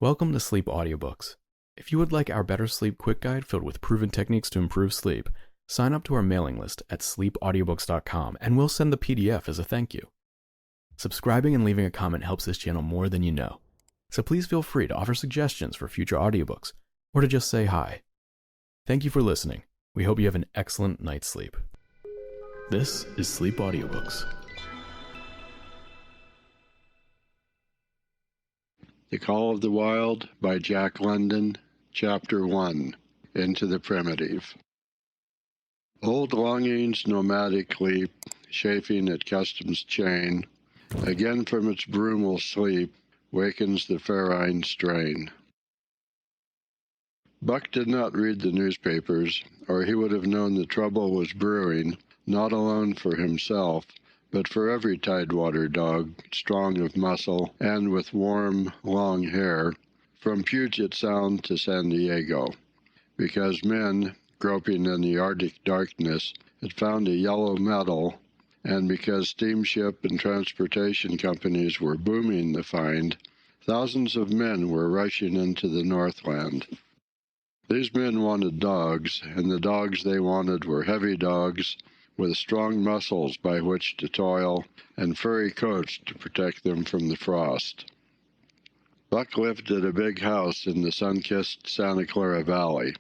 Welcome to Sleep Audiobooks. If you would like our Better Sleep Quick Guide filled with proven techniques to improve sleep, sign up to our mailing list at sleepaudiobooks.com and we'll send the PDF as a thank you. Subscribing and leaving a comment helps this channel more than you know, so please feel free to offer suggestions for future audiobooks or to just say hi. Thank you for listening. We hope you have an excellent night's sleep. This is Sleep Audiobooks. The Call of the Wild by Jack London, Chapter 1, Into the Primitive. Old longings nomadically, chafing at custom's chain, again from its brumal sleep, wakens the ferine strain. Buck did not read the newspapers, or he would have known the trouble was brewing, not alone for himself, but for every tidewater dog, strong of muscle and with warm, long hair, from Puget Sound to San Diego, because men, groping in the Arctic darkness, had found a yellow metal, and because steamship and transportation companies were booming the find, thousands of men were rushing into the Northland. These men wanted dogs, and the dogs they wanted were heavy dogs, with strong muscles by which to toil, and furry coats to protect them from the frost. Buck lived at a big house in the sun-kissed Santa Clara Valley.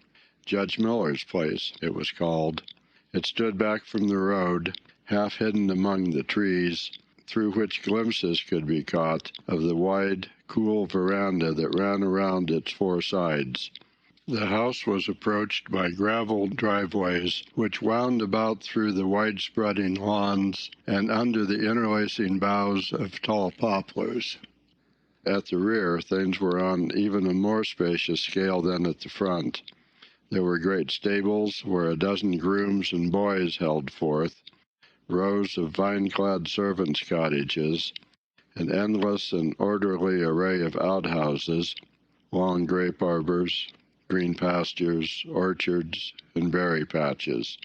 Judge Miller's place, it was called. It stood back from the road, half hidden among the trees, through which glimpses could be caught of the wide, cool veranda that ran around its four sides. The house was approached by graveled driveways which wound about through the wide-spreading lawns and under the interlacing boughs of tall poplars. At the rear, things were on even a more spacious scale than at the front. There were great stables where a dozen grooms and boys held forth, rows of vine-clad servants' cottages, an endless and orderly array of outhouses, long grape arbors, green pastures, orchards, and berry patches.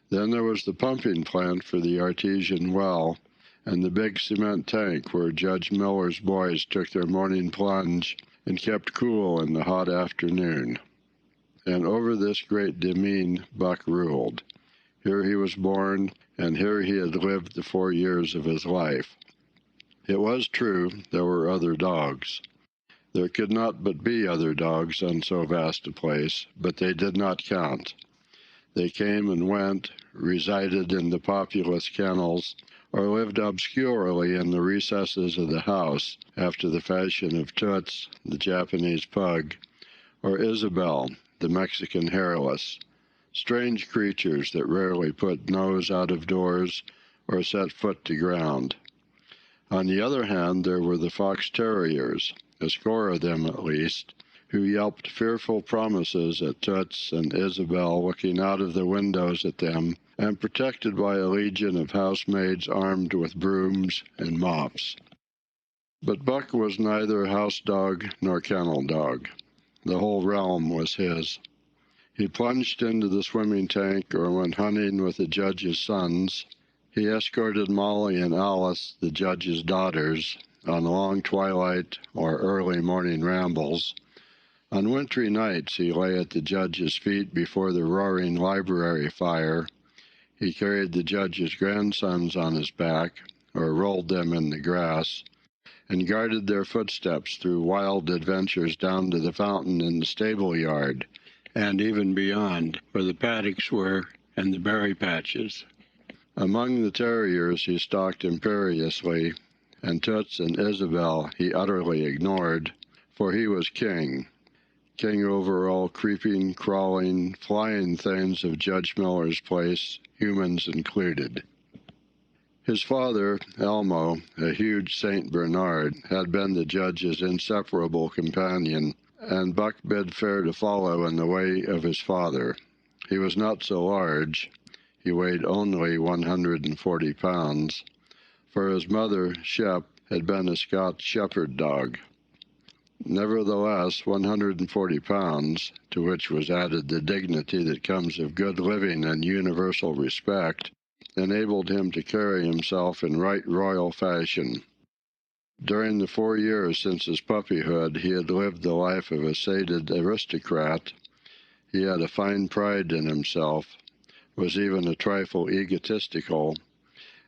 Then there was the pumping plant for the artesian well, and the big cement tank where Judge Miller's boys took their morning plunge and kept cool in the hot afternoon. And over this great demesne Buck ruled. Here he was born, and here he had lived the 4 years of his life. It was true there were other dogs. There could not but be other dogs on so vast a place, but they did not count. They came and went, resided in the populous kennels, or lived obscurely in the recesses of the house, after the fashion of Toots, the Japanese pug, or Isabel, the Mexican hairless, strange creatures that rarely put nose out of doors or set foot to ground. On the other hand, there were the fox terriers, a score of them at least, who yelped fearful promises at Toots and Isabel looking out of the windows at them, and protected by a legion of housemaids armed with brooms and mops. But Buck was neither house dog nor kennel dog. The whole realm was his. He plunged into the swimming tank or went hunting with the judge's sons. He escorted Molly and Alice, the judge's daughters, on long twilight or early morning rambles. On wintry nights he lay at the judge's feet before the roaring library fire. He carried the judge's grandsons on his back, or rolled them in the grass, and guarded their footsteps through wild adventures down to the fountain in the stable yard, and even beyond, where the paddocks were and the berry patches. Among the terriers he stalked imperiously, and Toots and Isabel he utterly ignored, for he was king over all creeping, crawling, flying things of Judge Miller's place, humans included. His father, Elmo, a huge St. Bernard, had been the judge's inseparable companion, and Buck bid fair to follow in the way of his father. He was not so large. He weighed only 140 pounds. For his mother, Shep, had been a Scotch shepherd dog. Nevertheless, 140 pounds, to which was added the dignity that comes of good living and universal respect, enabled him to carry himself in right royal fashion. During the 4 years since his puppyhood, he had lived the life of a sated aristocrat. He had a fine pride in himself, was even a trifle egotistical,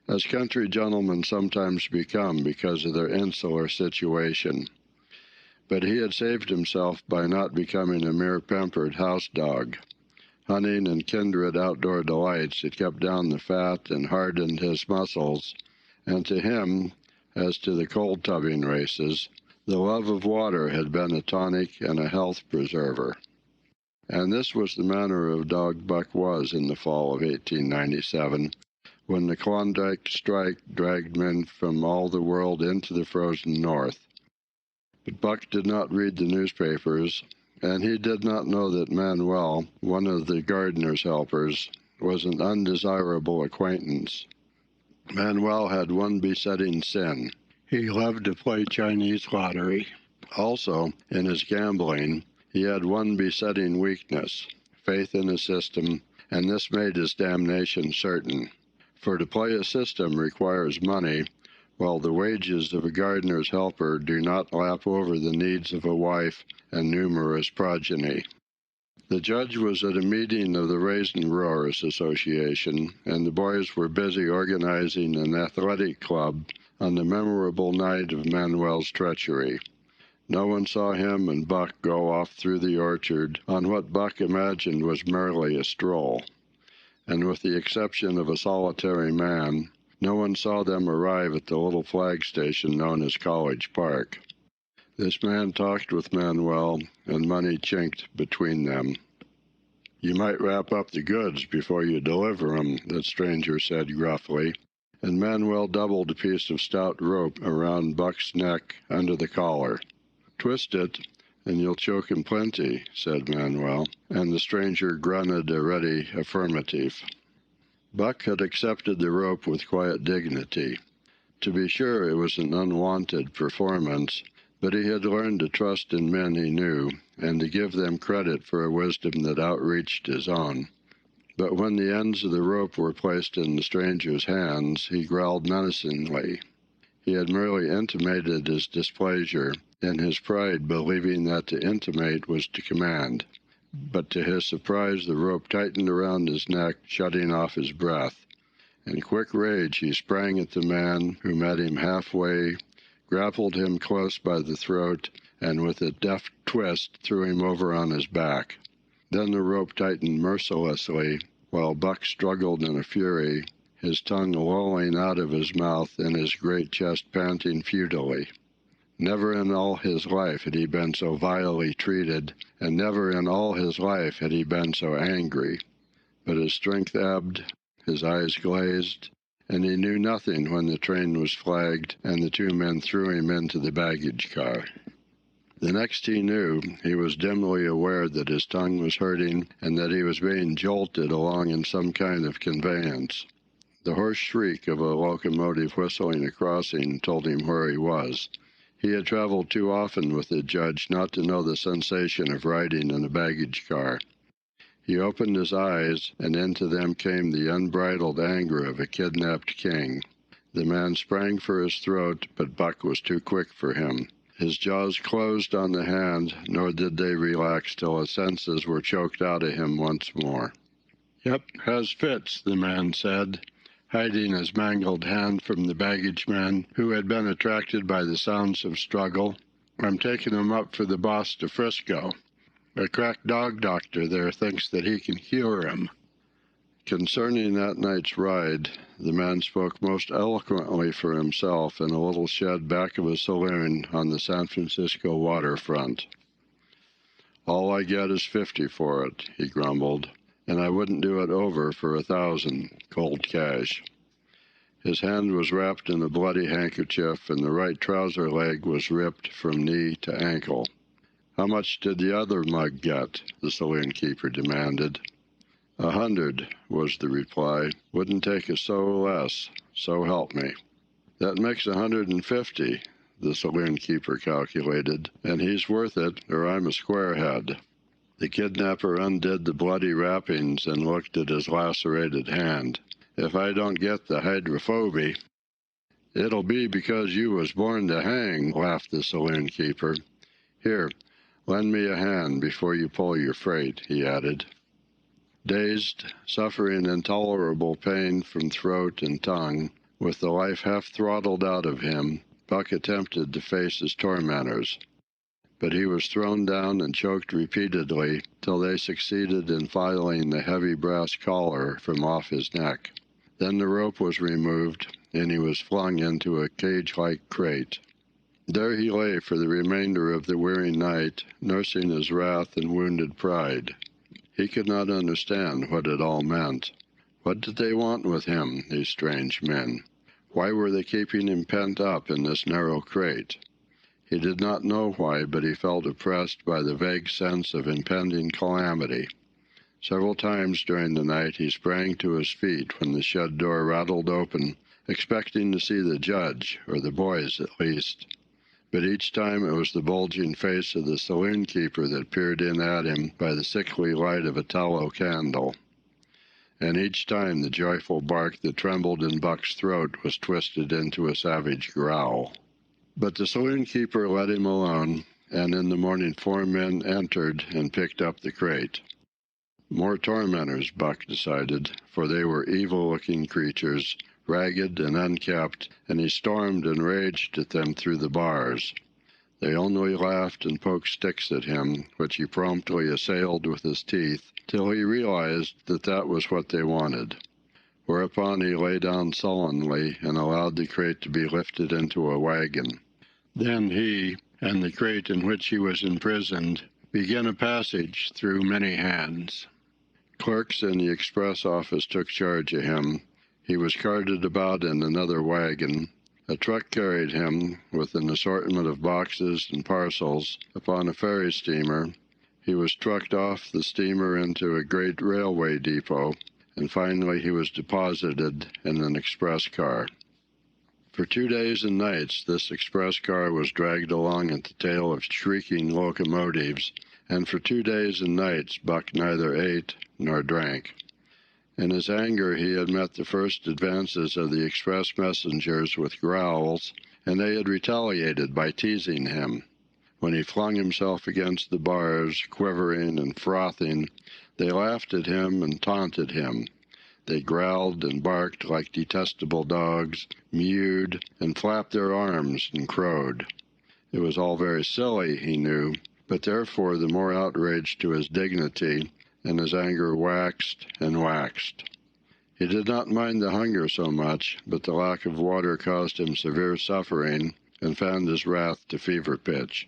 as country gentlemen sometimes become because of their insular situation. But he had saved himself by not becoming a mere pampered house dog. Hunting and kindred outdoor delights had kept down the fat and hardened his muscles, and to him, as to the cold-tubbing races, the love of water had been a tonic and a health preserver. And this was the manner of dog Buck was in the fall of 1897, when the Klondike strike dragged men from all the world into the frozen north. But Buck did not read the newspapers, and he did not know that Manuel, one of the gardener's helpers, was an undesirable acquaintance. Manuel had one besetting sin. He loved to play Chinese lottery. Also, in his gambling, he had one besetting weakness, faith in a system, and this made his damnation certain. For to play a system requires money, while the wages of a gardener's helper do not lap over the needs of a wife and numerous progeny. The judge was at a meeting of the Raisin Growers Association, and the boys were busy organizing an athletic club on the memorable night of Manuel's treachery. No one saw him and Buck go off through the orchard on what Buck imagined was merely a stroll. And with the exception of a solitary man, no one saw them arrive at the little flag station known as College Park. This man talked with Manuel, and money chinked between them. "You might wrap up the goods before you deliver 'em," the stranger said gruffly, and Manuel doubled a piece of stout rope around Buck's neck under the collar. "Twist it, and you'll choke him plenty," said Manuel, and the stranger grunted a ready affirmative. Buck had accepted the rope with quiet dignity. To be sure, it was an unwanted performance, but he had learned to trust in men he knew, and to give them credit for a wisdom that outreached his own. But when the ends of the rope were placed in the stranger's hands, he growled menacingly. He had merely intimated his displeasure, in his pride believing that to intimate was to command. But to his surprise the rope tightened around his neck, shutting off his breath. In quick rage he sprang at the man, who met him halfway, grappled him close by the throat, and with a deft twist threw him over on his back. Then the rope tightened mercilessly, while Buck struggled in a fury, his tongue lolling out of his mouth and his great chest panting futilely. Never in all his life had he been so vilely treated, and never in all his life had he been so angry. But his strength ebbed, his eyes glazed, and he knew nothing when the train was flagged and the two men threw him into the baggage car. The next he knew, he was dimly aware that his tongue was hurting and that he was being jolted along in some kind of conveyance. The hoarse shriek of a locomotive whistling a crossing told him where he was. He had traveled too often with the judge not to know the sensation of riding in a baggage car. He opened his eyes, and into them came the unbridled anger of a kidnapped king. The man sprang for his throat, but Buck was too quick for him. His jaws closed on the hand, nor did they relax till his senses were choked out of him once more. "Yep, has fits," the man said, hiding his mangled hand from the baggage man, who had been attracted by the sounds of struggle. "I'm taking him up for the boss to Frisco. A crack dog doctor there thinks that he can cure him." Concerning that night's ride, the man spoke most eloquently for himself in a little shed back of a saloon on the San Francisco waterfront. "All I get is $50 for it," he grumbled, "and I wouldn't do it over for $1,000, cold cash." His hand was wrapped in a bloody handkerchief, and the right trouser leg was ripped from knee to ankle. "How much did the other mug get?" the saloon keeper demanded. "100, was the reply. "Wouldn't take a so less, so help me." "That makes 150, the saloon keeper calculated, "and he's worth it, or I'm a squarehead." The kidnapper undid the bloody wrappings and looked at his lacerated hand. "If I don't get the hydrophoby—" "It'll be because you was born to hang," laughed the saloon-keeper. "Here, lend me a hand before you pull your freight," he added. Dazed, suffering intolerable pain from throat and tongue, with the life half throttled out of him, Buck attempted to face his tormentors. But he was thrown down and choked repeatedly till they succeeded in filing the heavy brass collar from off his neck. Then the rope was removed, and he was flung into a cage-like crate. There he lay for the remainder of the weary night, nursing his wrath and wounded pride. He could not understand what it all meant. What did they want with him, these strange men? Why were they keeping him pent up in this narrow crate? He did not know why, but he felt oppressed by the vague sense of impending calamity. Several times during the night he sprang to his feet when the shed door rattled open, expecting to see the judge, or the boys at least. But each time it was the bulging face of the saloon-keeper that peered in at him by the sickly light of a tallow candle. And each time the joyful bark that trembled in Buck's throat was twisted into a savage growl. But the saloon-keeper let him alone, and in the morning 4 men entered and picked up the crate. More tormentors, Buck decided, for they were evil-looking creatures, ragged and unkempt, and he stormed and raged at them through the bars. They only laughed and poked sticks at him, which he promptly assailed with his teeth, till he realized that that was what they wanted. Whereupon he lay down sullenly and allowed the crate to be lifted into a wagon. Then he, and the crate in which he was imprisoned, began a passage through many hands. Clerks in the express office took charge of him. He was carted about in another wagon. A truck carried him, with an assortment of boxes and parcels, upon a ferry steamer. He was trucked off the steamer into a great railway depot, and finally he was deposited in an express car. For 2 days and nights this express car was dragged along at the tail of shrieking locomotives, and for 2 days and nights Buck neither ate nor drank. In his anger he had met the first advances of the express messengers with growls, and they had retaliated by teasing him. When he flung himself against the bars, quivering and frothing, they laughed at him and taunted him. They growled and barked like detestable dogs, mewed, and flapped their arms and crowed. It was all very silly, he knew, but therefore the more outrage to his dignity, and his anger waxed and waxed. He did not mind the hunger so much, but the lack of water caused him severe suffering and fanned his wrath to fever pitch.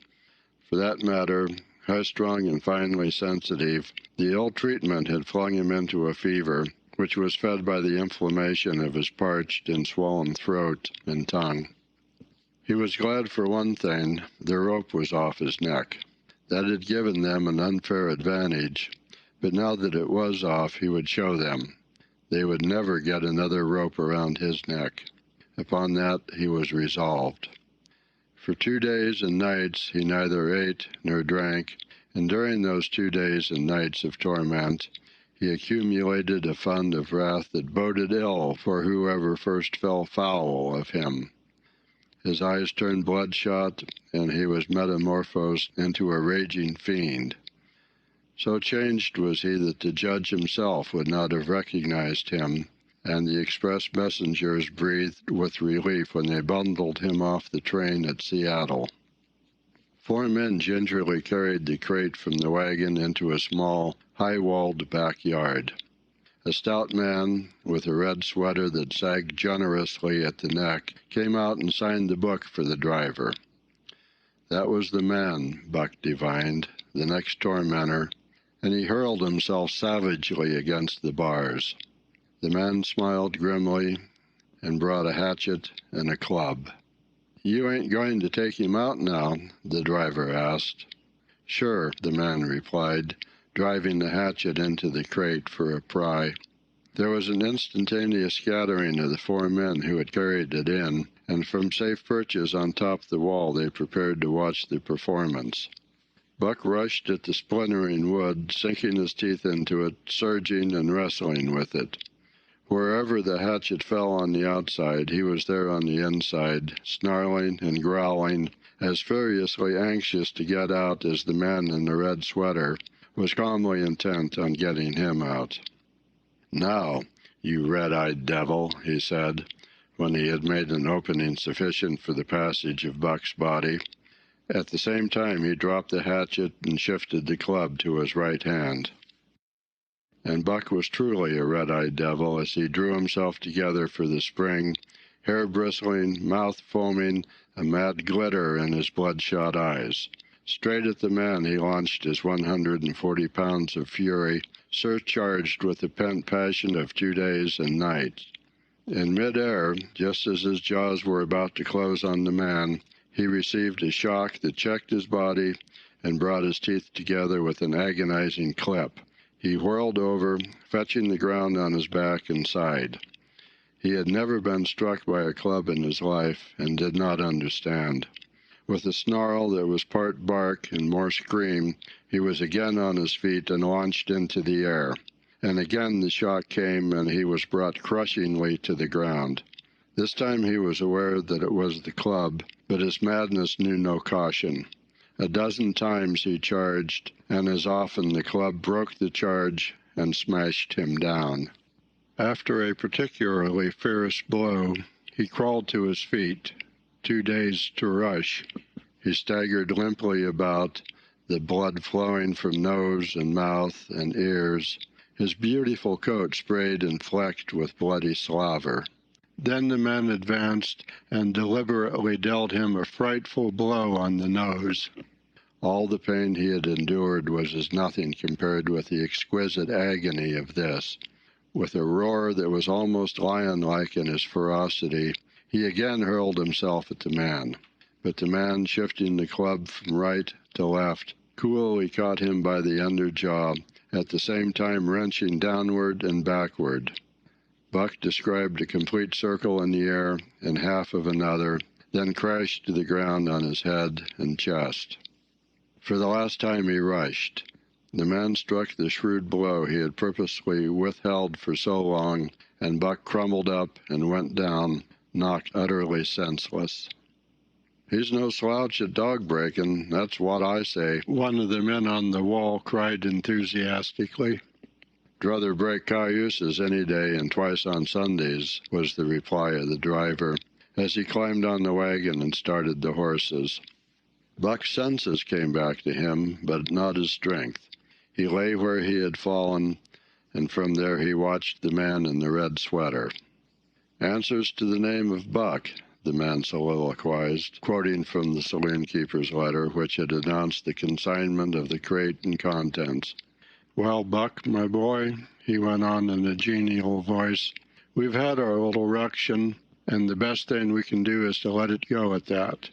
For that matter, high-strung and finely sensitive, the ill treatment had flung him into a fever, which was fed by the inflammation of his parched and swollen throat and tongue. He was glad for one thing: the rope was off his neck. That had given them an unfair advantage, but now that it was off, he would show them. They would never get another rope around his neck. Upon that he was resolved. For 2 days and nights he neither ate nor drank, and during those 2 days and nights of torment he accumulated a fund of wrath that boded ill for whoever first fell foul of him. His eyes turned bloodshot, and he was metamorphosed into a raging fiend. So changed was he that the judge himself would not have recognized him, and the express messengers breathed with relief when they bundled him off the train at Seattle. 4 men gingerly carried the crate from the wagon into a small, high-walled backyard. A stout man, with a red sweater that sagged generously at the neck, came out and signed the book for the driver. That was the man, Buck divined, the next tormentor, and he hurled himself savagely against the bars. The man smiled grimly and brought a hatchet and a club. "You ain't going to take him out now?" the driver asked. "Sure," the man replied, driving the hatchet into the crate for a pry. There was an instantaneous scattering of the 4 men who had carried it in, and from safe perches on top the wall they prepared to watch the performance. Buck rushed at the splintering wood, sinking his teeth into it, surging and wrestling with it. Wherever the hatchet fell on the outside, he was there on the inside, snarling and growling, as furiously anxious to get out as the man in the red sweater was calmly intent on getting him out. "Now, you red-eyed devil," he said, when he had made an opening sufficient for the passage of Buck's body. At the same time he dropped the hatchet and shifted the club to his right hand. And Buck was truly a red-eyed devil as he drew himself together for the spring, hair bristling, mouth foaming, a mad glitter in his bloodshot eyes. Straight at the man he launched his 140 pounds of fury, surcharged with the pent passion of 2 days and nights. In mid-air, just as his jaws were about to close on the man, he received a shock that checked his body and brought his teeth together with an agonizing clip. He whirled over, fetching the ground on his back and side. He had never been struck by a club in his life and did not understand. With a snarl that was part bark and more scream, he was again on his feet and launched into the air. And again the shock came and he was brought crushingly to the ground. This time he was aware that it was the club, but his madness knew no caution. A dozen times he charged, and as often the club broke the charge and smashed him down. After a particularly fierce blow, he crawled to his feet, too dazed to rush. He staggered limply about, the blood flowing from nose and mouth and ears, his beautiful coat sprayed and flecked with bloody slaver. Then the man advanced and deliberately dealt him a frightful blow on the nose. All the pain he had endured was as nothing compared with the exquisite agony of this. With a roar that was almost lion-like in his ferocity, he again hurled himself at the man. But the man, shifting the club from right to left, coolly caught him by the under jaw, at the same time wrenching downward and backward. Buck described a complete circle in the air and half of another, then crashed to the ground on his head and chest. For the last time he rushed. The man struck the shrewd blow he had purposely withheld for so long, and Buck crumbled up and went down, knocked utterly senseless. "He's no slouch at dog-breaking, that's what I say," one of the men on the wall cried enthusiastically. "Druther break cayuses any day and twice on Sundays," was the reply of the driver, as he climbed on the wagon and started the horses. Buck's senses came back to him, but not his strength. He lay where he had fallen, and from there he watched the man in the red sweater. "Answers to the name of Buck," the man soliloquized, quoting from the saloon-keeper's letter, which had announced the consignment of the crate and contents. "Well, Buck, my boy," he went on in a genial voice, "we've had our little ruction, and the best thing we can do is to let it go at that.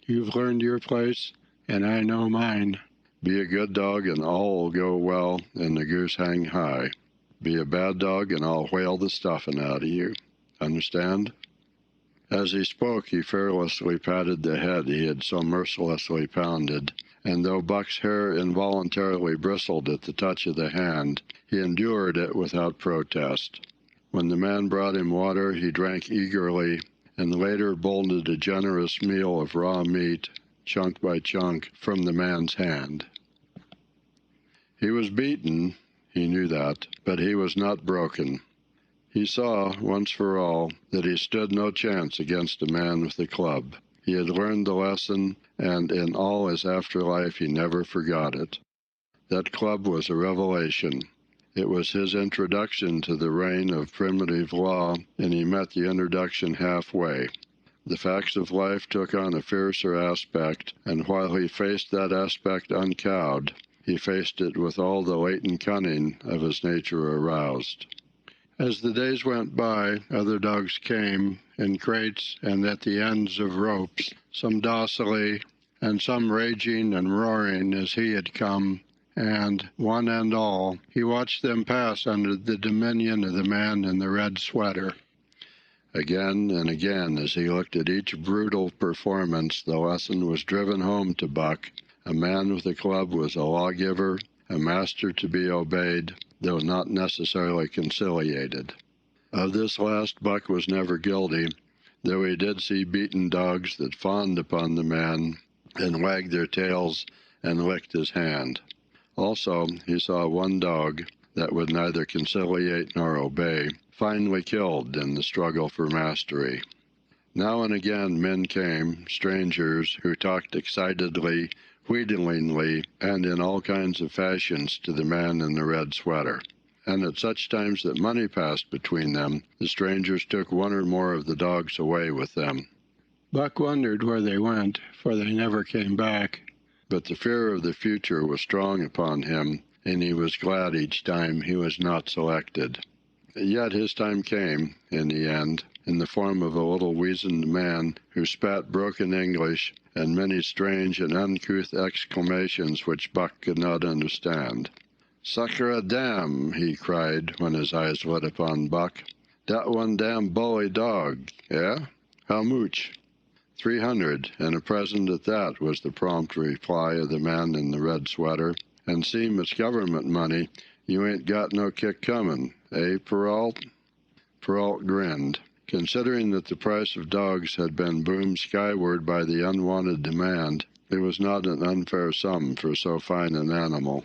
You've learned your place, and I know mine. Be a good dog, and all will go well, and the goose hang high. Be a bad dog, and I'll whale the stuffing out of you. Understand?" As he spoke, he fearlessly patted the head he had so mercilessly pounded, and though Buck's hair involuntarily bristled at the touch of the hand, he endured it without protest. When the man brought him water, he drank eagerly, and later bolted a generous meal of raw meat, chunk by chunk, from the man's hand. He was beaten, he knew that, but he was not broken. He saw, once for all, that he stood no chance against a man with a club. He had learned the lesson, and in all his afterlife he never forgot it. That club was a revelation. It was his introduction to the reign of primitive law, and he met the introduction halfway. The facts of life took on a fiercer aspect, and while he faced that aspect uncowed, he faced it with all the latent cunning of his nature aroused. As the days went by, other dogs came, in crates and at the ends of ropes, some docilely, and some raging and roaring as he had come, and, one and all, he watched them pass under the dominion of the man in the red sweater. Again and again, as he looked at each brutal performance, the lesson was driven home to Buck. A man with a club was a lawgiver, a master to be obeyed, though not necessarily conciliated. Of this last Buck was never guilty, though he did see beaten dogs that fawned upon the man and wagged their tails and licked his hand. Also, he saw one dog that would neither conciliate nor obey, finally killed in the struggle for mastery. Now and again men came, strangers, who talked excitedly, wheedlingly, and in all kinds of fashions to the man in the red sweater. And at such times that money passed between them, the strangers took one or more of the dogs away with them. Buck wondered where they went, for they never came back. But the fear of the future was strong upon him, and he was glad each time he was not selected. Yet his time came, in the end, in the form of a little weazened man who spat broken English and many strange and uncouth exclamations which Buck could not understand. "Sacre dam!" he cried, when his eyes lit upon Buck. "Dat one damn bully dog, eh? How mooch?" 300, and a present at that, was the prompt reply of the man in the red sweater. "And seem it's government money, you ain't got no kick comin', eh, Perrault?" Perrault grinned. Considering that the price of dogs had been boomed skyward by the unwanted demand, it was not an unfair sum for so fine an animal.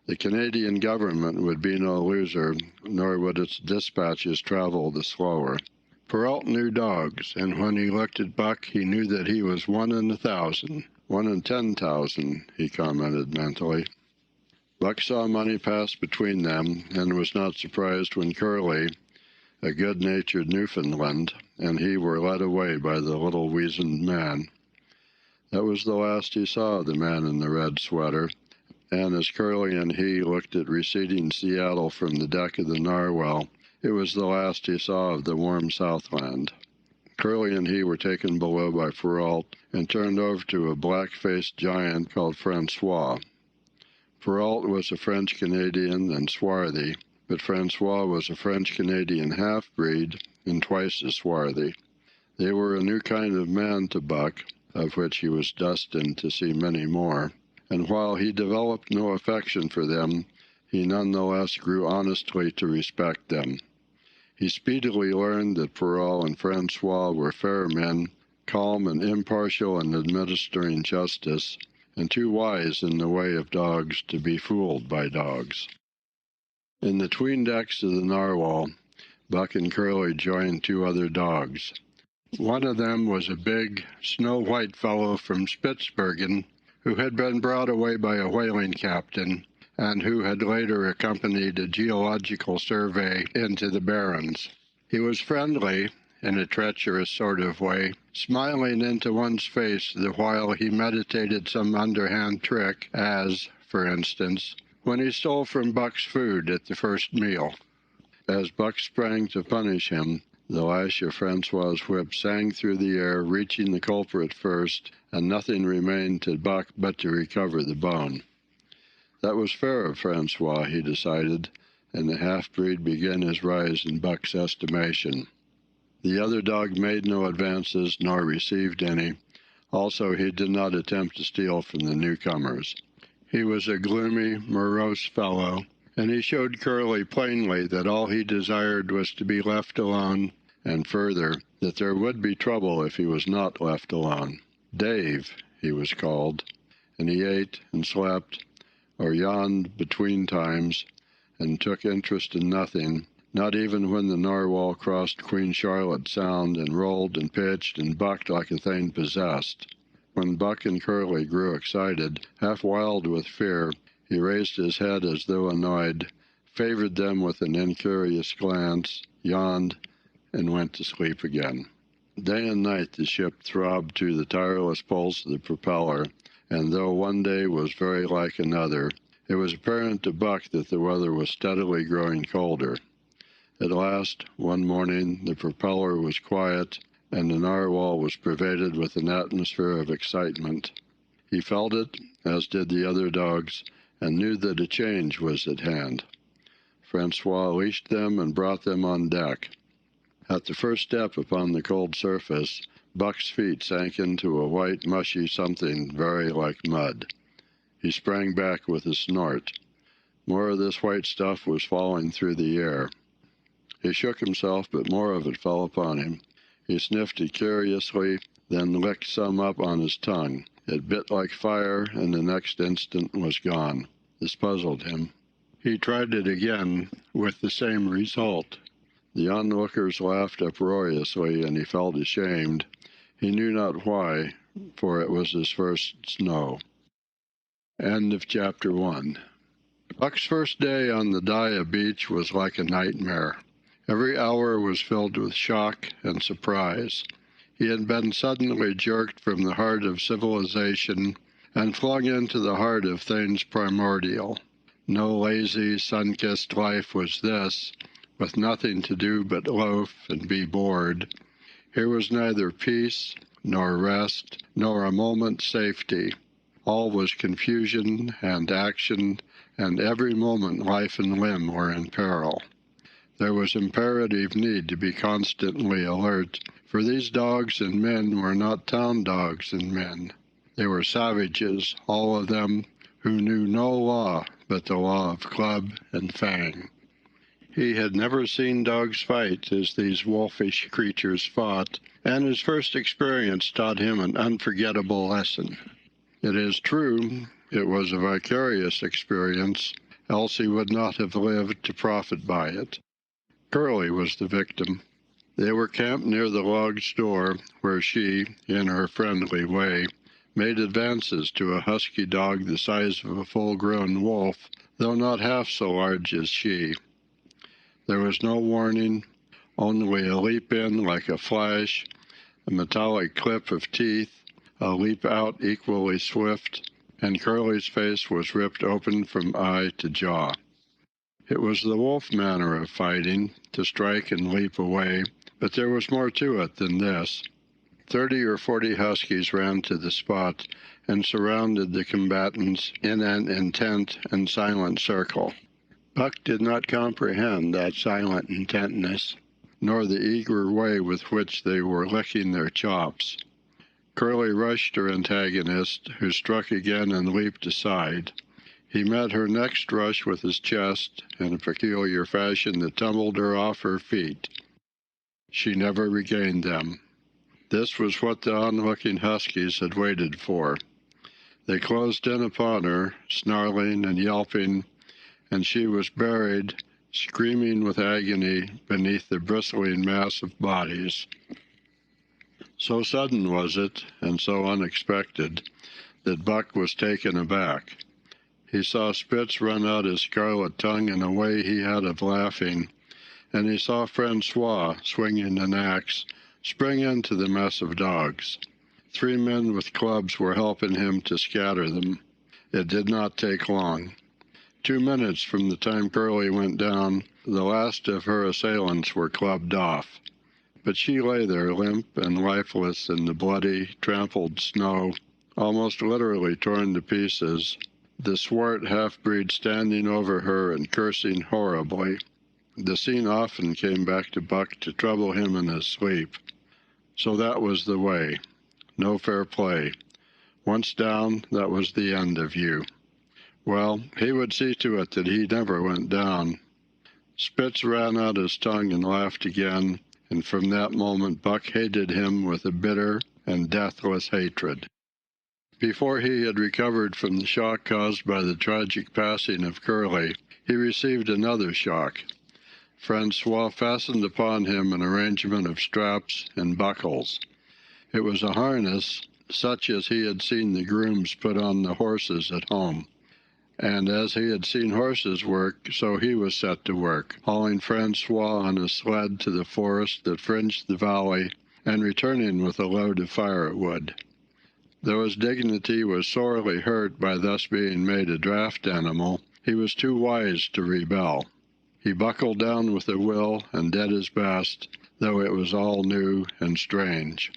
The Canadian government would be no loser, nor would its dispatches travel the slower. Perrault knew dogs, and when he looked at Buck he knew that he was 1 in 1,000. 1 in 10,000, he commented mentally. Buck saw money pass between them, and was not surprised when Curly, a good-natured Newfoundland, and he were led away by the little weazened man. That was the last he saw of the man in the red sweater, and as Curly and he looked at receding Seattle from the deck of the Narwhal, it was the last he saw of the warm Southland. Curly and he were taken below by Perrault and turned over to a black-faced giant called Francois. Perrault was a French-Canadian and swarthy, but Francois was a French-Canadian half-breed and twice as swarthy. They were a new kind of man to Buck, of which he was destined to see many more, and while he developed no affection for them, he none the less grew honestly to respect them. He speedily learned that Perrault and Francois were fair men, calm and impartial in administering justice, and too wise in the way of dogs to be fooled by dogs. In the 'tween decks of the Narwhal, Buck and Curly joined 2 other dogs. One of them was a big, snow-white fellow from Spitzbergen, who had been brought away by a whaling captain, and who had later accompanied a geological survey into the Barrens. He was friendly, in a treacherous sort of way, smiling into one's face the while he meditated some underhand trick, as, for instance, when he stole from Buck's food at the first meal. As Buck sprang to punish him, the lash of Francois's whip sang through the air, reaching the culprit first, and nothing remained to Buck but to recover the bone. That was fair of Francois, he decided, and the half-breed began his rise in Buck's estimation. The other dog made no advances, nor received any. Also, he did not attempt to steal from the newcomers. He was a gloomy, morose fellow, and he showed Curly plainly that all he desired was to be left alone, and further, that there would be trouble if he was not left alone. Dave, he was called, and he ate and slept, or yawned between times, and took interest in nothing, not even when the Narwhal crossed Queen Charlotte Sound and rolled and pitched and bucked like a thing possessed. When Buck and Curly grew excited, half wild with fear, he raised his head as though annoyed, favored them with an incurious glance, yawned, and went to sleep again. Day and night the ship throbbed to the tireless pulse of the propeller, and though one day was very like another, it was apparent to Buck that the weather was steadily growing colder. At last, one morning, the propeller was quiet, and the Narwhal was pervaded with an atmosphere of excitement. He felt it, as did the other dogs, and knew that a change was at hand. Francois leashed them and brought them on deck. At the first step upon the cold surface, Buck's feet sank into a white, mushy something very like mud. He sprang back with a snort. More of this white stuff was falling through the air. He shook himself, but more of it fell upon him. He sniffed it curiously, then licked some up on his tongue. It bit like fire, and the next instant was gone. This puzzled him. He tried it again, with the same result. The onlookers laughed uproariously, and he felt ashamed. He knew not why, for it was his first snow. End of chapter 1. Buck's first day on the Daya beach was like a nightmare. Every hour was filled with shock and surprise. He had been suddenly jerked from the heart of civilization and flung into the heart of things primordial. No lazy, sun-kissed life was this, with nothing to do but loaf and be bored. Here was neither peace, nor rest, nor a moment's safety. All was confusion and action, and every moment life and limb were in peril. There was imperative need to be constantly alert, for these dogs and men were not town dogs and men. They were savages, all of them, who knew no law but the law of club and fang. He had never seen dogs fight as these wolfish creatures fought, and his first experience taught him an unforgettable lesson. It is true, it was a vicarious experience, else he would not have lived to profit by it. Curly was the victim. They were camped near the log store, where she, in her friendly way, made advances to a husky dog the size of a full-grown wolf, though not half so large as she. There was no warning, only a leap in like a flash, a metallic clip of teeth, a leap out equally swift, and Curly's face was ripped open from eye to jaw. It was the wolf manner of fighting, to strike and leap away, but there was more to it than this. 30 or 40 huskies ran to the spot and surrounded the combatants in an intent and silent circle. Buck did not comprehend that silent intentness, nor the eager way with which they were licking their chops. Curly rushed her antagonist, who struck again and leaped aside. He met her next rush with his chest in a peculiar fashion that tumbled her off her feet. She never regained them. This was what the onlooking huskies had waited for. They closed in upon her, snarling and yelping, and she was buried, screaming with agony, beneath the bristling mass of bodies. So sudden was it, and so unexpected, that Buck was taken aback. He saw Spitz run out his scarlet tongue in a way he had of laughing, and he saw Francois, swinging an axe, spring into the mess of dogs. 3 men with clubs were helping him to scatter them. It did not take long. 2 minutes from the time Curly went down, the last of her assailants were clubbed off. But she lay there limp and lifeless in the bloody, trampled snow, almost literally torn to pieces, the swart half-breed standing over her and cursing horribly. The scene often came back to Buck to trouble him in his sleep. So that was the way. No fair play. Once down, that was the end of you. Well, he would see to it that he never went down. Spitz ran out his tongue and laughed again, and from that moment Buck hated him with a bitter and deathless hatred. Before he had recovered from the shock caused by the tragic passing of Curly, he received another shock. Francois fastened upon him an arrangement of straps and buckles. It was a harness such as he had seen the grooms put on the horses at home. And as he had seen horses work, so he was set to work, hauling Francois on a sled to the forest that fringed the valley, and returning with a load of firewood. Though his dignity was sorely hurt by thus being made a draft animal, he was too wise to rebel. He buckled down with a will and did his best, though it was all new and strange.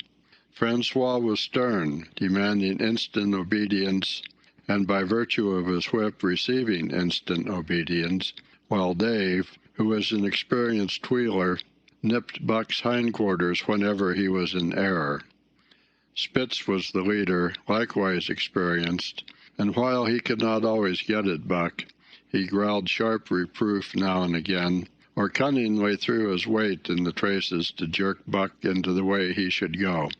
Francois was stern, demanding instant obedience, and by virtue of his whip receiving instant obedience, while Dave, who was an experienced wheeler, nipped Buck's hindquarters whenever he was in error. Spitz was the leader, likewise experienced, and while he could not always get at Buck, he growled sharp reproof now and again, or cunningly threw his weight in the traces to jerk Buck into the way he should go.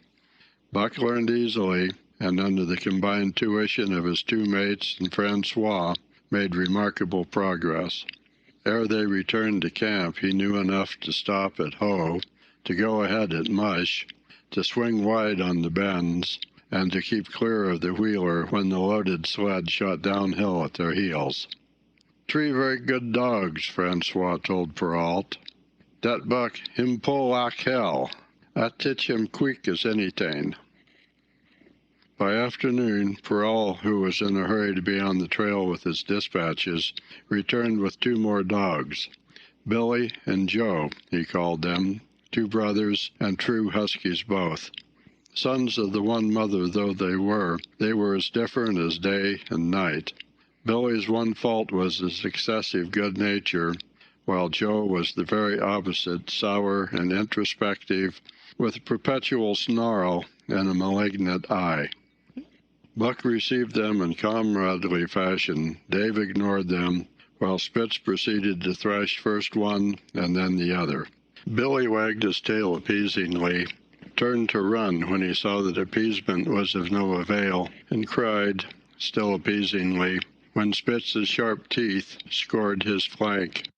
Buck learned easily, and under the combined tuition of his two mates and Francois, made remarkable progress. Ere they returned to camp, he knew enough to stop at Hoe, to go ahead at Mush, to swing wide on the bends, and to keep clear of the wheeler when the loaded sled shot downhill at their heels. "Three very good dogs," Francois told Perrault. "Dat Buck, him pull like hell. I teach him quick as anything." By afternoon, Perrault, who was in a hurry to be on the trail with his dispatches, returned with two more dogs. Billy and Joe, he called them, two brothers and true huskies both. Sons of the one mother though they were as different as day and night. Billy's one fault was his excessive good nature, while Joe was the very opposite, sour and introspective, with a perpetual snarl and a malignant eye. Buck received them in comradely fashion. Dave ignored them, while Spitz proceeded to thrash first one and then the other. Billy wagged his tail appeasingly, turned to run when he saw that appeasement was of no avail, and cried, still appeasingly, when Spitz's sharp teeth scored his flank.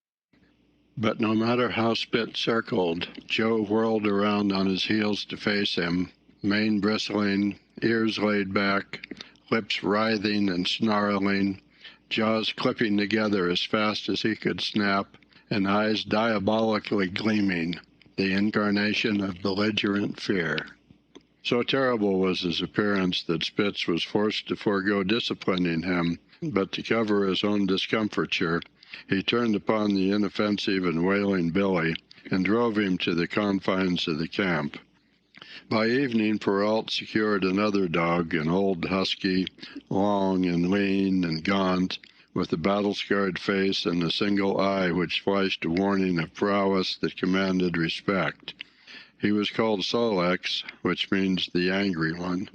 But no matter how Spitz circled, Joe whirled around on his heels to face him, mane bristling, ears laid back, lips writhing and snarling, jaws clipping together as fast as he could snap, and eyes diabolically gleaming, the incarnation of belligerent fear. So terrible was his appearance that Spitz was forced to forego disciplining him, but to cover his own discomfiture, he turned upon the inoffensive and wailing Billy and drove him to the confines of the camp. By evening, Perrault secured another dog, an old husky, long and lean and gaunt, with a battle-scarred face and a single eye which flashed a warning of prowess that commanded respect. He was called Solex, which means the angry one.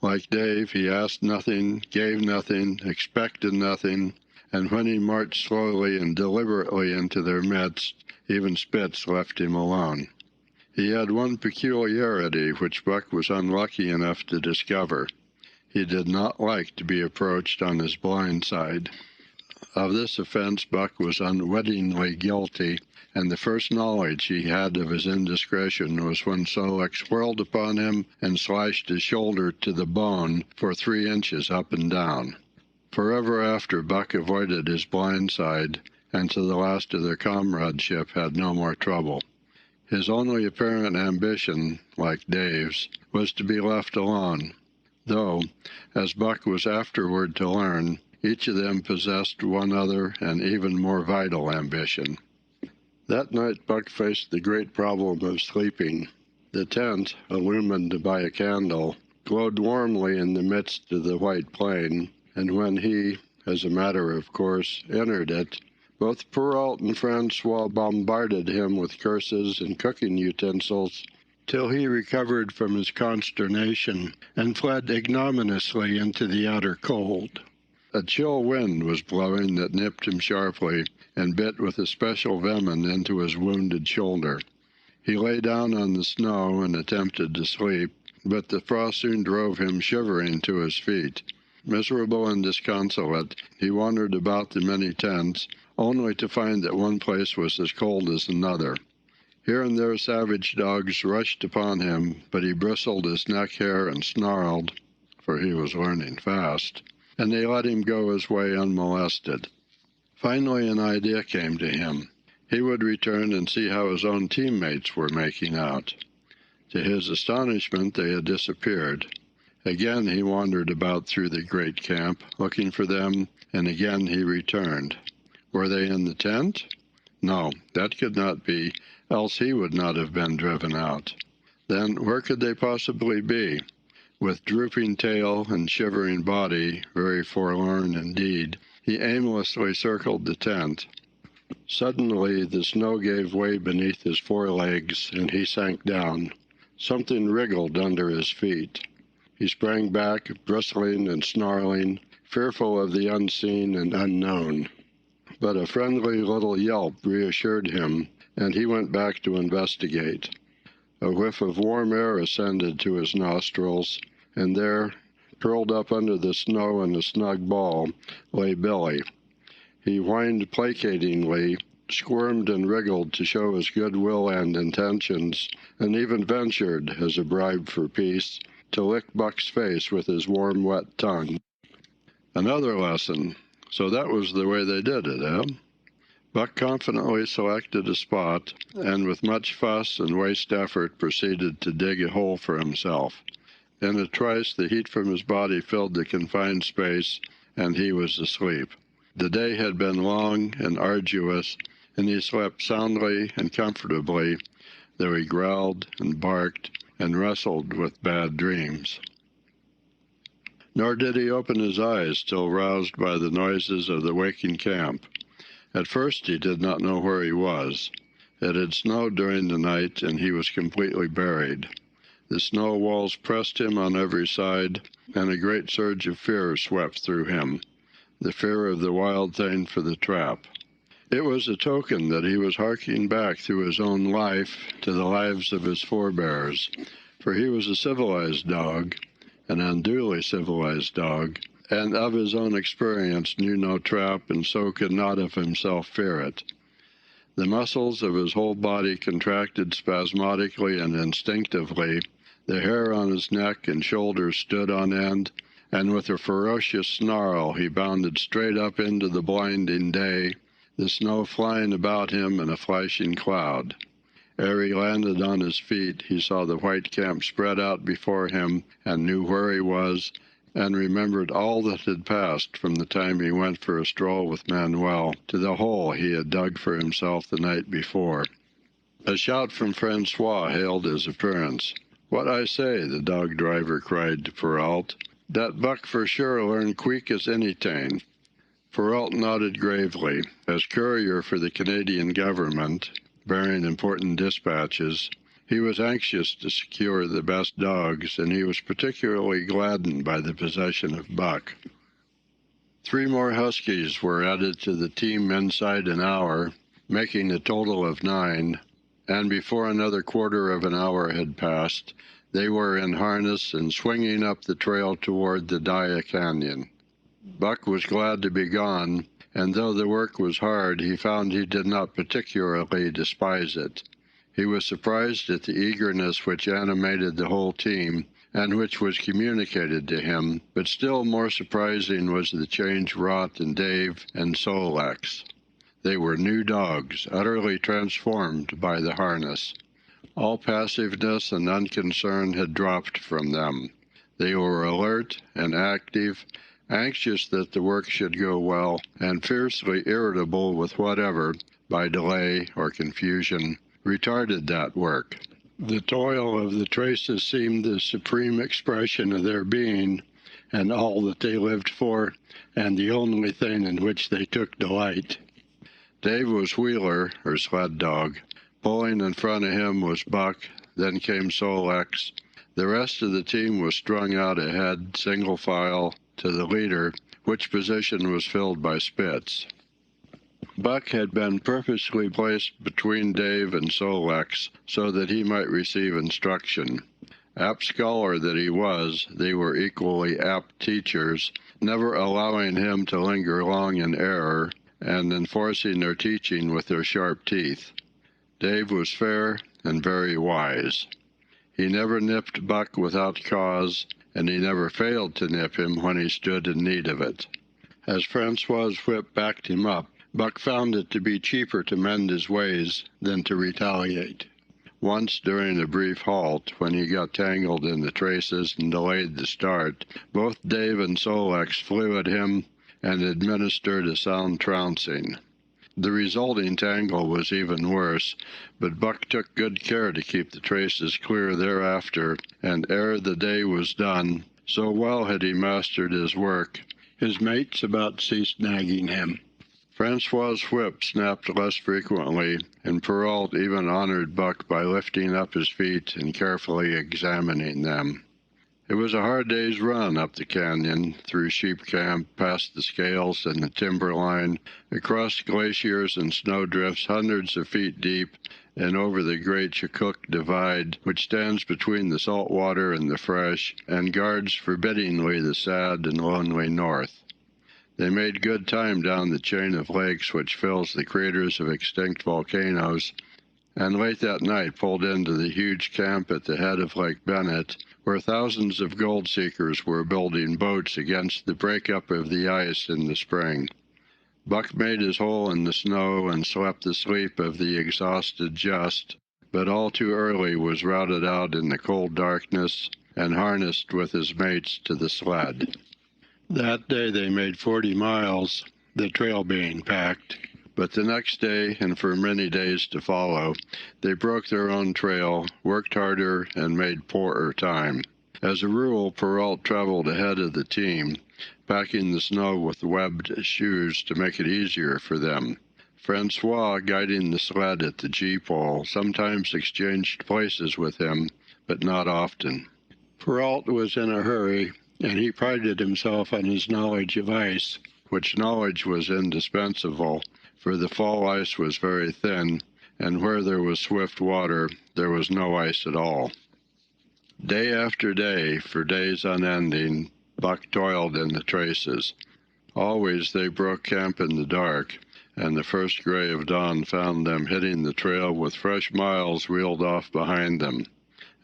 Like Dave, he asked nothing, gave nothing, expected nothing, and when he marched slowly and deliberately into their midst, even Spitz left him alone. He had one peculiarity which Buck was unlucky enough to discover. He did not like to be approached on his blind side. Of this offense Buck was unwittingly guilty, and the first knowledge he had of his indiscretion was when Sol-leks whirled upon him and slashed his shoulder to the bone for 3 inches up and down. Forever after, Buck avoided his blind side, and to the last of their comradeship had no more trouble. His only apparent ambition, like Dave's, was to be left alone, though, as Buck was afterward to learn, each of them possessed one other and even more vital ambition. That night Buck faced the great problem of sleeping. The tent, illumined by a candle, glowed warmly in the midst of the white plain, and when he, as a matter of course, entered it, both Perrault and Francois bombarded him with curses and cooking utensils till he recovered from his consternation and fled ignominiously into the outer cold. A chill wind was blowing that nipped him sharply and bit with especial venom into his wounded shoulder. He lay down on the snow and attempted to sleep, but the frost soon drove him shivering to his feet. Miserable and disconsolate, he wandered about the many tents, only to find that one place was as cold as another. Here and there savage dogs rushed upon him, but he bristled his neck hair and snarled, for he was learning fast, and they let him go his way unmolested. Finally an idea came to him. He would return and see how his own teammates were making out. To his astonishment, they had disappeared. Again he wandered about through the great camp, looking for them, and again he returned. Were they in the tent? No, that could not be, else he would not have been driven out. Then where could they possibly be? With drooping tail and shivering body, very forlorn indeed, he aimlessly circled the tent. Suddenly the snow gave way beneath his forelegs, and he sank down. Something wriggled under his feet. He sprang back, bristling and snarling, fearful of the unseen and unknown. but a friendly little yelp reassured him, and he went back to investigate. A whiff of warm air ascended to his nostrils, and there, curled up under the snow in a snug ball, lay Billy. He whined placatingly, squirmed and wriggled to show his goodwill and intentions, and even ventured, as a bribe for peace, to lick Buck's face with his warm, wet tongue. Another lesson. So that was the way they did it, eh? Buck confidently selected a spot, and with much fuss and waste effort proceeded to dig a hole for himself. In a trice the heat from his body filled the confined space, and he was asleep. The day had been long and arduous, and he slept soundly and comfortably, though he growled and barked and wrestled with bad dreams. Nor did he open his eyes till roused by the noises of the waking camp. At first he did not know where he was. It had snowed during the night, and he was completely buried. The snow walls pressed him on every side, and a great surge of fear swept through him, the fear of the wild thing for the trap. It was a token that he was harking back through his own life to the lives of his forebears, for he was a civilized dog, an unduly civilized dog, and of his own experience knew no trap, and so could not of himself fear it. The muscles of his whole body contracted spasmodically and instinctively, the hair on his neck and shoulders stood on end, and with a ferocious snarl he bounded straight up into the blinding day, the snow flying about him in a flashing cloud. Ere he landed on his feet, he saw the white camp spread out before him, and knew where he was, and remembered all that had passed from the time he went for a stroll with Manuel to the hole he had dug for himself the night before. A shout from Francois hailed his appearance. "What I say," the dog driver cried to Perrault. "Dat Buck for sure learn queek as anytane." Perrault nodded gravely. As courier for the Canadian government, bearing important dispatches, he was anxious to secure the best dogs, and he was particularly gladdened by the possession of Buck. 3 more huskies were added to the team inside an hour, making a total of 9, and before another quarter of an hour had passed, they were in harness and swinging up the trail toward the Daya Canyon. Buck was glad to be gone, and though the work was hard, he found he did not particularly despise it. He was surprised at the eagerness which animated the whole team, and which was communicated to him, but still more surprising was the change wrought in Dave and Sol-leks. They were new dogs, utterly transformed by the harness. All passiveness and unconcern had dropped from them. They were alert and active, anxious that the work should go well, and fiercely irritable with whatever, by delay or confusion, retarded that work. The toil of the traces seemed the supreme expression of their being, and all that they lived for, and the only thing in which they took delight. Dave was wheeler, or sled dog. Pulling in front of him was Buck, then came Sol-leks. The rest of the team was strung out ahead, single file, to the leader, which position was filled by Spitz. Buck had been purposely placed between Dave and Sol-leks so that he might receive instruction. Apt scholar that he was, they were equally apt teachers, never allowing him to linger long in error, and enforcing their teaching with their sharp teeth. Dave was fair and very wise. He never nipped Buck without cause, and he never failed to nip him when he stood in need of it. As Francois's whip backed him up, Buck found it to be cheaper to mend his ways than to retaliate. Once during a brief halt, when he got tangled in the traces and delayed the start, both Dave and Sol-leks flew at him and administered a sound trouncing. The resulting tangle was even worse, but Buck took good care to keep the traces clear thereafter, and ere the day was done, so well had he mastered his work, his mates about ceased nagging him. Francois's whip snapped less frequently, and Perrault even honored Buck by lifting up his feet and carefully examining them. It was a hard day's run up the canyon, through sheep camp, past the scales and the timberline, across glaciers and snowdrifts hundreds of feet deep, and over the great Chilcoot Divide, which stands between the salt water and the fresh, and guards forbiddingly the sad and lonely north. They made good time down the chain of lakes which fills the craters of extinct volcanoes, and late that night pulled into the huge camp at the head of Lake Bennett, where thousands of gold seekers were building boats against the breakup of the ice in the spring. Buck made his hole in the snow and slept the sleep of the exhausted just, but all too early was routed out in the cold darkness and harnessed with his mates to the sled. That day they made 40 miles, the trail being packed. But the next day, and for many days to follow, they broke their own trail, worked harder, and made poorer time. As a rule, Perrault traveled ahead of the team, packing the snow with webbed shoes to make it easier for them. Francois, guiding the sled at the G-pole, sometimes exchanged places with him, but not often. Perrault was in a hurry, and he prided himself on his knowledge of ice, which knowledge was indispensable, for the fall ice was very thin, and where there was swift water, there was no ice at all. Day after day, for days unending, Buck toiled in the traces. Always they broke camp in the dark, and the first gray of dawn found them hitting the trail with fresh miles reeled off behind them.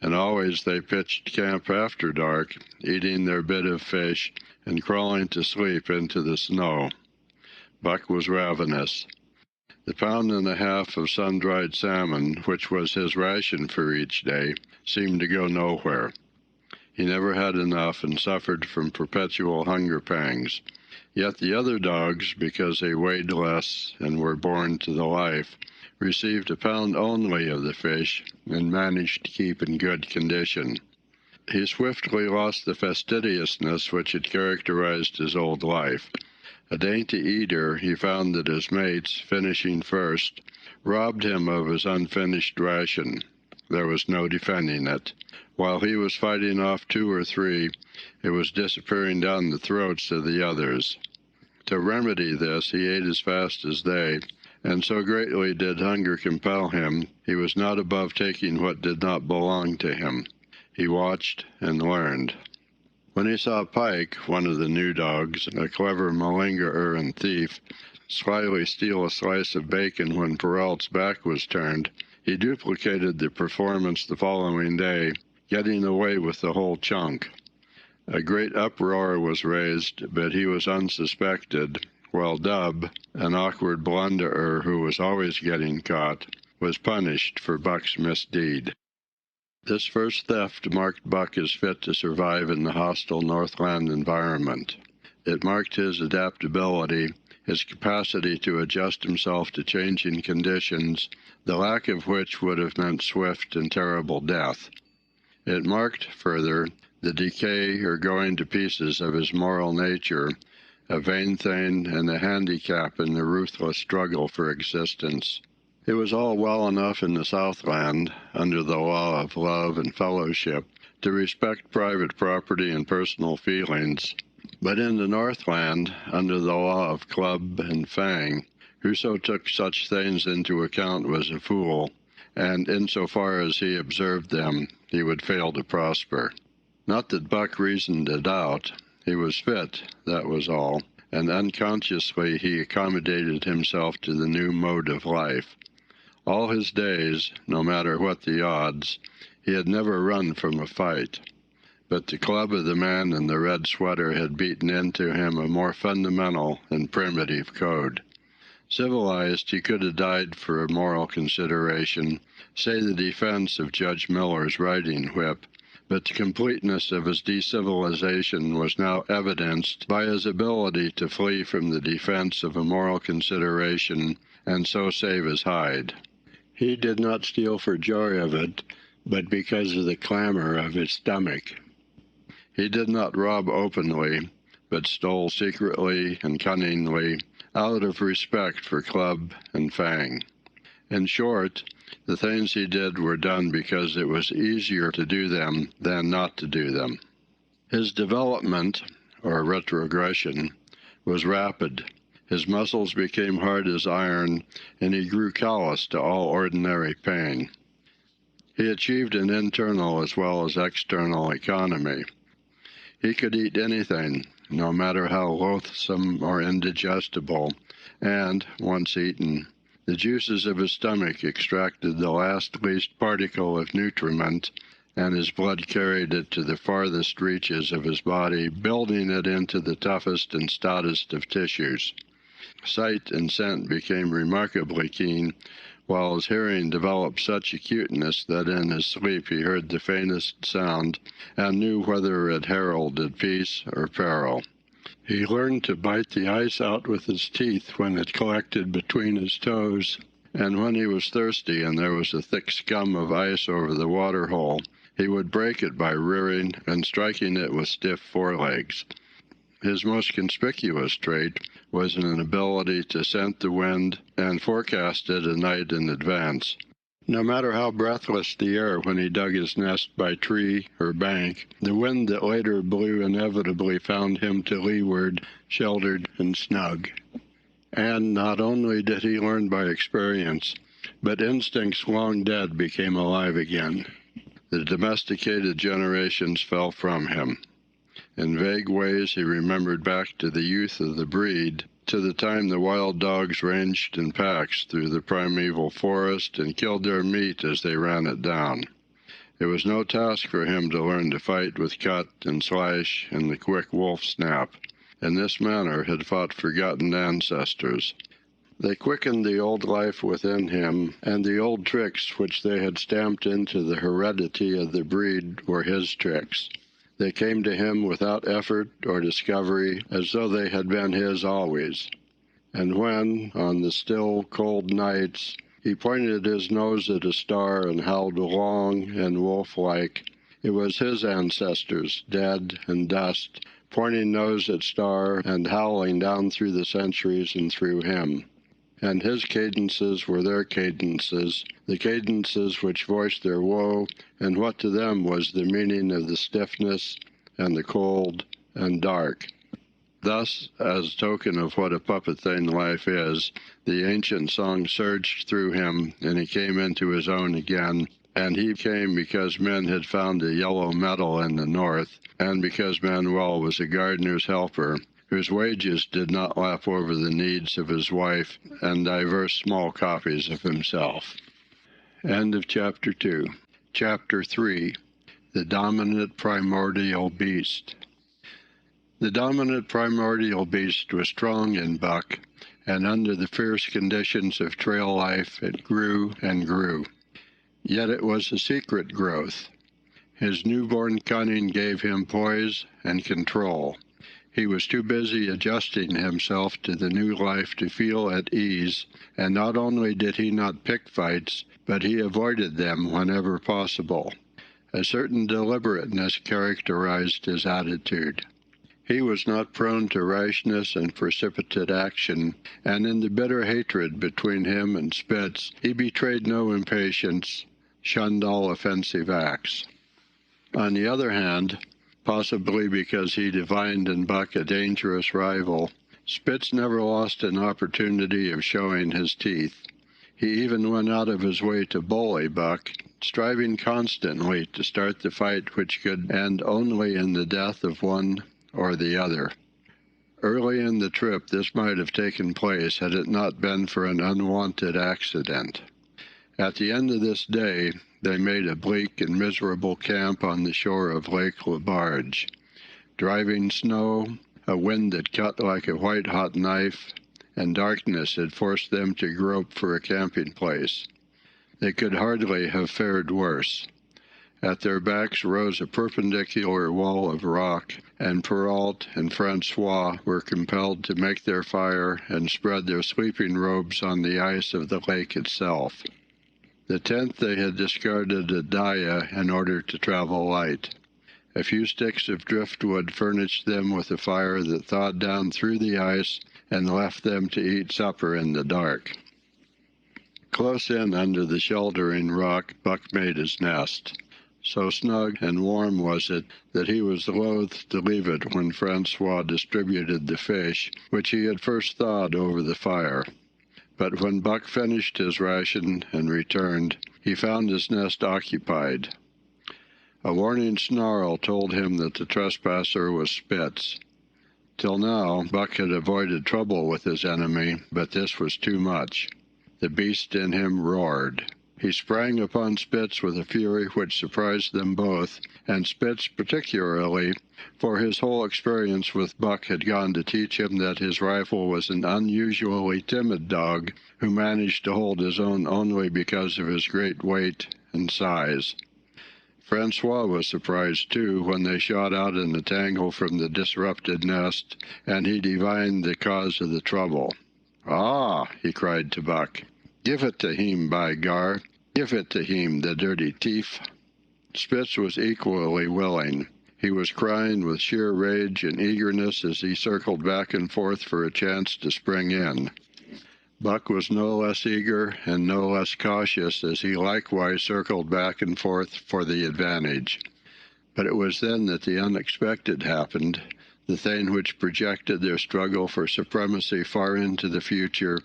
And always they pitched camp after dark, eating their bit of fish and crawling to sleep into the snow. Buck was ravenous. The pound and a half of sun-dried salmon, which was his ration for each day, seemed to go nowhere. He never had enough and suffered from perpetual hunger pangs. Yet the other dogs, because they weighed less and were born to the life, received a pound only of the fish and managed to keep in good condition. He swiftly lost the fastidiousness which had characterized his old life. A dainty eater, he found that his mates, finishing first, robbed him of his unfinished ration. There was no defending it. While he was fighting off 2 or 3, it was disappearing down the throats of the others. To remedy this, he ate as fast as they, and so greatly did hunger compel him, he was not above taking what did not belong to him. He watched and learned. When he saw Pike, one of the new dogs, a clever malingerer and thief, slyly steal a slice of bacon when Perrault's back was turned, he duplicated the performance the following day, getting away with the whole chunk. A great uproar was raised, but he was unsuspected, while Dub, an awkward blunderer who was always getting caught, was punished for Buck's misdeed. This first theft marked Buck as fit to survive in the hostile Northland environment. It marked his adaptability, his capacity to adjust himself to changing conditions, the lack of which would have meant swift and terrible death. It marked, further, the decay or going to pieces of his moral nature, a vain thing and a handicap in the ruthless struggle for existence. It was all well enough in the Southland, under the law of love and fellowship, to respect private property and personal feelings, but in the Northland, under the law of club and fang, whoso took such things into account was a fool, and insofar as he observed them, he would fail to prosper. Not that Buck reasoned it out. He was fit, that was all, and unconsciously he accommodated himself to the new mode of life. All his days, no matter what the odds, he had never run from a fight. But the club of the man in the red sweater had beaten into him a more fundamental and primitive code. Civilized, he could have died for a moral consideration, say the defense of Judge Miller's riding whip, but the completeness of his decivilization was now evidenced by his ability to flee from the defense of a moral consideration and so save his hide. He did not steal for joy of it, but because of the clamor of his stomach. He did not rob openly, but stole secretly and cunningly, out of respect for club and fang. In short, the things he did were done because it was easier to do them than not to do them. His development, or retrogression, was rapid. His muscles became hard as iron, and he grew callous to all ordinary pain. He achieved an internal as well as external economy. He could eat anything, no matter how loathsome or indigestible, and, once eaten, the juices of his stomach extracted the least particle of nutriment, and his blood carried it to the farthest reaches of his body, building it into the toughest and stoutest of tissues. Sight and scent became remarkably keen, while his hearing developed such acuteness that in his sleep he heard the faintest sound and knew whether it heralded peace or peril. He learned to bite the ice out with his teeth when it collected between his toes, and when he was thirsty and there was a thick scum of ice over the water hole, he would break it by rearing and striking it with stiff forelegs. His most conspicuous trait was an ability to scent the wind and forecast it a night in advance. No matter how breathless the air when he dug his nest by tree or bank, the wind that later blew inevitably found him to leeward, sheltered and snug. And not only did he learn by experience, but instincts long dead became alive again. The domesticated generations fell from him. In vague ways he remembered back to the youth of the breed, to the time the wild dogs ranged in packs through the primeval forest and killed their meat as they ran it down. It was no task for him to learn to fight with cut and slash and the quick wolf snap. In this manner had fought forgotten ancestors. They quickened the old life within him, and the old tricks which they had stamped into the heredity of the breed were his tricks. They came to him without effort or discovery, as though they had been his always. And when, on the still, cold nights, he pointed his nose at a star and howled long and wolf-like, it was his ancestors, dead and dust, pointing nose at star and howling down through the centuries and through him. And his cadences were their cadences, the cadences which voiced their woe, and what to them was the meaning of the stiffness and the cold and dark. Thus, as token of what a puppet thing life is, the ancient song surged through him, and he came into his own again, and he came because men had found a yellow metal in the north, and because Manuel was a gardener's helper, whose wages did not lap over the needs of his wife and divers small copies of himself. End of Chapter 2. Chapter 3. The Dominant Primordial Beast. The dominant primordial beast was strong in buck, and under the fierce conditions of trail life it grew and grew. Yet it was a secret growth. His newborn cunning gave him poise and control. He was too busy adjusting himself to the new life to feel at ease, and not only did he not pick fights, but he avoided them whenever possible. A certain deliberateness characterized his attitude. He was not prone to rashness and precipitate action, and in the bitter hatred between him and Spitz, he betrayed no impatience, shunned all offensive acts. On the other hand, possibly because he divined in Buck a dangerous rival, Spitz never lost an opportunity of showing his teeth. He even went out of his way to bully Buck, striving constantly to start the fight which could end only in the death of one or the other. Early in the trip this might have taken place had it not been for an unwanted accident. At the end of this day, they made a bleak and miserable camp on the shore of Lake Labarge. Driving snow, a wind that cut like a white-hot knife, and darkness had forced them to grope for a camping place. They could hardly have fared worse. At their backs rose a perpendicular wall of rock, and Perrault and Francois were compelled to make their fire and spread their sleeping robes on the ice of the lake itself. The tent they had discarded at Daya in order to travel light. A few sticks of driftwood furnished them with a fire that thawed down through the ice and left them to eat supper in the dark. Close in under the sheltering rock, Buck made his nest. So snug and warm was it that he was loath to leave it when Francois distributed the fish, which he had first thawed over the fire. But when Buck finished his ration and returned, he found his nest occupied. A warning snarl told him that the trespasser was Spitz. Till now, Buck had avoided trouble with his enemy, but this was too much. The beast in him roared. He sprang upon Spitz with a fury which surprised them both, and Spitz particularly, for his whole experience with Buck had gone to teach him that his rival was an unusually timid dog who managed to hold his own only because of his great weight and size. Francois was surprised, too, when they shot out in a tangle from the disrupted nest, and he divined the cause of the trouble. "Ah!" he cried to Buck. "Give it to him, by gar! Give it to him, the dirty thief!" Spitz was equally willing. He was crying with sheer rage and eagerness as he circled back and forth for a chance to spring in. Buck was no less eager and no less cautious as he likewise circled back and forth for the advantage. But it was then that the unexpected happened, the thing which projected their struggle for supremacy far into the future,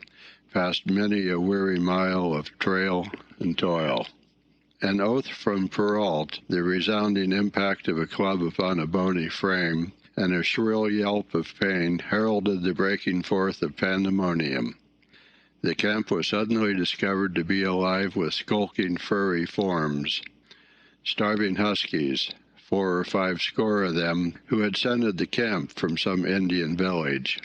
past many a weary mile of trail and toil. An oath from Perrault, the resounding impact of a club upon a bony frame, and a shrill yelp of pain heralded the breaking forth of pandemonium. The camp was suddenly discovered to be alive with skulking furry forms. Starving huskies, 4 or 5 score of them, who had scented the camp from some Indian village.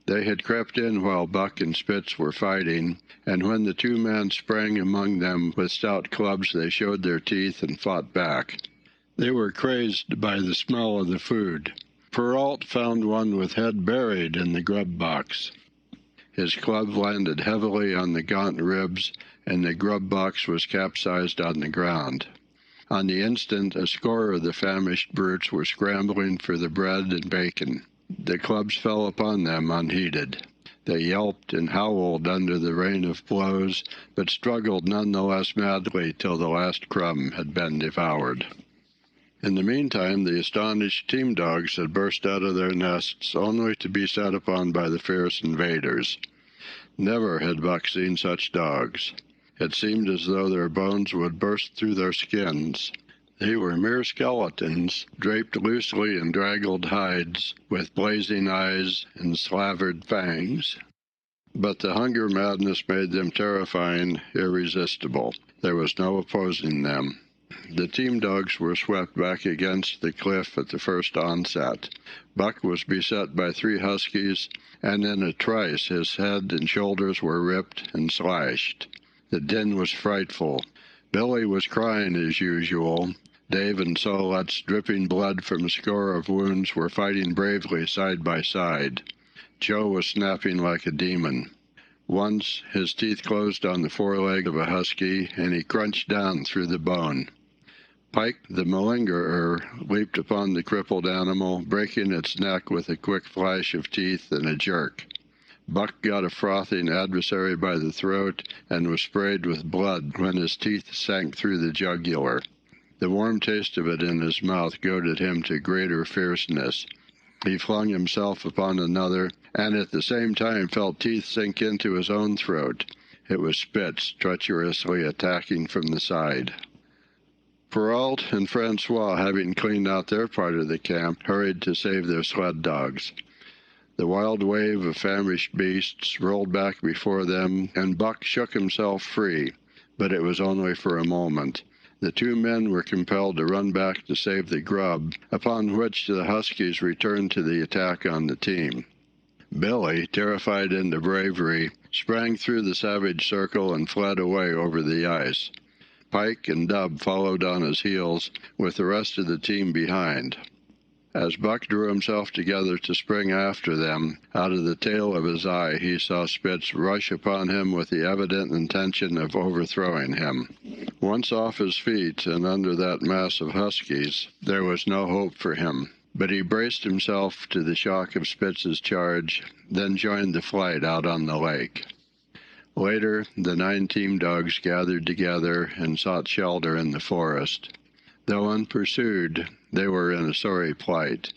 They had crept in while Buck and Spitz were fighting, and when the 2 men sprang among them with stout clubs they showed their teeth and fought back. They were crazed by the smell of the food. Perrault found one with head buried in the grub box. His club landed heavily on the gaunt ribs, and the grub box was capsized on the ground. On the instant, a score of the famished brutes were scrambling for the bread and bacon. The clubs fell upon them unheeded. They yelped and howled under the rain of blows, but struggled none the less madly till the last crumb had been devoured. In the meantime, the astonished team dogs had burst out of their nests only to be set upon by the fierce invaders. Never had Buck seen such dogs. It seemed as though their bones would burst through their skins. They were mere skeletons, draped loosely in draggled hides, with blazing eyes and slavered fangs. But the hunger madness made them terrifying, irresistible. There was no opposing them. The team dogs were swept back against the cliff at the first onset. Buck was beset by 3 huskies, and in a trice his head and shoulders were ripped and slashed. The din was frightful. Billy was crying as usual. Dave and Solettes, dripping blood from a score of wounds, were fighting bravely side by side. Joe was snapping like a demon. Once his teeth closed on the foreleg of a husky, and he crunched down through the bone. Pike, the malingerer, leaped upon the crippled animal, breaking its neck with a quick flash of teeth and a jerk. Buck got a frothing adversary by the throat and was sprayed with blood when his teeth sank through the jugular. The warm taste of it in his mouth goaded him to greater fierceness. He flung himself upon another, and at the same time felt teeth sink into his own throat. It was Spitz treacherously attacking from the side. Perrault and Francois, having cleaned out their part of the camp, hurried to save their sled dogs. The wild wave of famished beasts rolled back before them, and Buck shook himself free, but it was only for a moment. The 2 men were compelled to run back to save the grub, upon which the huskies returned to the attack on the team. Billy, terrified into bravery, sprang through the savage circle and fled away over the ice. Pike and Dub followed on his heels, with the rest of the team behind. As Buck drew himself together to spring after them, out of the tail of his eye he saw Spitz rush upon him with the evident intention of overthrowing him. Once off his feet and under that mass of huskies, there was no hope for him. But he braced himself to the shock of Spitz's charge, then joined the flight out on the lake. Later, the 9 team dogs gathered together and sought shelter in the forest. Though unpursued, they were in a sorry plight.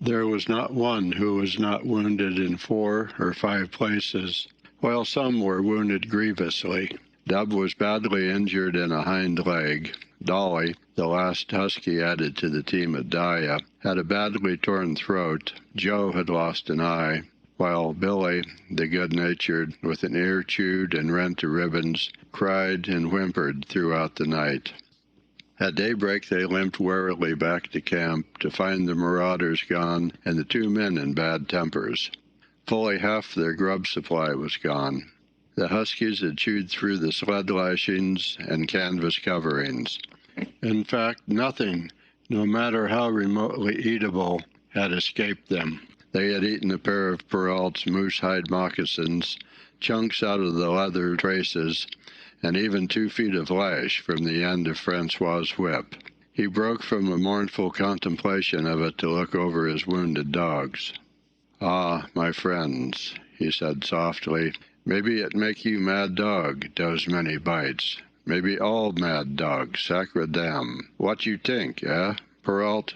There was not one who was not wounded in 4 or 5 places, while some were wounded grievously. Dub was badly injured in a hind leg. Dolly, the last husky added to the team at Daya, had a badly torn throat. Joe had lost an eye, while Billy, the good-natured, with an ear chewed and rent to ribbons, cried and whimpered throughout the night. At daybreak they limped warily back to camp to find the marauders gone and the 2 men in bad tempers. Fully half their grub supply was gone. The huskies had chewed through the sled lashings and canvas coverings. In fact, nothing, no matter how remotely eatable, had escaped them. They had eaten a pair of Peralt's moose-hide moccasins, chunks out of the leather traces, and even 2 feet of lash from the end of Francois's whip. He broke from a mournful contemplation of it to look over his wounded dogs. "Ah, my friends," he said softly, "maybe it make you mad dog, dose many bites. Maybe all mad dogs, sacre dam. What you think, eh, Peralt?"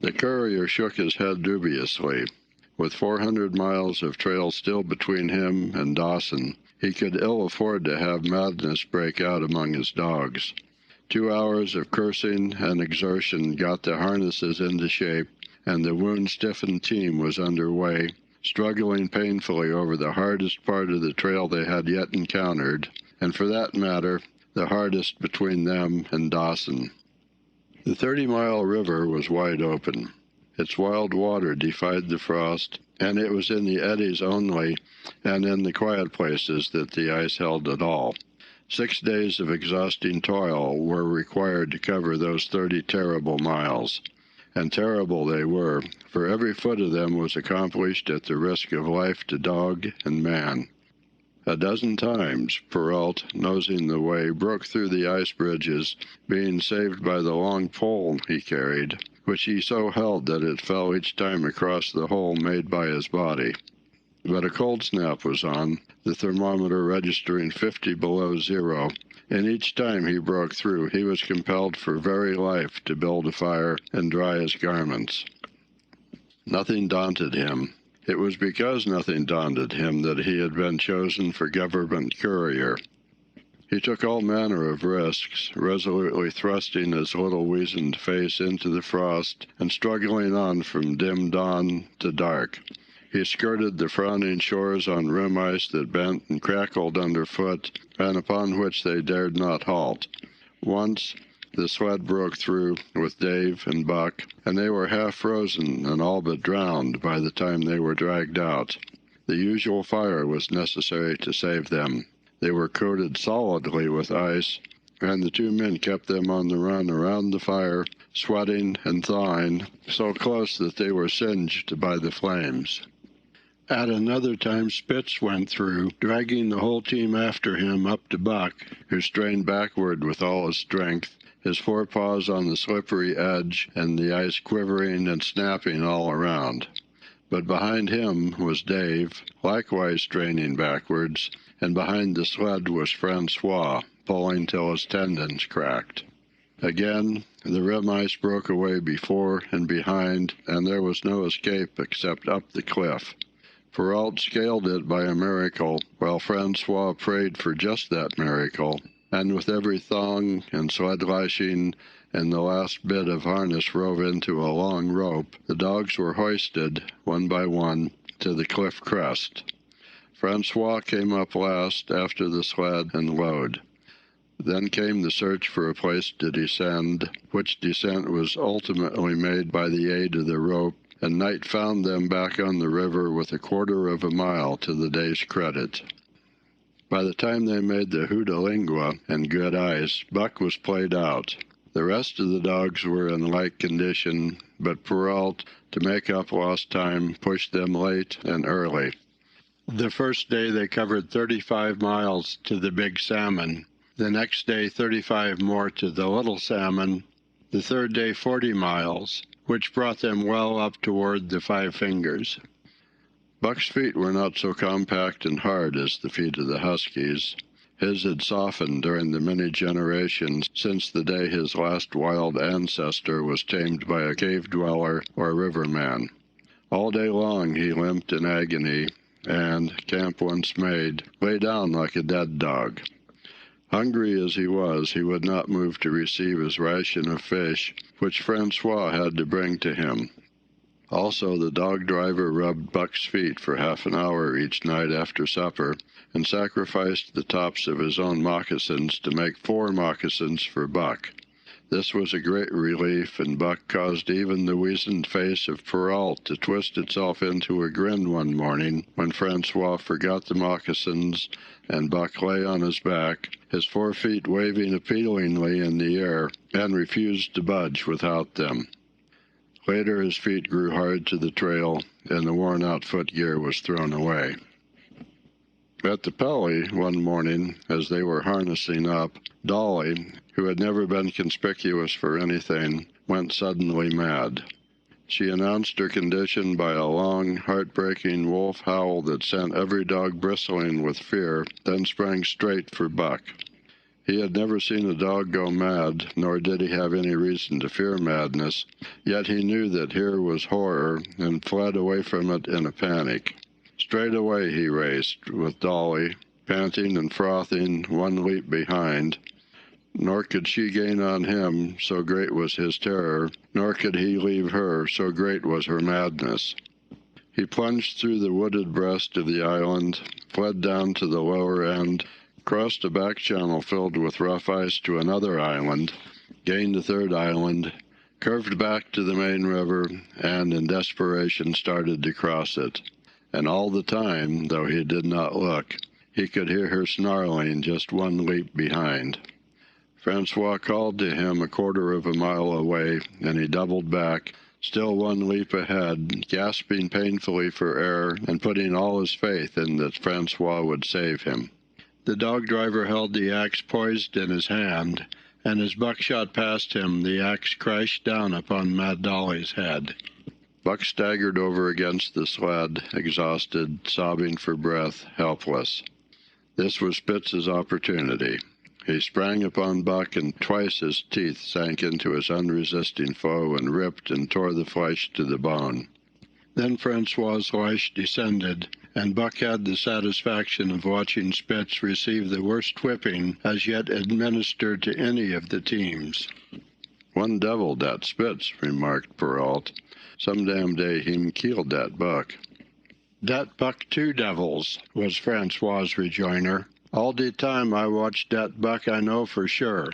The courier shook his head dubiously. With 400 miles of trail still between him and Dawson, he could ill afford to have madness break out among his dogs. 2 hours of cursing and exertion got the harnesses into shape, and the wound-stiffened team was under way, struggling painfully over the hardest part of the trail they had yet encountered, and for that matter, the hardest between them and Dawson. The 30-mile river was wide open. Its wild water defied the frost, and it was in the eddies only, and in the quiet places, that the ice held at all. 6 days of exhausting toil were required to cover those 30 terrible miles. And terrible they were, for every foot of them was accomplished at the risk of life to dog and man. A dozen times, Peralt, nosing the way, broke through the ice bridges, being saved by the long pole he carried, which he so held that it fell each time across the hole made by his body. But a cold snap was on, the thermometer registering 50 below zero, and each time he broke through he was compelled for very life to build a fire and dry his garments. Nothing daunted him. It was because nothing daunted him that he had been chosen for government courier. He took all manner of risks, resolutely thrusting his little weazened face into the frost and struggling on from dim dawn to dark. He skirted the frowning shores on rim ice that bent and crackled underfoot, and upon which they dared not halt. Once the sled broke through with Dave and Buck, and they were half frozen and all but drowned by the time they were dragged out. The usual fire was necessary to save them. They were coated solidly with ice, and the 2 men kept them on the run around the fire, sweating and thawing, so close that they were singed by the flames. At another time Spitz went through, dragging the whole team after him up to Buck, who strained backward with all his strength, his forepaws on the slippery edge and the ice quivering and snapping all around. But behind him was Dave, likewise straining backwards, and behind the sled was Francois, pulling till his tendons cracked. Again, the rim ice broke away before and behind, and there was no escape except up the cliff. Peralt scaled it by a miracle, while Francois prayed for just that miracle, and with every thong and sled lashing and the last bit of harness rove into a long rope, the dogs were hoisted, one by one, to the cliff crest. Francois came up last after the sled and load. Then came the search for a place to descend, which descent was ultimately made by the aid of the rope, and night found them back on the river with 1/4 of a mile to the day's credit. By the time they made the Hootalingua and good ice, Buck was played out. The rest of the dogs were in like condition, but Peralt, to make up lost time, pushed them late and early. The first day they covered 35 miles to the Big Salmon, the next day 35 more to the Little Salmon, the third day 40 miles, which brought them well up toward the Five Fingers. Buck's feet were not so compact and hard as the feet of the huskies. His had softened during the many generations since the day his last wild ancestor was tamed by a cave dweller or riverman. All day long he limped in agony, and, camp once made, lay down like a dead dog. Hungry as he was, he would not move to receive his ration of fish, which Francois had to bring to him. Also, the dog driver rubbed Buck's feet for half an hour each night after supper, and sacrificed the tops of his own moccasins to make 4 moccasins for Buck. This was a great relief, and Buck caused even the weazened face of Perrault to twist itself into a grin one morning when Francois forgot the moccasins and Buck lay on his back, his 4 feet waving appealingly in the air, and refused to budge without them. Later his feet grew hard to the trail, and the worn-out footgear was thrown away. At the Pelly, one morning, as they were harnessing up, Dolly, who had never been conspicuous for anything, went suddenly mad. She announced her condition by a long, heartbreaking wolf howl that sent every dog bristling with fear, then sprang straight for Buck. He had never seen a dog go mad, nor did he have any reason to fear madness, yet he knew that here was horror, and fled away from it in a panic. Straight away he raced, with Dolly, panting and frothing, 1 leap behind. Nor could she gain on him, so great was his terror, nor could he leave her, so great was her madness. He plunged through the wooded breast of the island, fled down to the lower end, crossed a back channel filled with rough ice to another island, gained a 3rd island, curved back to the main river, and in desperation started to cross it. And all the time, though he did not look, he could hear her snarling just 1 leap behind. Francois called to him a 1/4 of a mile away, and he doubled back, still 1 leap ahead, gasping painfully for air and putting all his faith in that Francois would save him. The dog driver held the axe poised in his hand, and as Buck shot past him, the axe crashed down upon Mad Dolly's head. Buck staggered over against the sled, exhausted, sobbing for breath, helpless. This was Spitz's opportunity. He sprang upon Buck, and twice his teeth sank into his unresisting foe and ripped and tore the flesh to the bone. Then Francois's lash descended, and Buck had the satisfaction of watching Spitz receive the worst whipping as yet administered to any of the teams. "One devil, dat Spitz," remarked Perrault. "Some damn day him killed dat Buck." "Dat Buck 2 devils," was Francois's rejoinder. "All de time I watch dat Buck I know for sure.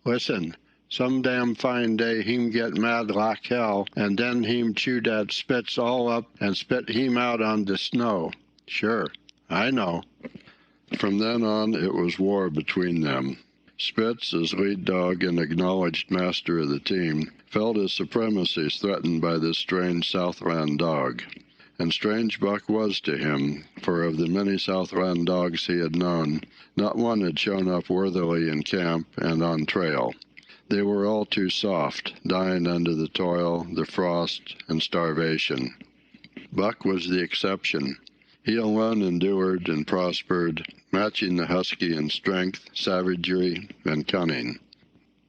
Listen, some damn fine day him get mad like hell, and den him chew dat Spitz all up and spit him out on de snow. Sure, I know." From then on it was war between them. Spitz, as lead dog and acknowledged master of the team, felt his supremacy threatened by this strange Southland dog. And strange Buck was to him, for of the many Southland dogs he had known, not one had shown up worthily in camp and on trail. They were all too soft, dying under the toil, the frost, and starvation. Buck was the exception. He alone endured and prospered, matching the husky in strength, savagery, and cunning.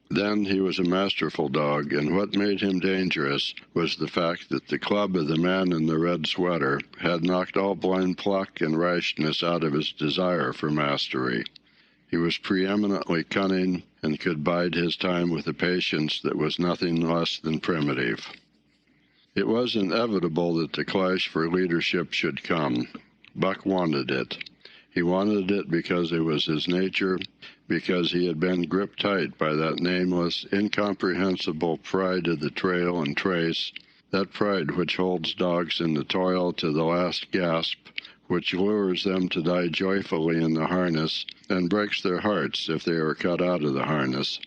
Then he was a masterful dog, and what made him dangerous was the fact that the club of the man in the red sweater had knocked all blind pluck and rashness out of his desire for mastery. He was preeminently cunning, and could bide his time with a patience that was nothing less than primitive. It was inevitable that the clash for leadership should come. Buck wanted it. He wanted it because it was his nature, because he had been gripped tight by that nameless, incomprehensible pride of the trail and trace, that pride which holds dogs in the toil to the last gasp, which lures them to die joyfully in the harness, and breaks their hearts if they are cut out of the harness.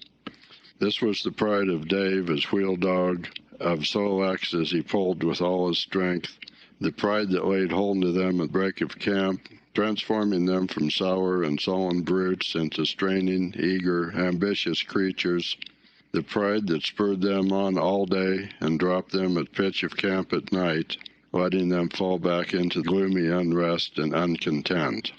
This was the pride of Dave as wheel dog, of Sol-leks as he pulled with all his strength, the pride that laid hold of them at break of camp, transforming them from sour and sullen brutes into straining, eager, ambitious creatures, the pride that spurred them on all day and dropped them at pitch of camp at night, letting them fall back into gloomy unrest and uncontent.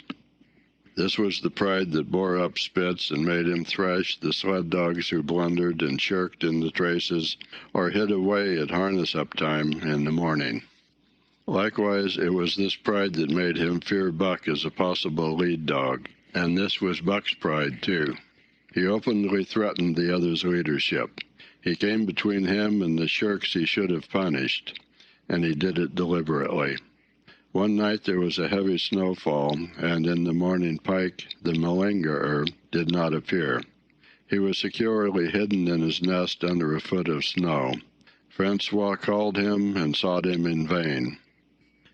This was the pride that bore up Spitz and made him thrash the sled dogs who blundered and shirked in the traces or hid away at harness-up time in the morning. Likewise, it was this pride that made him fear Buck as a possible lead dog, and this was Buck's pride, too. He openly threatened the other's leadership. He came between him and the shirks he should have punished, and he did it deliberately. One night there was a heavy snowfall, and in the morning Pike, the malingerer, did not appear. He was securely hidden in his nest under a foot of snow. Francois called him and sought him in vain.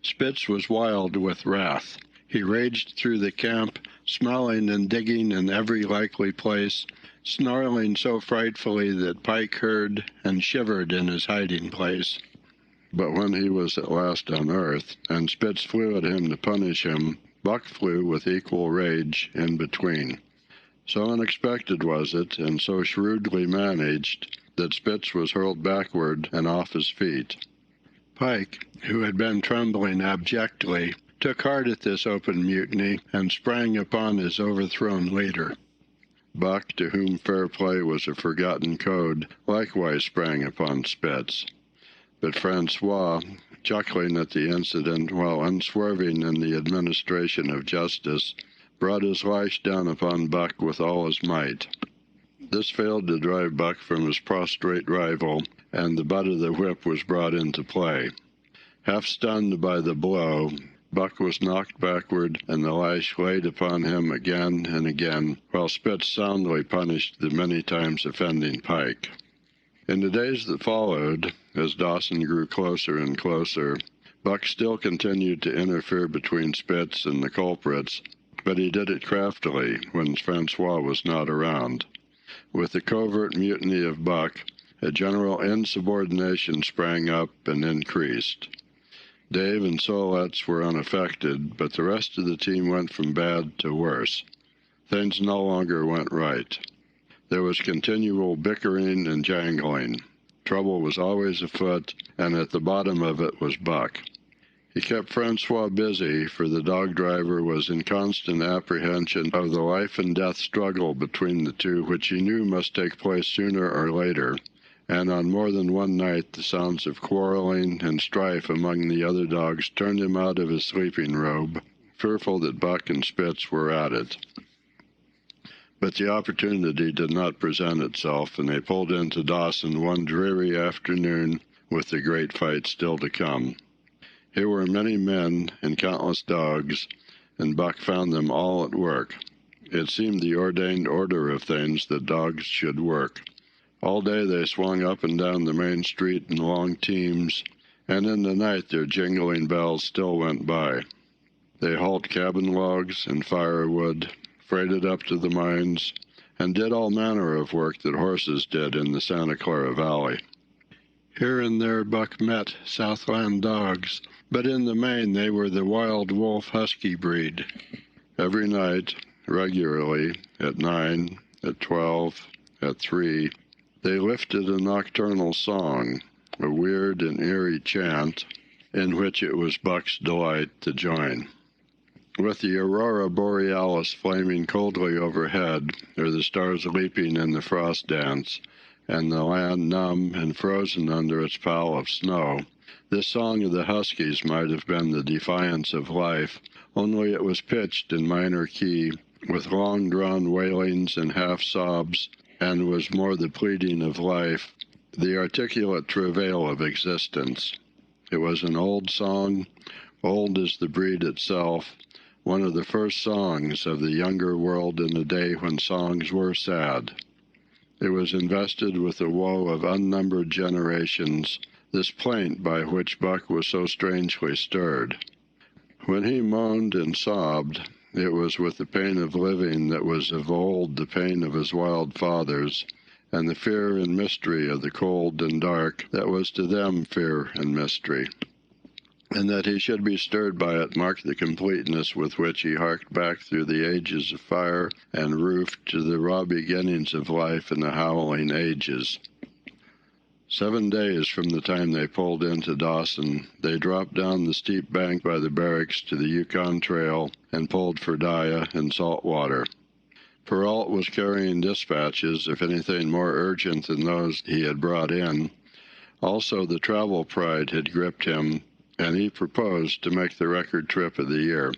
Spitz was wild with wrath. He raged through the camp, smelling and digging in every likely place, snarling so frightfully that Pike heard and shivered in his hiding place. But when he was at last unearthed, and Spitz flew at him to punish him, Buck flew with equal rage in between. So unexpected was it, and so shrewdly managed, that Spitz was hurled backward and off his feet. Pike, who had been trembling abjectly, took heart at this open mutiny and sprang upon his overthrown leader. Buck, to whom fair play was a forgotten code, likewise sprang upon Spitz. But Francois, chuckling at the incident while unswerving in the administration of justice, brought his lash down upon Buck with all his might. This failed to drive Buck from his prostrate rival, and the butt of the whip was brought into play. Half stunned by the blow, Buck was knocked backward, and the lash laid upon him again and again, while Spitz soundly punished the many times offending Pike. In the days that followed, as Dawson grew closer and closer, Buck still continued to interfere between Spitz and the culprits, but he did it craftily when Francois was not around. With the covert mutiny of Buck, a general insubordination sprang up and increased. Dave and Soletz were unaffected, but the rest of the team went from bad to worse. Things no longer went right. There was continual bickering and jangling. Trouble was always afoot, and at the bottom of it was Buck. He kept Francois busy, for the dog driver was in constant apprehension of the life-and-death struggle between the two, which he knew must take place sooner or later, and on more than one night the sounds of quarreling and strife among the other dogs turned him out of his sleeping robe, fearful that Buck and Spitz were at it. But the opportunity did not present itself, and they pulled into Dawson one dreary afternoon with the great fight still to come. Here were many men and countless dogs, and Buck found them all at work. It seemed the ordained order of things that dogs should work. All day they swung up and down the main street in long teams, and in the night their jingling bells still went by. They hauled cabin logs and firewood, freighted up to the mines, and did all manner of work that horses did in the Santa Clara Valley. Here and there Buck met Southland dogs, but in the main they were the wild wolf husky breed. Every night, regularly, at 9, at 12, at 3, they lifted a nocturnal song, a weird and eerie chant, in which it was Buck's delight to join. With the aurora borealis flaming coldly overhead, or the stars leaping in the frost dance, and the land numb and frozen under its pall of snow, this song of the huskies might have been the defiance of life, only it was pitched in minor key, with long-drawn wailings and half-sobs, and was more the pleading of life, the articulate travail of existence. It was an old song, old as the breed itself, one of the first songs of the younger world in a day when songs were sad. It was invested with the woe of unnumbered generations, this plaint by which Buck was so strangely stirred. When he moaned and sobbed, it was with the pain of living that was of old the pain of his wild fathers, and the fear and mystery of the cold and dark that was to them fear and mystery. And that he should be stirred by it marked the completeness with which he harked back through the ages of fire and roof to the raw beginnings of life in the howling ages. 7 days from the time they pulled into Dawson, they dropped down the steep bank by the barracks to the Yukon Trail and pulled for Dyea and Saltwater. Perrault was carrying dispatches, if anything more urgent than those he had brought in. Also, the travel pride had gripped him, and he proposed to make the record trip of the year.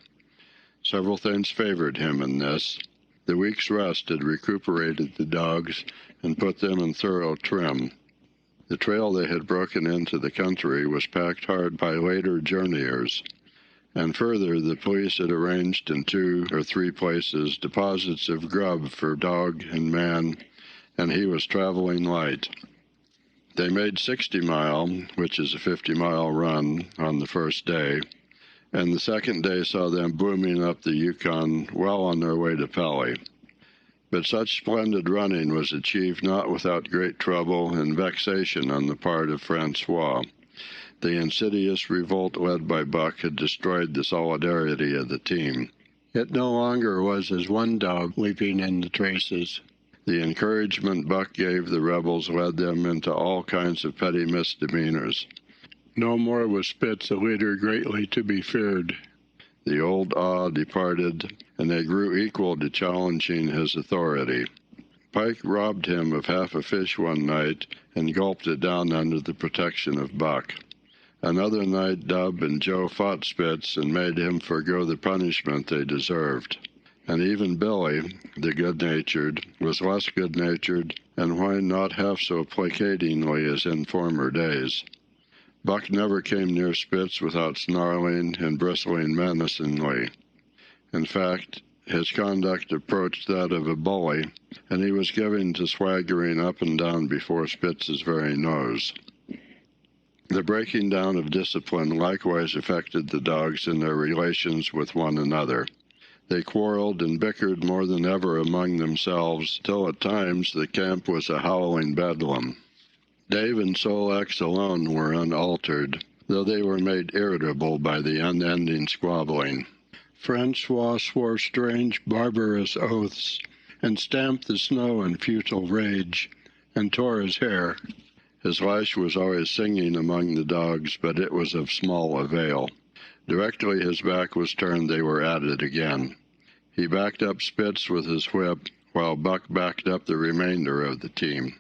Several things favored him in this. The week's rest had recuperated the dogs and put them in thorough trim. The trail they had broken into the country was packed hard by later journeyers. And further, the police had arranged in 2 or 3 places deposits of grub for dog and man, and he was traveling light. They made 60 Mile, which is a 50-mile run, on the first day, and the second day saw them booming up the Yukon well on their way to Pelly. But such splendid running was achieved not without great trouble and vexation on the part of Francois. The insidious revolt led by Buck had destroyed the solidarity of the team. It no longer was as one dog leaping in the traces. The encouragement Buck gave the rebels led them into all kinds of petty misdemeanors. No more was Spitz a leader greatly to be feared. The old awe departed, and they grew equal to challenging his authority. Pike robbed him of half a fish one night and gulped it down under the protection of Buck. Another night Dub and Joe fought Spitz and made him forgo the punishment they deserved. And even Billy, the good-natured, was less good-natured and whined not half so placatingly as in former days. Buck never came near Spitz without snarling and bristling menacingly. In fact, his conduct approached that of a bully, and he was given to swaggering up and down before Spitz's very nose. The breaking down of discipline likewise affected the dogs in their relations with one another. They quarreled and bickered more than ever among themselves, till at times the camp was a howling bedlam. Dave and Sol-leks alone were unaltered, though they were made irritable by the unending squabbling. Francois swore strange, barbarous oaths, and stamped the snow in futile rage, and tore his hair. His lash was always singing among the dogs, but it was of small avail. Directly his back was turned, they were at it again. He backed up Spitz with his whip, while Buck backed up the remainder of the team.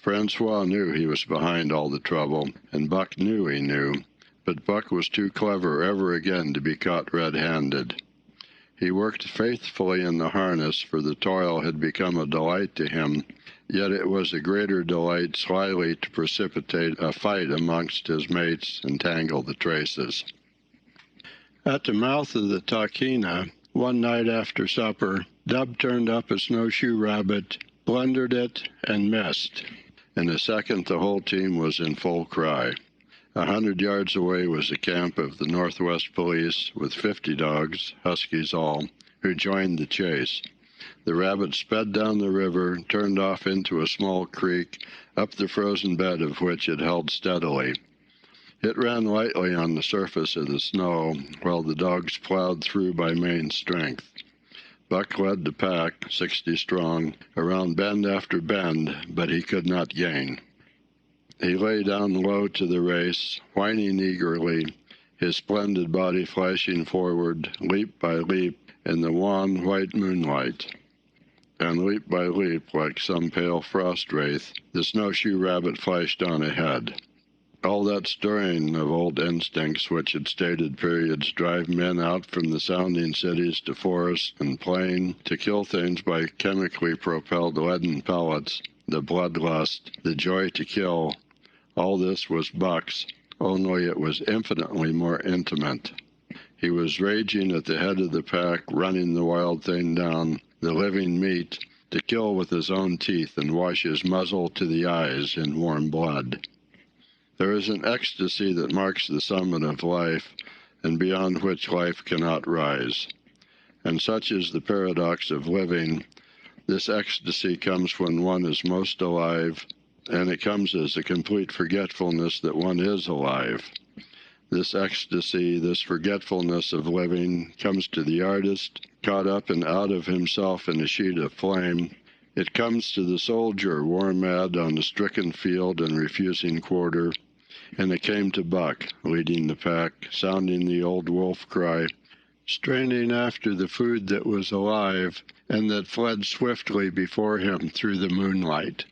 Francois knew he was behind all the trouble, and Buck knew he knew, but Buck was too clever ever again to be caught red-handed. He worked faithfully in the harness, for the toil had become a delight to him, yet it was a greater delight slyly to precipitate a fight amongst his mates and tangle the traces. At the mouth of the Tahkeena, one night after supper, Dub turned up a snowshoe rabbit, blundered it, and missed. In a second the whole team was in full cry. 100 yards away was the camp of the Northwest Police, with 50 dogs, huskies all, who joined the chase. The rabbit sped down the river, turned off into a small creek, up the frozen bed of which it held steadily. It ran lightly on the surface of the snow, while the dogs plowed through by main strength. Buck led the pack, 60 strong, around bend after bend, but he could not gain. He lay down low to the race, whining eagerly, his splendid body flashing forward, leap by leap, in the wan white moonlight. And leap by leap, like some pale frost wraith, the snowshoe rabbit flashed on ahead. All that stirring of old instincts which at stated periods drive men out from the sounding cities to forest and plain to kill things by chemically propelled leaden pellets, the bloodlust, the joy to kill, all this was Buck's, only it was infinitely more intimate. He was raging at the head of the pack, running the wild thing down, the living meat, to kill with his own teeth and wash his muzzle to the eyes in warm blood. There is an ecstasy that marks the summit of life, and beyond which life cannot rise. And such is the paradox of living. This ecstasy comes when one is most alive, and it comes as a complete forgetfulness that one is alive. This ecstasy, this forgetfulness of living, comes to the artist, caught up and out of himself in a sheet of flame, It comes to the soldier, war-mad on a stricken field and refusing quarter, and it came to Buck, leading the pack, sounding the old wolf cry, straining after the food that was alive and that fled swiftly before him through the moonlight.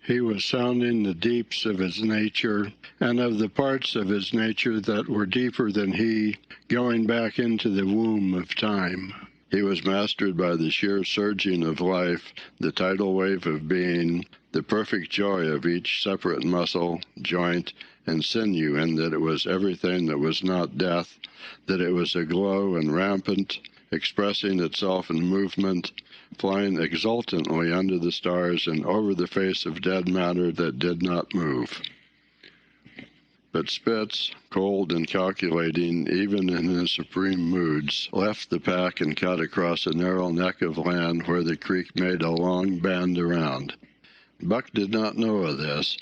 He was sounding the deeps of his nature, and of the parts of his nature that were deeper than he, going back into the womb of time. He was mastered by the sheer surging of life, the tidal wave of being, the perfect joy of each separate muscle, joint, and sinew, and that it was everything that was not death, that it was aglow and rampant, expressing itself in movement, flying exultantly under the stars and over the face of dead matter that did not move. But Spitz, cold and calculating even in his supreme moods, left the pack and cut across a narrow neck of land where the creek made a long bend around. Buck did not know of this,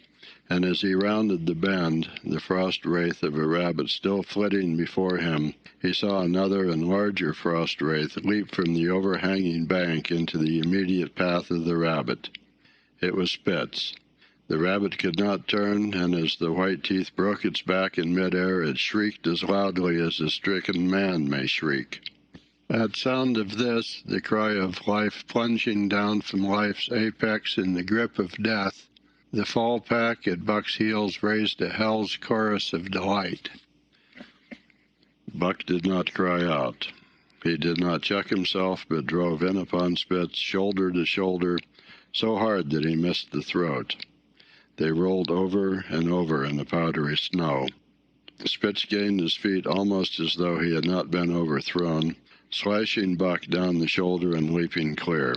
and as he rounded the bend, the frost wraith of a rabbit still flitting before him, he saw another and larger frost wraith leap from the overhanging bank into the immediate path of the rabbit. It was Spitz. The rabbit could not turn, and as the white teeth broke its back in midair, it shrieked as loudly as a stricken man may shriek. At sound of this, the cry of life plunging down from life's apex in the grip of death, the fall pack at Buck's heels raised a hell's chorus of delight. Buck did not cry out. He did not check himself, but drove in upon Spitz, shoulder to shoulder, so hard that he missed the throat. They rolled over and over in the powdery snow. Spitz gained his feet almost as though he had not been overthrown, slashing Buck down the shoulder and leaping clear.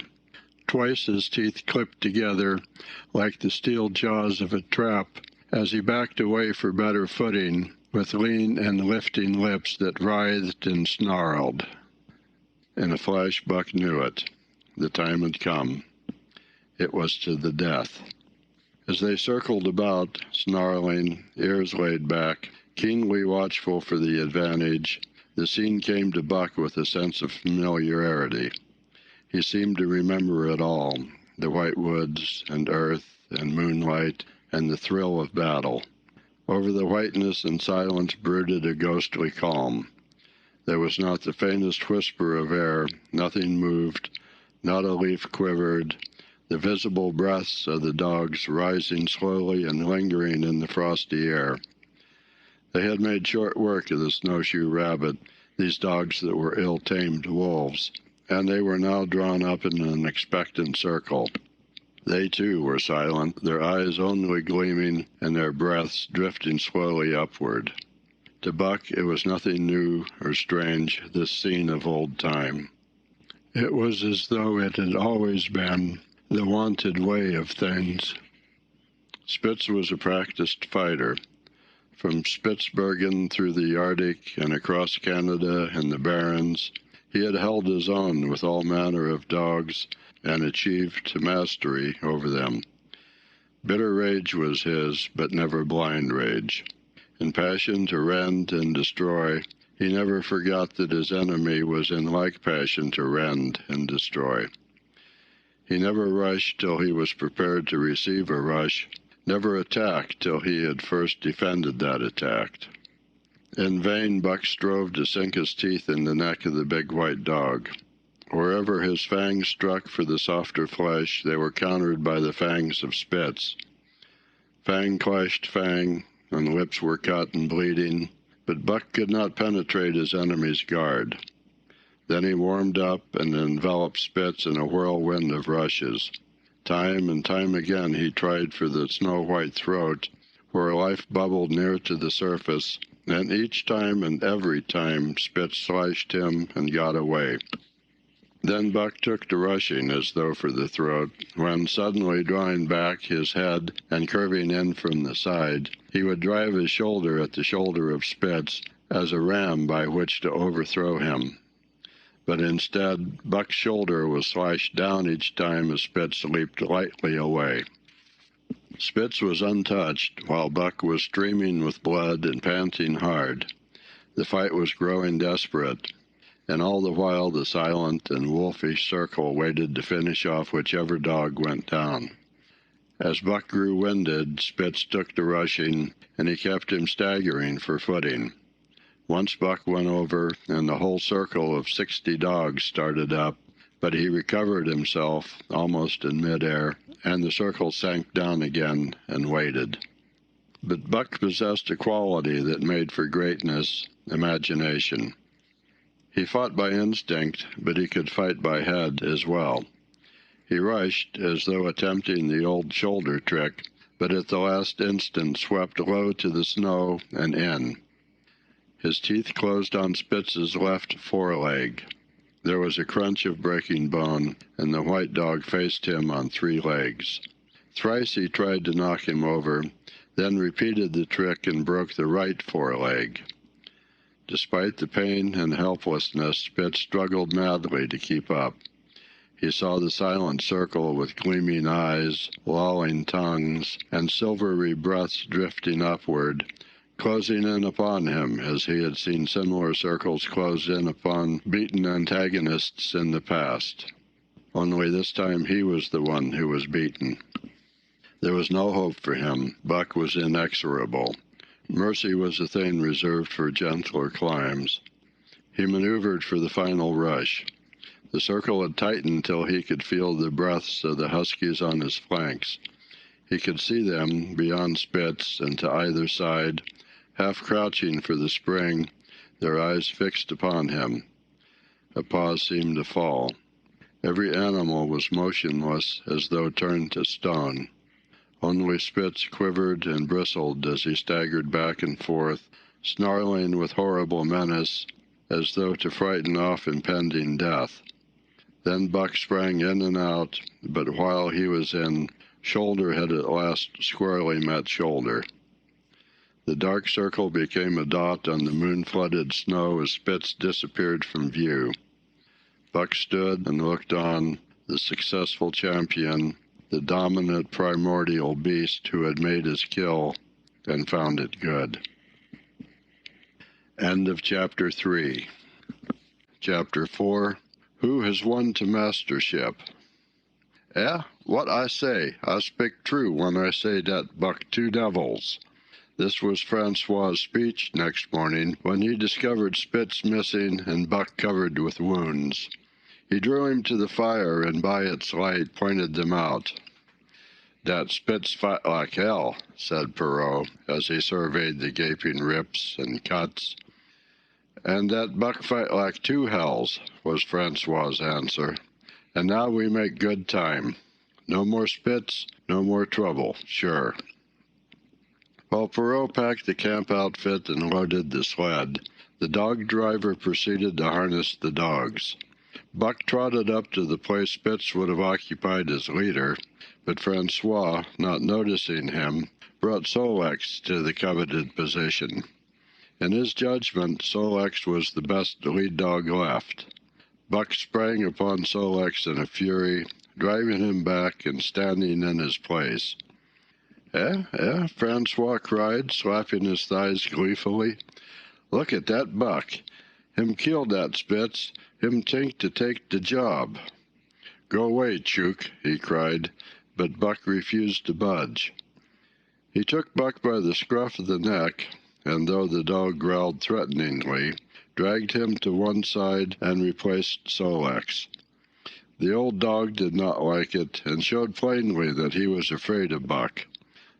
Twice his teeth clipped together like the steel jaws of a trap as he backed away for better footing, with lean and lifting lips that writhed and snarled. In a flash Buck knew it. The time had come. It was to the death. As they circled about, snarling, ears laid back, keenly watchful for the advantage, the scene came to Buck with a sense of familiarity. He seemed to remember it all, the white woods and earth and moonlight and the thrill of battle. Over the whiteness and silence brooded a ghostly calm. There was not the faintest whisper of air, nothing moved, not a leaf quivered, the visible breaths of the dogs rising slowly and lingering in the frosty air. They had made short work of the snowshoe rabbit, these dogs that were ill-tamed wolves, and they were now drawn up in an expectant circle. They, too, were silent, their eyes only gleaming and their breaths drifting slowly upward. To Buck it was nothing new or strange, this scene of old time. It was as though it had always been the wonted way of things. Spitz was a practiced fighter. From Spitzbergen through the Arctic and across Canada and the Barrens, he had held his own with all manner of dogs and achieved mastery over them. Bitter rage was his, but never blind rage. In passion to rend and destroy, he never forgot that his enemy was in like passion to rend and destroy. He never rushed till he was prepared to receive a rush, never attacked till he had first defended that attack. In vain Buck strove to sink his teeth in the neck of the big white dog. Wherever his fangs struck for the softer flesh, they were countered by the fangs of Spitz. Fang clashed fang, and lips were cut and bleeding, but Buck could not penetrate his enemy's guard. Then he warmed up and enveloped Spitz in a whirlwind of rushes. Time and time again he tried for the snow-white throat, where life bubbled near to the surface, and each time and every time Spitz slashed him and got away. Then Buck took to rushing as though for the throat, when suddenly drawing back his head and curving in from the side, he would drive his shoulder at the shoulder of Spitz as a ram by which to overthrow him. But instead, Buck's shoulder was slashed down each time as Spitz leaped lightly away. Spitz was untouched, while Buck was streaming with blood and panting hard. The fight was growing desperate. and all the while the silent and wolfish circle waited to finish off whichever dog went down. As Buck grew winded, Spitz took to rushing, and he kept him staggering for footing. Once Buck went over, and the whole circle of 60 dogs started up, but he recovered himself almost in midair, and the circle sank down again and waited. But Buck possessed a quality that made for greatness, imagination. He fought by instinct, but he could fight by head as well. He rushed, as though attempting the old shoulder trick, but at the last instant swept low to the snow and in. His teeth closed on Spitz's left foreleg. There was a crunch of breaking bone, and the white dog faced him on 3 legs. Thrice he tried to knock him over, then repeated the trick and broke the right foreleg. Despite the pain and helplessness, Spitz struggled madly to keep up. He saw the silent circle with gleaming eyes, lolling tongues, and silvery breaths drifting upward, closing in upon him as he had seen similar circles close in upon beaten antagonists in the past. Only this time he was the one who was beaten. There was no hope for him. Buck was inexorable. Mercy was a thing reserved for gentler climes. He maneuvered for the final rush. The circle had tightened till he could feel the breaths of the huskies on his flanks. He could see them, beyond Spitz and to either side, half crouching for the spring, their eyes fixed upon him. A pause seemed to fall. Every animal was motionless, as though turned to stone. Only Spitz quivered and bristled as he staggered back and forth, snarling with horrible menace, as though to frighten off impending death. Then Buck sprang in and out, but while he was in, shoulder had at last squarely met shoulder. The dark circle became a dot on the moon-flooded snow as Spitz disappeared from view. Buck stood and looked on, the successful champion, the dominant primordial beast who had made his kill and found it good. End of Chapter 3. Chapter 4. Who has won to mastership? What I say, I speak true when I say that Buck 2 devils. This was Francois's speech next morning when he discovered Spitz missing and Buck covered with wounds. He drew him to the fire and by its light pointed them out. "Dat Spitz fight like hell," said Perrault, as he surveyed the gaping rips and cuts. "And that Buck fight like 2 hells," was Francois's answer. "And now we make good time. No more Spitz, no more trouble, sure." While Perrault packed the camp outfit and loaded the sled, the dog driver proceeded to harness the dogs. Buck trotted up to the place Spitz would have occupied as leader, but Francois, not noticing him, brought Sol-leks to the coveted position. In his judgment, Sol-leks was the best lead dog left. Buck sprang upon Sol-leks in a fury, driving him back and standing in his place. Francois cried, slapping his thighs gleefully. "Look at that Buck. Him kill dat Spitz. Him think to take de job." "Go away, Chook," he cried, but Buck refused to budge. He took Buck by the scruff of the neck, and though the dog growled threateningly, dragged him to one side and replaced Sol-leks. The old dog did not like it, and showed plainly that he was afraid of Buck.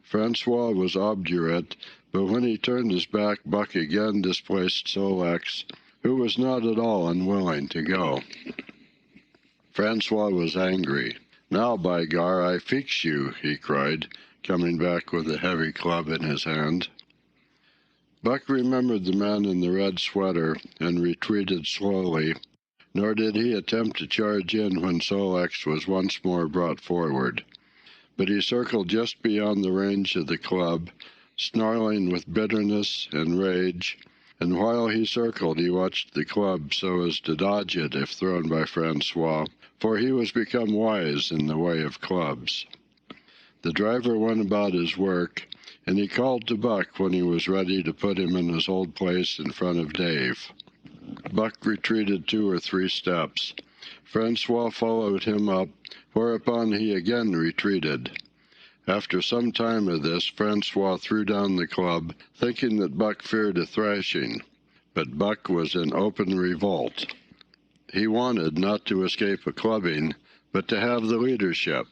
Francois was obdurate, but when he turned his back, Buck again displaced Sol-leks, who was not at all unwilling to go. Francois was angry. "Now, by gar, I fix you," he cried, coming back with a heavy club in his hand. Buck remembered the man in the red sweater and retreated slowly, nor did he attempt to charge in when Sol-leks was once more brought forward. But he circled just beyond the range of the club, snarling with bitterness and rage, and while he circled he watched the club so as to dodge it if thrown by Francois, for he was become wise in the way of clubs. The driver went about his work, and he called to Buck when he was ready to put him in his old place in front of Dave. Buck retreated 2 or 3 steps. Francois followed him up, whereupon he again retreated. After some time of this, Francois threw down the club, thinking that Buck feared a thrashing. But Buck was in open revolt. He wanted not to escape a clubbing, but to have the leadership.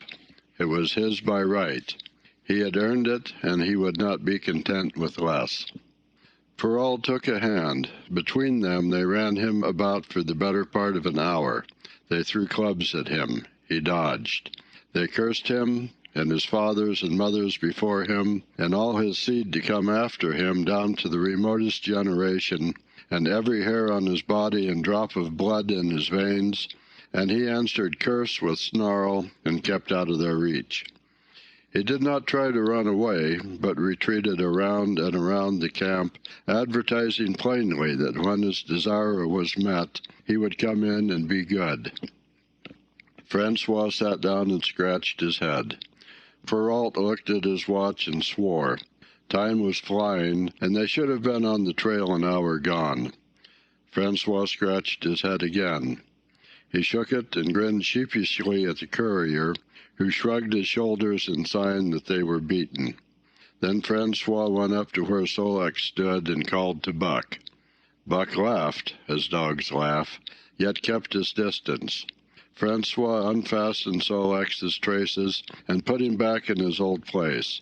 It was his by right. He had earned it, and he would not be content with less. Perrault took a hand. Between them they ran him about for the better part of an hour. They threw clubs at him. He dodged. They cursed him, and his fathers and mothers before him, and all his seed to come after him down to the remotest generation, and every hair on his body and drop of blood in his veins, and he answered curse with snarl and kept out of their reach. He did not try to run away, but retreated around and around the camp, advertising plainly that when his desire was met, he would come in and be good. Francois sat down and scratched his head. Perrault looked at his watch and swore. Time was flying, and they should have been on the trail an hour gone. Francois scratched his head again. He shook it and grinned sheepishly at the courier, who shrugged his shoulders in sign that they were beaten. Then Francois went up to where Sol-leks stood and called to Buck. Buck laughed, as dogs laugh, yet kept his distance. Francois unfastened Sol-leks's traces and put him back in his old place.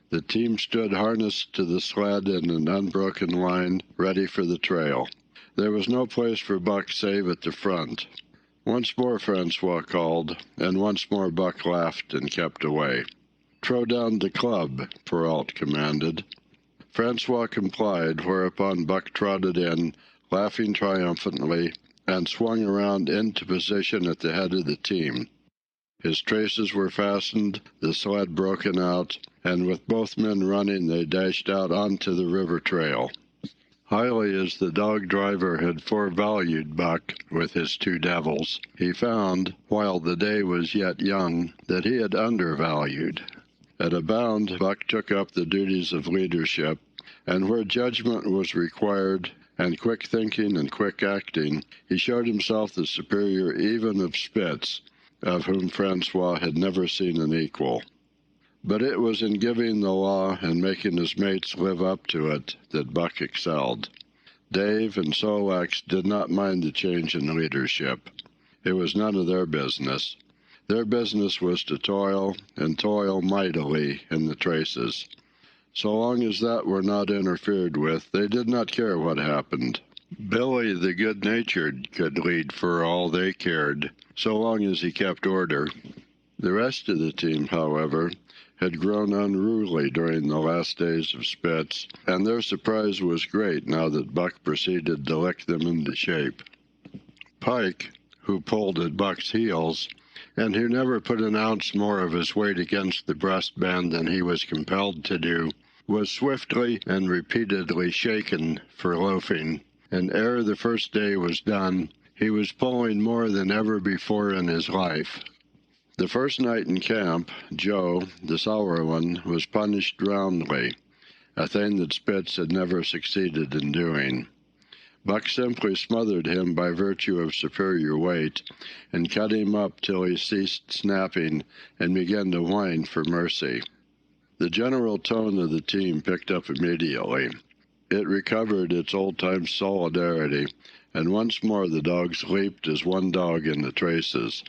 The team stood harnessed to the sled in an unbroken line, ready for the trail. There was no place for Buck save at the front. Once more Francois called, and once more Buck laughed and kept away. "Throw down the club," Perrault commanded. Francois complied, whereupon Buck trotted in, laughing triumphantly, and swung around into position at the head of the team. His traces were fastened, the sled broken out, and with both men running they dashed out onto the river trail. Highly as the dog-driver had forevalued Buck with his 2 devils, he found, while the day was yet young, that he had undervalued. At a bound, Buck took up the duties of leadership, and where judgment was required, and quick thinking and quick acting, he showed himself the superior even of Spitz, of whom Francois had never seen an equal. But it was in giving the law and making his mates live up to it that Buck excelled. Dave and Sol-leks did not mind the change in leadership. It was none of their business. Their business was to toil, and toil mightily, in the traces. So long as that were not interfered with, they did not care what happened. Billy the good-natured could lead for all they cared, so long as he kept order. The rest of the team, however, had grown unruly during the last days of Spitz, and their surprise was great now that Buck proceeded to lick them into shape. Pike, who pulled at Buck's heels, and who never put an ounce more of his weight against the breastband than he was compelled to do, was swiftly and repeatedly shaken for loafing, and ere the first day was done, he was pulling more than ever before in his life. The first night in camp, Joe, the sour one, was punished roundly, a thing that Spitz had never succeeded in doing. Buck simply smothered him by virtue of superior weight, and cut him up till he ceased snapping and began to whine for mercy. The general tone of the team picked up immediately. It recovered its old-time solidarity, and once more the dogs leaped as one dog in the traces.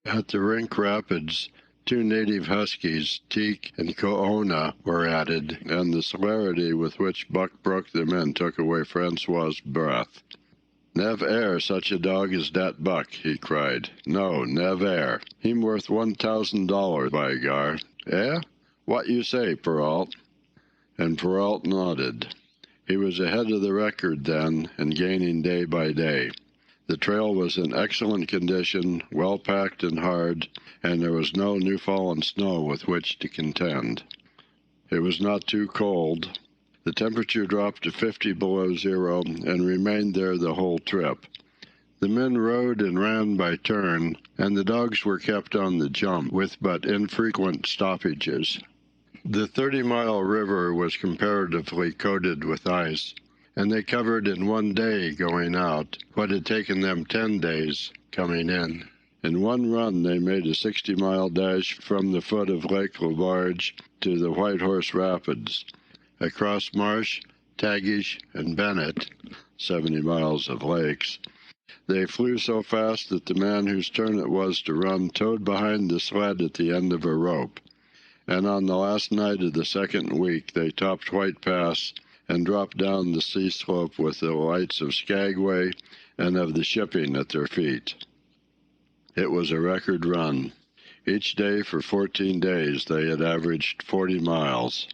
At the Rink Rapids, 2 native huskies, Teak and Koona, were added, and the celerity with which Buck broke them in took away Francois's breath. "Nev' such a dog as dat Buck," he cried. "No, nev' Him worth $1,000, by gar. Eh? What you say, Perrault?" And Perrault nodded. He was ahead of the record then, and gaining day by day. The trail was in excellent condition, well packed and hard, and there was no new-fallen snow with which to contend. It was not too cold. The temperature dropped to 50 below zero and remained there the whole trip. The men rode and ran by turn, and the dogs were kept on the jump with but infrequent stoppages. The 30-mile river was comparatively coated with ice, and they covered in 1 day going out what had taken them 10 days coming in. In one run they made a 60-mile dash from the foot of Lake Labarge to the White Horse Rapids, across Marsh, Tagish, and Bennett, 70 miles of lakes. They flew so fast that the man whose turn it was to run towed behind the sled at the end of a rope. And on the last night of the second week they topped White Pass and dropped down the sea slope with the lights of Skagway and of the shipping at their feet. It was a record run. Each day for 14 days they had averaged 40 miles.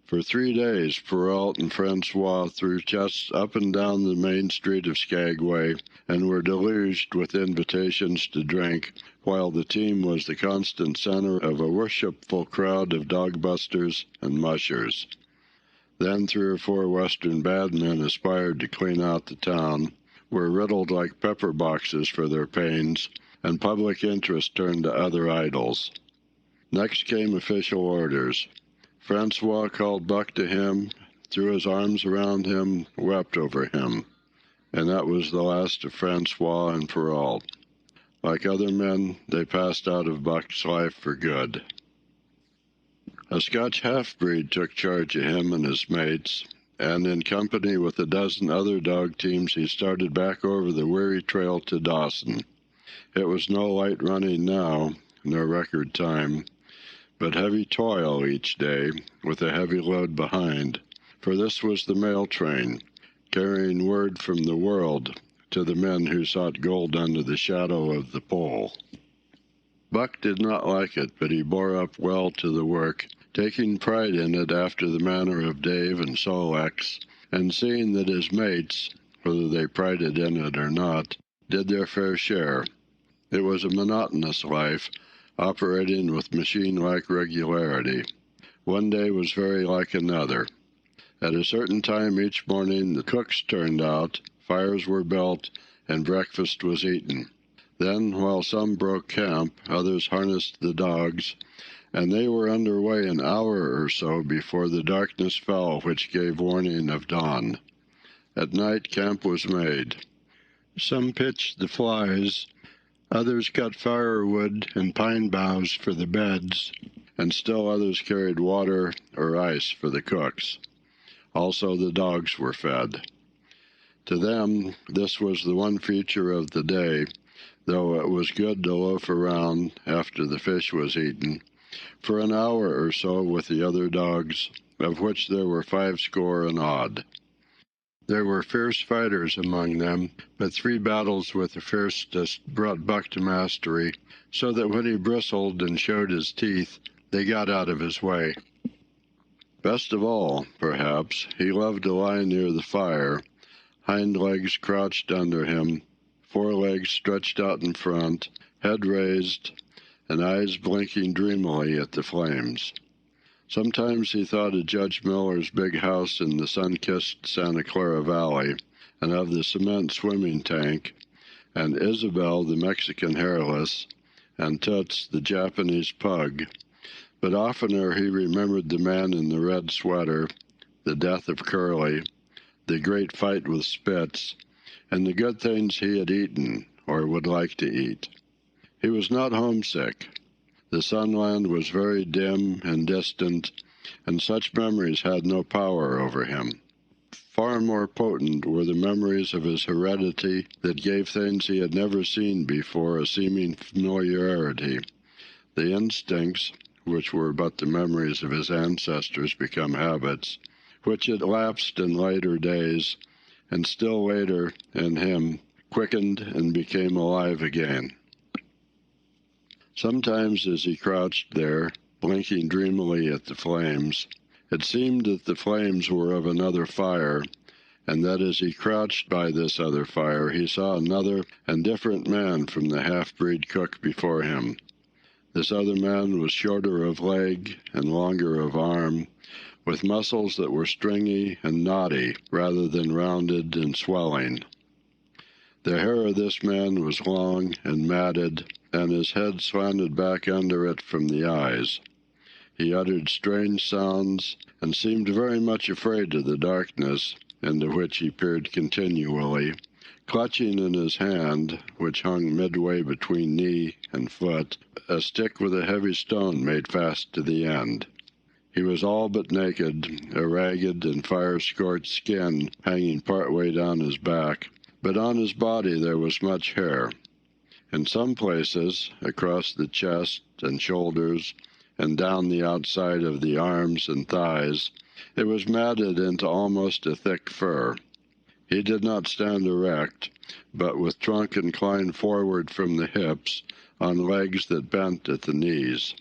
For 3 days Perrault and Francois threw chests up and down the main street of Skagway and were deluged with invitations to drink, while the team was the constant center of a worshipful crowd of dog-busters and mushers. Then 3 or 4 Western bad men aspired to clean out the town, were riddled like pepper boxes for their pains, and public interest turned to other idols. Next came official orders. Francois called Buck to him, threw his arms around him, wept over him. And that was the last of Francois and Perrault. Like other men, they passed out of Buck's life for good. A Scotch half-breed took charge of him and his mates, and in company with a dozen other dog teams he started back over the weary trail to Dawson. It was no light running now, no record time, but heavy toil each day, with a heavy load behind, for this was the mail train, carrying word from the world to the men who sought gold under the shadow of the pole. Buck did not like it, but he bore up well to the work, taking pride in it after the manner of Dave and Sol-leks, and seeing that his mates, whether they prided in it or not, did their fair share. It was a monotonous life, operating with machine-like regularity. One day was very like another. At a certain time each morning the cooks turned out, fires were built, and breakfast was eaten. Then, while some broke camp, others harnessed the dogs, and they were under way an hour or so before the darkness fell which gave warning of dawn. At night camp was made. Some pitched the flies, others cut firewood and pine boughs for the beds, and still others carried water or ice for the cooks. Also the dogs were fed. To them, this was the one feature of the day, though it was good to loaf around, after the fish was eaten, for an hour or so with the other dogs, of which there were 50 and odd. There were fierce fighters among them, but 3 battles with the fiercest brought Buck to mastery, so that when he bristled and showed his teeth, they got out of his way. Best of all, perhaps, he loved to lie near the fire, hind legs crouched under him, forelegs stretched out in front, head raised, and eyes blinking dreamily at the flames. Sometimes he thought of Judge Miller's big house in the sun-kissed Santa Clara Valley, and of the cement swimming tank, and Isabel the Mexican hairless, and Toots the Japanese pug. But oftener he remembered the man in the red sweater, the death of Curly, the great fight with Spitz, and the good things he had eaten, or would like to eat. He was not homesick. The Sunland was very dim and distant, and such memories had no power over him. Far more potent were the memories of his heredity that gave things he had never seen before a seeming familiarity. The instincts, which were but the memories of his ancestors become habits, which had lapsed in later days, and still later, in him, quickened and became alive again. Sometimes as he crouched there, blinking dreamily at the flames, it seemed that the flames were of another fire, and that as he crouched by this other fire he saw another and different man from the half-breed cook before him. This other man was shorter of leg and longer of arm, with muscles that were stringy and knotty rather than rounded and swelling. The hair of this man was long and matted, and his head slanted back under it from the eyes. He uttered strange sounds, and seemed very much afraid of the darkness, into which he peered continually, clutching in his hand, which hung midway between knee and foot, a stick with a heavy stone made fast to the end. He was all but naked, a ragged and fire-scorched skin hanging part way down his back, but on his body there was much hair. In some places, across the chest and shoulders, and down the outside of the arms and thighs, it was matted into almost a thick fur. He did not stand erect, but with trunk inclined forward from the hips, on legs that bent at the knees.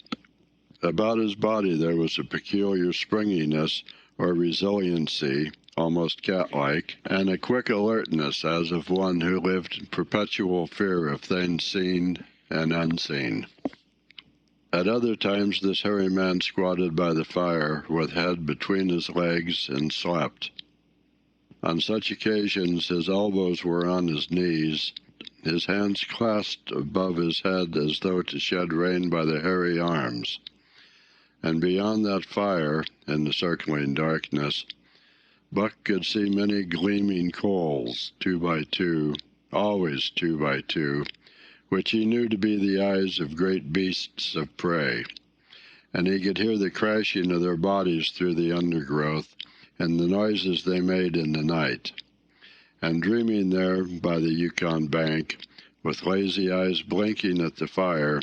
About his body there was a peculiar springiness or resiliency, almost cat-like, and a quick alertness as of one who lived in perpetual fear of things seen and unseen. At other times this hairy man squatted by the fire, with head between his legs, and slept. On such occasions his elbows were on his knees, his hands clasped above his head as though to shed rain by the hairy arms. And beyond that fire, in the circling darkness, Buck could see many gleaming coals, 2 by 2, always 2 by 2, which he knew to be the eyes of great beasts of prey. And he could hear the crashing of their bodies through the undergrowth, and the noises they made in the night. And dreaming there by the Yukon bank, with lazy eyes blinking at the fire,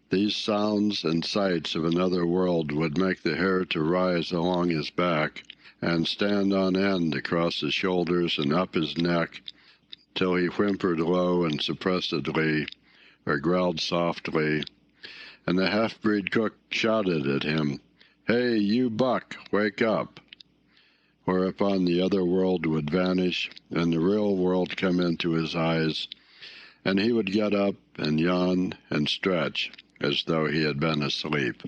these sounds and sights of another world would make the hair to rise along his back and stand on end across his shoulders and up his neck, till he whimpered low and suppressedly, or growled softly, and the half-breed cook shouted at him, "Hey, you Buck, wake up!" Whereupon the other world would vanish, and the real world come into his eyes, and he would get up and yawn and stretch, as though he had been asleep.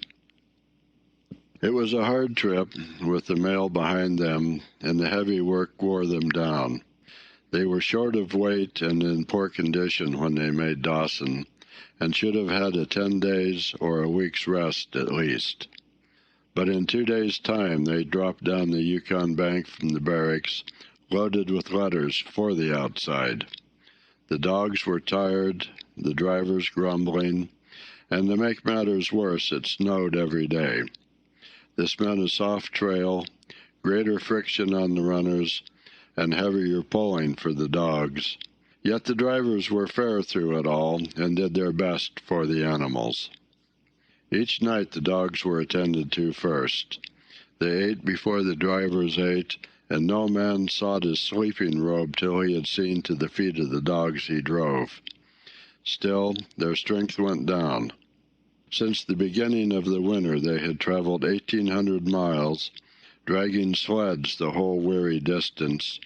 It was a hard trip, with the mail behind them, and the heavy work wore them down. They were short of weight and in poor condition when they made Dawson, and should have had a 10 days or a week's rest at least. But in 2 days' time they dropped down the Yukon bank from the barracks, loaded with letters for the outside. The dogs were tired, the drivers grumbling, and to make matters worse, it snowed every day. This meant a soft trail, greater friction on the runners, and heavier pulling for the dogs. Yet the drivers were fair through it all, and did their best for the animals. Each night the dogs were attended to first. They ate before the drivers ate, and no man sought his sleeping robe till he had seen to the feet of the dogs he drove. Still, their strength went down. Since the beginning of the winter they had traveled 1,800 miles, dragging sleds the whole weary distance,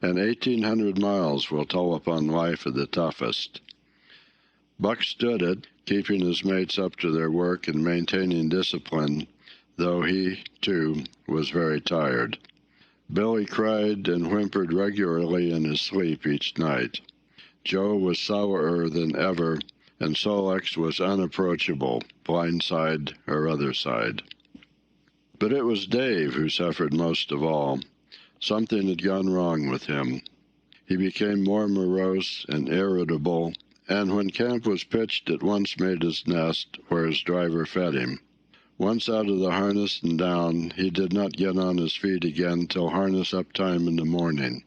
and 1,800 miles will tell upon life of the toughest. Buck stood it, keeping his mates up to their work and maintaining discipline, though he, too, was very tired. Billy cried and whimpered regularly in his sleep each night. Joe was sourer than ever, and Sol-leks was unapproachable, blind side or other side. But it was Dave who suffered most of all. Something had gone wrong with him. He became more morose and irritable, and when camp was pitched at once made his nest where his driver fed him. Once out of the harness and down, he did not get on his feet again till harness-up time in the morning.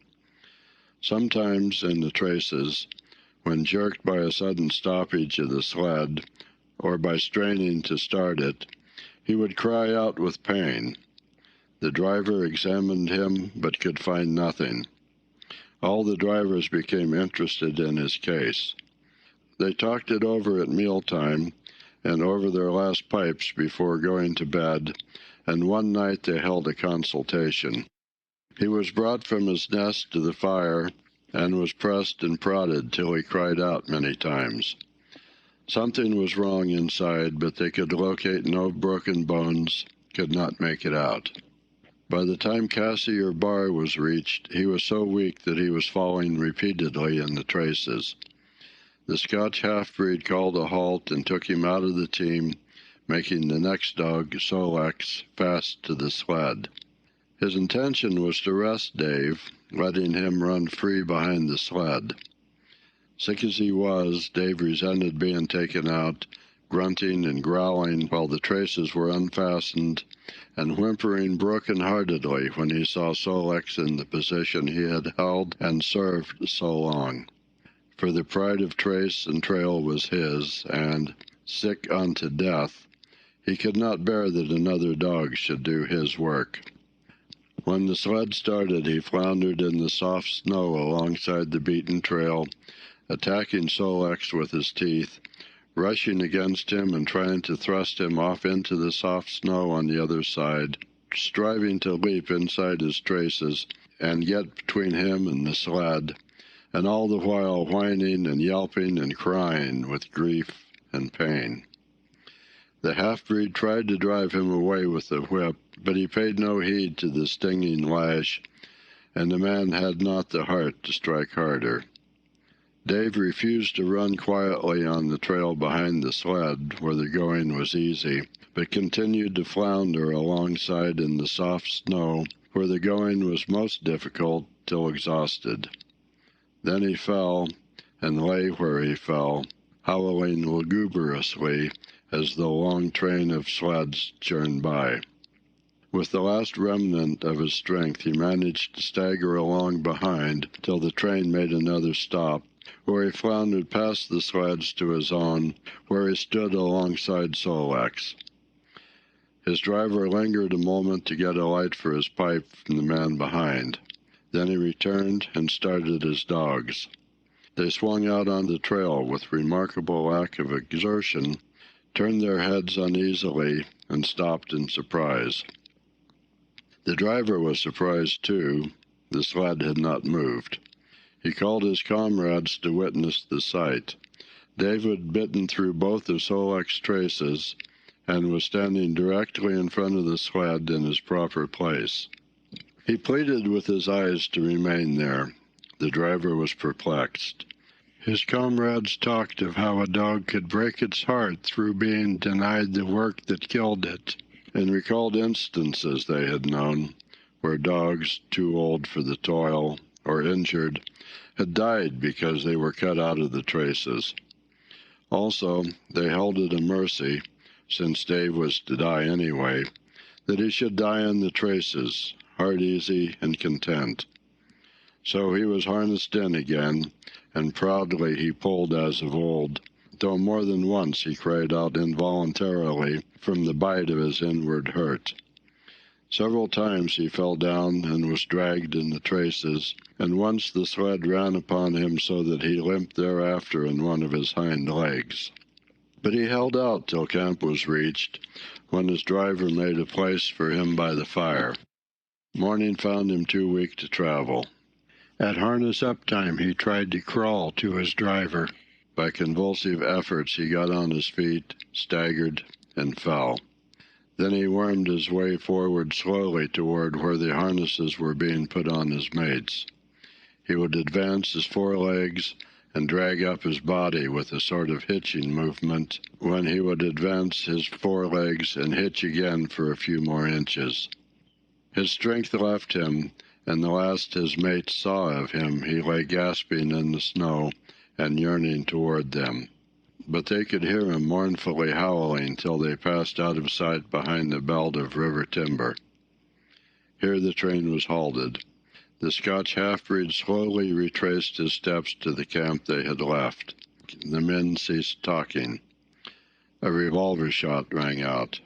Sometimes in the traces, when jerked by a sudden stoppage of the sled, or by straining to start it, he would cry out with pain. The driver examined him, but could find nothing. All the drivers became interested in his case. They talked it over at mealtime, and over their last pipes before going to bed, and one night they held a consultation. He was brought from his nest to the fire, and was pressed and prodded till he cried out many times. Something was wrong inside, but they could locate no broken bones, could not make it out. By the time Cassiar Bar was reached, he was so weak that he was falling repeatedly in the traces. The Scotch half-breed called a halt and took him out of the team, making the next dog, Sol-leks, fast to the sled. His intention was to rest Dave, letting him run free behind the sled. Sick as he was, Dave resented being taken out, grunting and growling while the traces were unfastened, and whimpering broken-heartedly when he saw Sol-leks in the position he had held and served so long. For the pride of trace and trail was his, and, sick unto death, he could not bear that another dog should do his work. When the sled started, he floundered in the soft snow alongside the beaten trail, attacking Sol-leks with his teeth, rushing against him and trying to thrust him off into the soft snow on the other side, striving to leap inside his traces and get between him and the sled, and all the while whining and yelping and crying with grief and pain. The half-breed tried to drive him away with the whip, but he paid no heed to the stinging lash, and the man had not the heart to strike harder. Dave refused to run quietly on the trail behind the sled, where the going was easy, but continued to flounder alongside in the soft snow, where the going was most difficult, till exhausted. Then he fell, and lay where he fell, howling lugubriously as the long train of sleds churned by. With the last remnant of his strength, he managed to stagger along behind till the train made another stop, where he floundered past the sleds to his own, where he stood alongside Sol-leks. His driver lingered a moment to get a light for his pipe from the man behind. Then he returned and started his dogs. They swung out on the trail with remarkable lack of exertion, turned their heads uneasily, and stopped in surprise. The driver was surprised too. The sled had not moved. He called his comrades to witness the sight. Dave had bitten through both of Sol-leks' traces and was standing directly in front of the sled in his proper place. He pleaded with his eyes to remain there. The driver was perplexed. His comrades talked of how a dog could break its heart through being denied the work that killed it, and recalled instances they had known, where dogs, too old for the toil, or injured, had died because they were cut out of the traces. Also, they held it a mercy, since Dave was to die anyway, that he should die in the traces, heart easy and content. So he was harnessed in again, and proudly he pulled as of old, though more than once he cried out involuntarily from the bite of his inward hurt. Several times he fell down and was dragged in the traces, and once the sled ran upon him so that he limped thereafter in one of his hind legs. But he held out till camp was reached, when his driver made a place for him by the fire. Morning found him too weak to travel. At harness-up time he tried to crawl to his driver. By convulsive efforts he got on his feet, staggered, and fell. Then he wormed his way forward slowly toward where the harnesses were being put on his mates. He would advance his forelegs and drag up his body with a sort of hitching movement, when he would advance his forelegs and hitch again for a few more inches. His strength left him, and the last his mates saw of him he lay gasping in the snow and yearning toward them. But they could hear him mournfully howling till they passed out of sight behind the belt of river timber. Here the train was halted. The Scotch half-breed slowly retraced his steps to the camp they had left. The men ceased talking. A revolver shot rang out.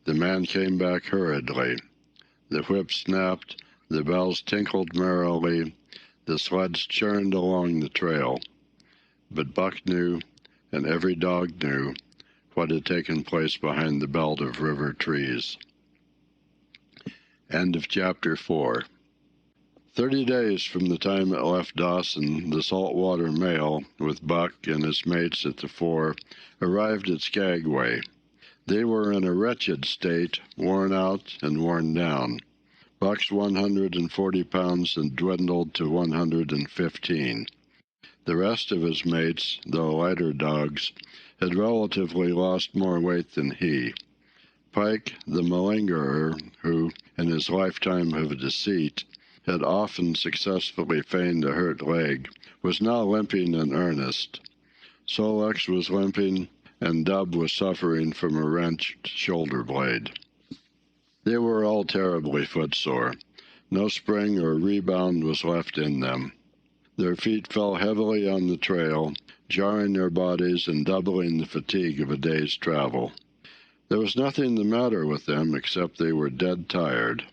The man came back hurriedly. The whip snapped, the bells tinkled merrily, the sleds churned along the trail. But Buck knew, and every dog knew, what had taken place behind the belt of river trees. End of Chapter 4. 30 days from the time it left Dawson, the saltwater mail, with Buck and his mates at the fore, arrived at Skagway. They were in a wretched state, worn out and worn down. Buck's 140 pounds had dwindled to 115. The rest of his mates, though lighter dogs, had relatively lost more weight than he. Pike, the malingerer, who, in his lifetime of deceit, had often successfully feigned a hurt leg, was now limping in earnest. Sol-leks was limping, and Dub was suffering from a wrenched shoulder blade. They were all terribly footsore. No spring or rebound was left in them. Their feet fell heavily on the trail, jarring their bodies and doubling the fatigue of a day's travel. There was nothing the matter with them except they were dead tired.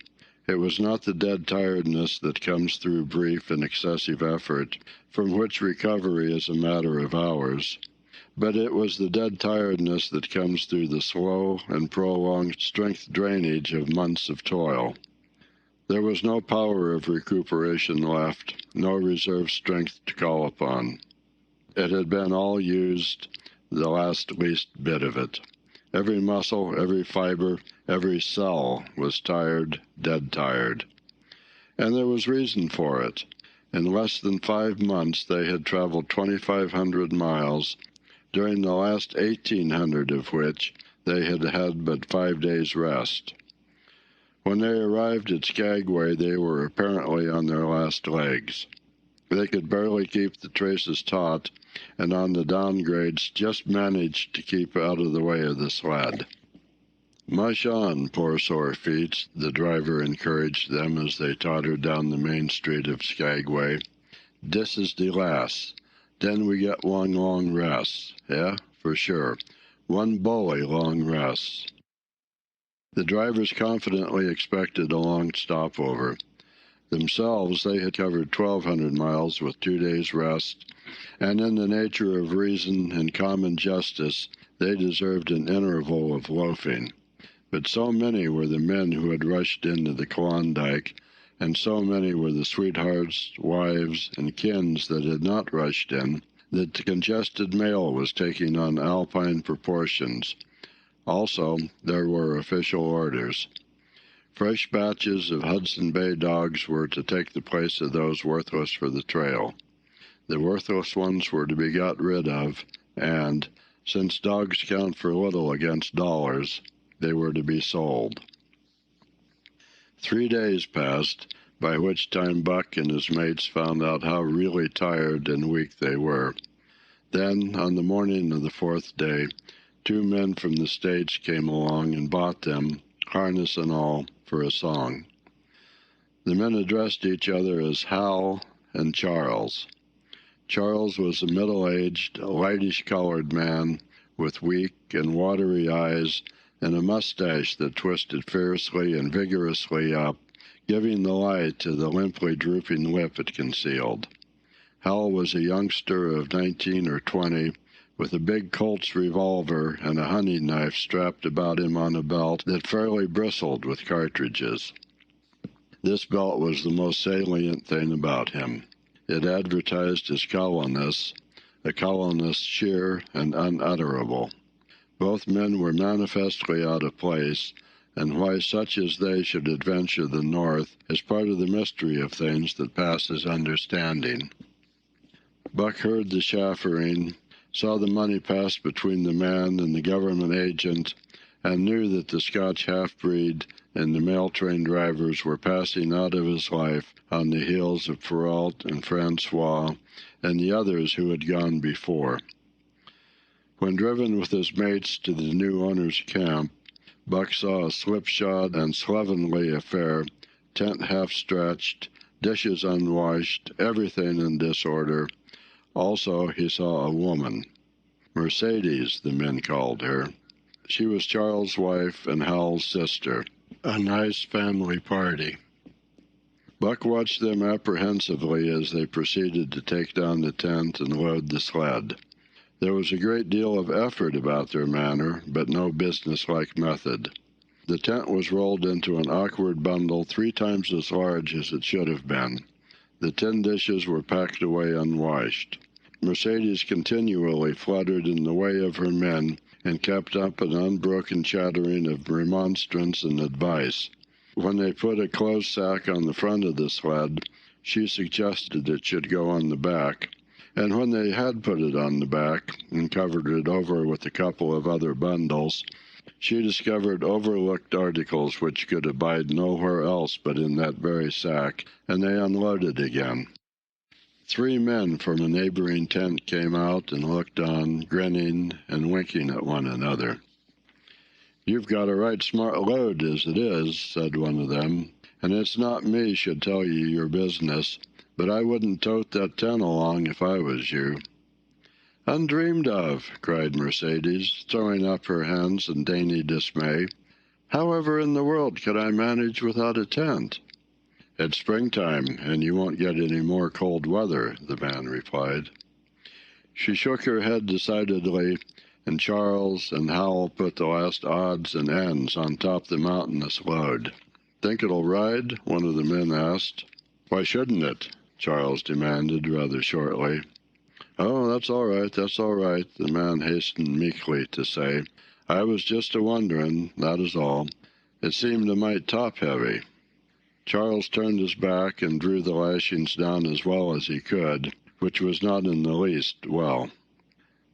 It was not the dead tiredness that comes through brief and excessive effort, from which recovery is a matter of hours, but it was the dead tiredness that comes through the slow and prolonged strength drainage of months of toil. There was no power of recuperation left, no reserve strength to call upon. It had been all used, the last least bit of it. Every muscle, every fiber, every cell was tired, dead tired. And there was reason for it. In less than 5 months they had traveled 2,500 miles, during the last 1,800 of which they had had but 5 days' rest. When they arrived at Skagway, they were apparently on their last legs. They could barely keep the traces taut, and on the downgrades just managed to keep out of the way of the sled. "Mush on, poor sore feet," the driver encouraged them as they tottered down the main street of Skagway. "Dis is de last. Den we get one long rest. Yeah, for sure. One bully long rest." The drivers confidently expected a long stopover. Themselves, they had covered 1,200 miles with 2 days' rest, and in the nature of reason and common justice, they deserved an interval of loafing. But so many were the men who had rushed into the Klondike, and so many were the sweethearts, wives, and kins that had not rushed in, that the congested mail was taking on Alpine proportions. Also, there were official orders. Fresh batches of Hudson Bay dogs were to take the place of those worthless for the trail. The worthless ones were to be got rid of, and, since dogs count for little against dollars, they were to be sold. 3 days passed, by which time Buck and his mates found out how really tired and weak they were. Then, on the morning of the 4th day, 2 men from the States came along and bought them, harness and all, for a song. The men addressed each other as Hal and Charles. Charles was a middle-aged, lightish-colored man with weak and watery eyes and a mustache that twisted fiercely and vigorously up, giving the lie to the limply drooping lip it concealed. Hal was a youngster of 19 or 20, with a big Colt's revolver and a hunting knife strapped about him on a belt that fairly bristled with cartridges. This belt was the most salient thing about him. It advertised his callousness, a callousness sheer and unutterable. Both men were manifestly out of place, and why such as they should adventure the north is part of the mystery of things that passes understanding. Buck heard the chaffering, saw the money pass between the man and the government agent, and knew that the Scotch half-breed and the mail-train drivers were passing out of his life on the heels of Perrault and Francois and the others who had gone before. When driven with his mates to the new owner's camp, Buck saw a slipshod and slovenly affair, tent half-stretched, dishes unwashed, everything in disorder. Also, he saw a woman. Mercedes, the men called her. She was Charles' wife and Hal's sister. A nice family party. Buck watched them apprehensively as they proceeded to take down the tent and load the sled. There was a great deal of effort about their manner, but no businesslike method. The tent was rolled into an awkward bundle 3 times as large as it should have been. The tin dishes were packed away unwashed. Mercedes continually fluttered in the way of her men and kept up an unbroken chattering of remonstrance and advice. When they put a clothes sack on the front of the sled, she suggested it should go on the back, and when they had put it on the back and covered it over with a couple of other bundles, She discovered overlooked articles which could abide nowhere else but in that very sack, and they unloaded again. 3 men from a neighboring tent came out and looked on, grinning and winking at one another. "You've got a right smart load as it is," said one of them, "and it's not me should tell you your business, but I wouldn't tote that tent along if I was you." "Undreamed of!" cried Mercedes, throwing up her hands in dainty dismay. "However in the world could I manage without a tent?" "It's springtime, and you won't get any more cold weather," the man replied. She shook her head decidedly, and Charles and Hal put the last odds and ends on top the mountainous load. "Think it'll ride?" one of the men asked. "Why shouldn't it?" Charles demanded rather shortly. "Oh, that's all right, the man hastened meekly to say. "I was just a-wondering, that is all. It seemed a mite top-heavy." Charles turned his back and drew the lashings down as well as he could, which was not in the least well.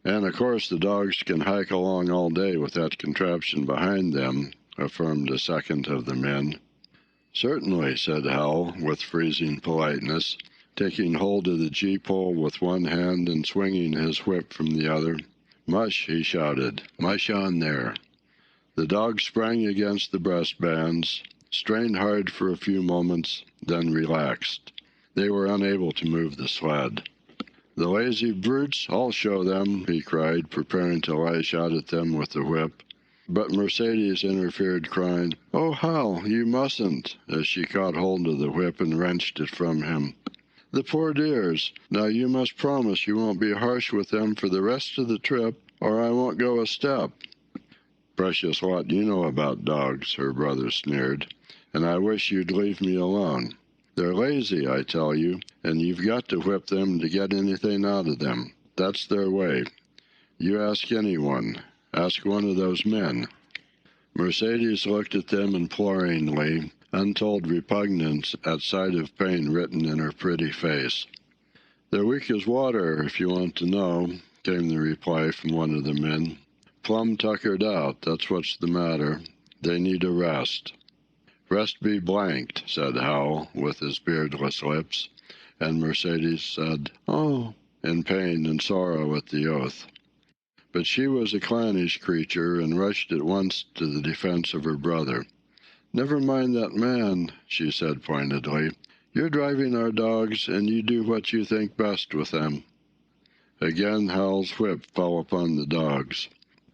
"And of course the dogs can hike along all day with that contraption behind them," affirmed a second of the men. "Certainly," said Hal, with freezing politeness, taking hold of the gee-pole with one hand and swinging his whip from the other. "Mush!" he shouted. "Mush on there!" The dogs sprang against the breastbands, strained hard for a few moments, then relaxed. They were unable to move the sled. "The lazy brutes, I'll show them!" he cried, preparing to lash out at them with the whip. But Mercedes interfered, crying, "Oh, Hal, you mustn't," as she caught hold of the whip and wrenched it from him. "The poor dears! Now you must promise you won't be harsh with them for the rest of the trip, or I won't go a step." "Precious lot you know about dogs," her brother sneered, "and I wish you'd leave me alone. They're lazy, I tell you, and you've got to whip them to get anything out of them. That's their way. You ask anyone. Ask one of those men." Mercedes looked at them imploringly, untold repugnance at sight of pain written in her pretty face. "They're weak as water, if you want to know," came the reply from one of the men. "Plumb tuckered out, that's what's the matter. They need a rest." "Rest be blanked," said Hal, with his beardless lips, and Mercedes said, "Oh," in pain and sorrow at the oath. But she was a clannish creature, and rushed at once to the defense of her brother. "Never mind that man," she said pointedly. "You're driving our dogs, and you do what you think best with them." Again Hal's whip fell upon the dogs.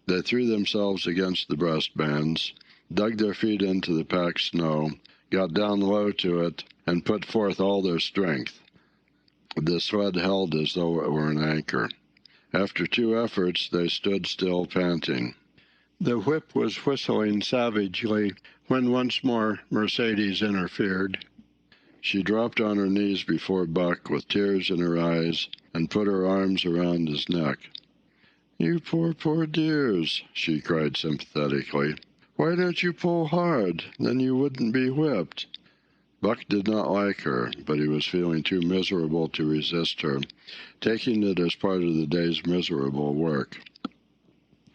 They threw themselves against the breastbands, dug their feet into the packed snow, got down low to it, and put forth all their strength. The sled held as though it were an anchor. After 2 efforts, they stood still, panting. The whip was whistling savagely when once more Mercedes interfered. She dropped on her knees before Buck with tears in her eyes and put her arms around his neck. "You poor, poor dears," she cried sympathetically. "Why don't you pull hard? Then you wouldn't be whipped." Buck did not like her, but he was feeling too miserable to resist her, taking it as part of the day's miserable work.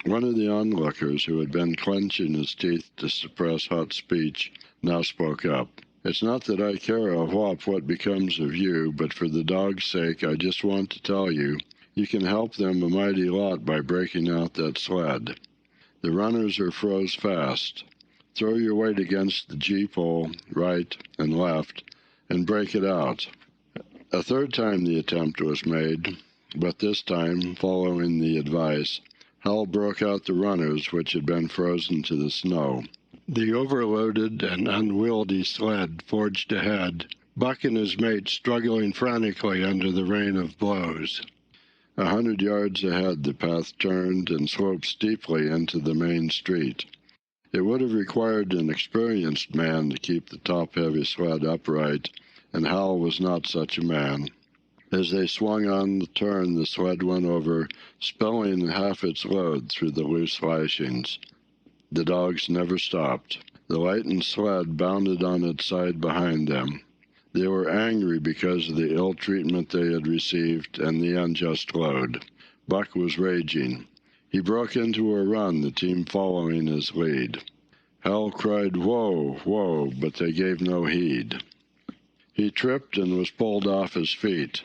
One of the onlookers, who had been clenching his teeth to suppress hot speech, now spoke up. "It's not that I care a whop what becomes of you, but for the dog's sake I just want to tell you, you can help them a mighty lot by breaking out that sled. The runners are froze fast. Throw your weight against the gee-pole, right and left, and break it out." A third time the attempt was made, but this time, following the advice, Hal broke out the runners which had been frozen to the snow. The overloaded and unwieldy sled forged ahead, Buck and his mate struggling frantically under the rain of blows. 100 yards ahead the path turned and sloped steeply into the main street. It would have required an experienced man to keep the top-heavy sled upright, and Hal was not such a man. As they swung on the turn, the sled went over, spilling half its load through the loose lashings. The dogs never stopped. The lightened sled bounded on its side behind them. They were angry because of the ill treatment they had received and the unjust load. Buck was raging. He broke into a run, the team following his lead. Hal cried, "Whoa, whoa," but they gave no heed. He tripped and was pulled off his feet.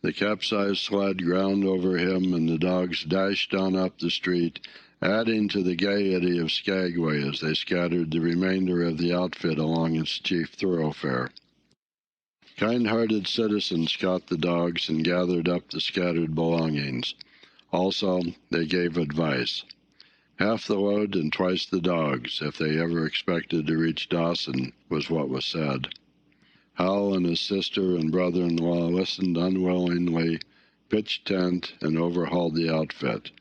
The capsized sled ground over him, and the dogs dashed on up the street, adding to the gaiety of Skagway as they scattered the remainder of the outfit along its chief thoroughfare. Kind-hearted citizens caught the dogs and gathered up the scattered belongings. Also, they gave advice. Half the load and twice the dogs, if they ever expected to reach Dawson, was what was said. Hal and his sister and brother-in-law listened unwillingly, pitched tent, and overhauled the outfit.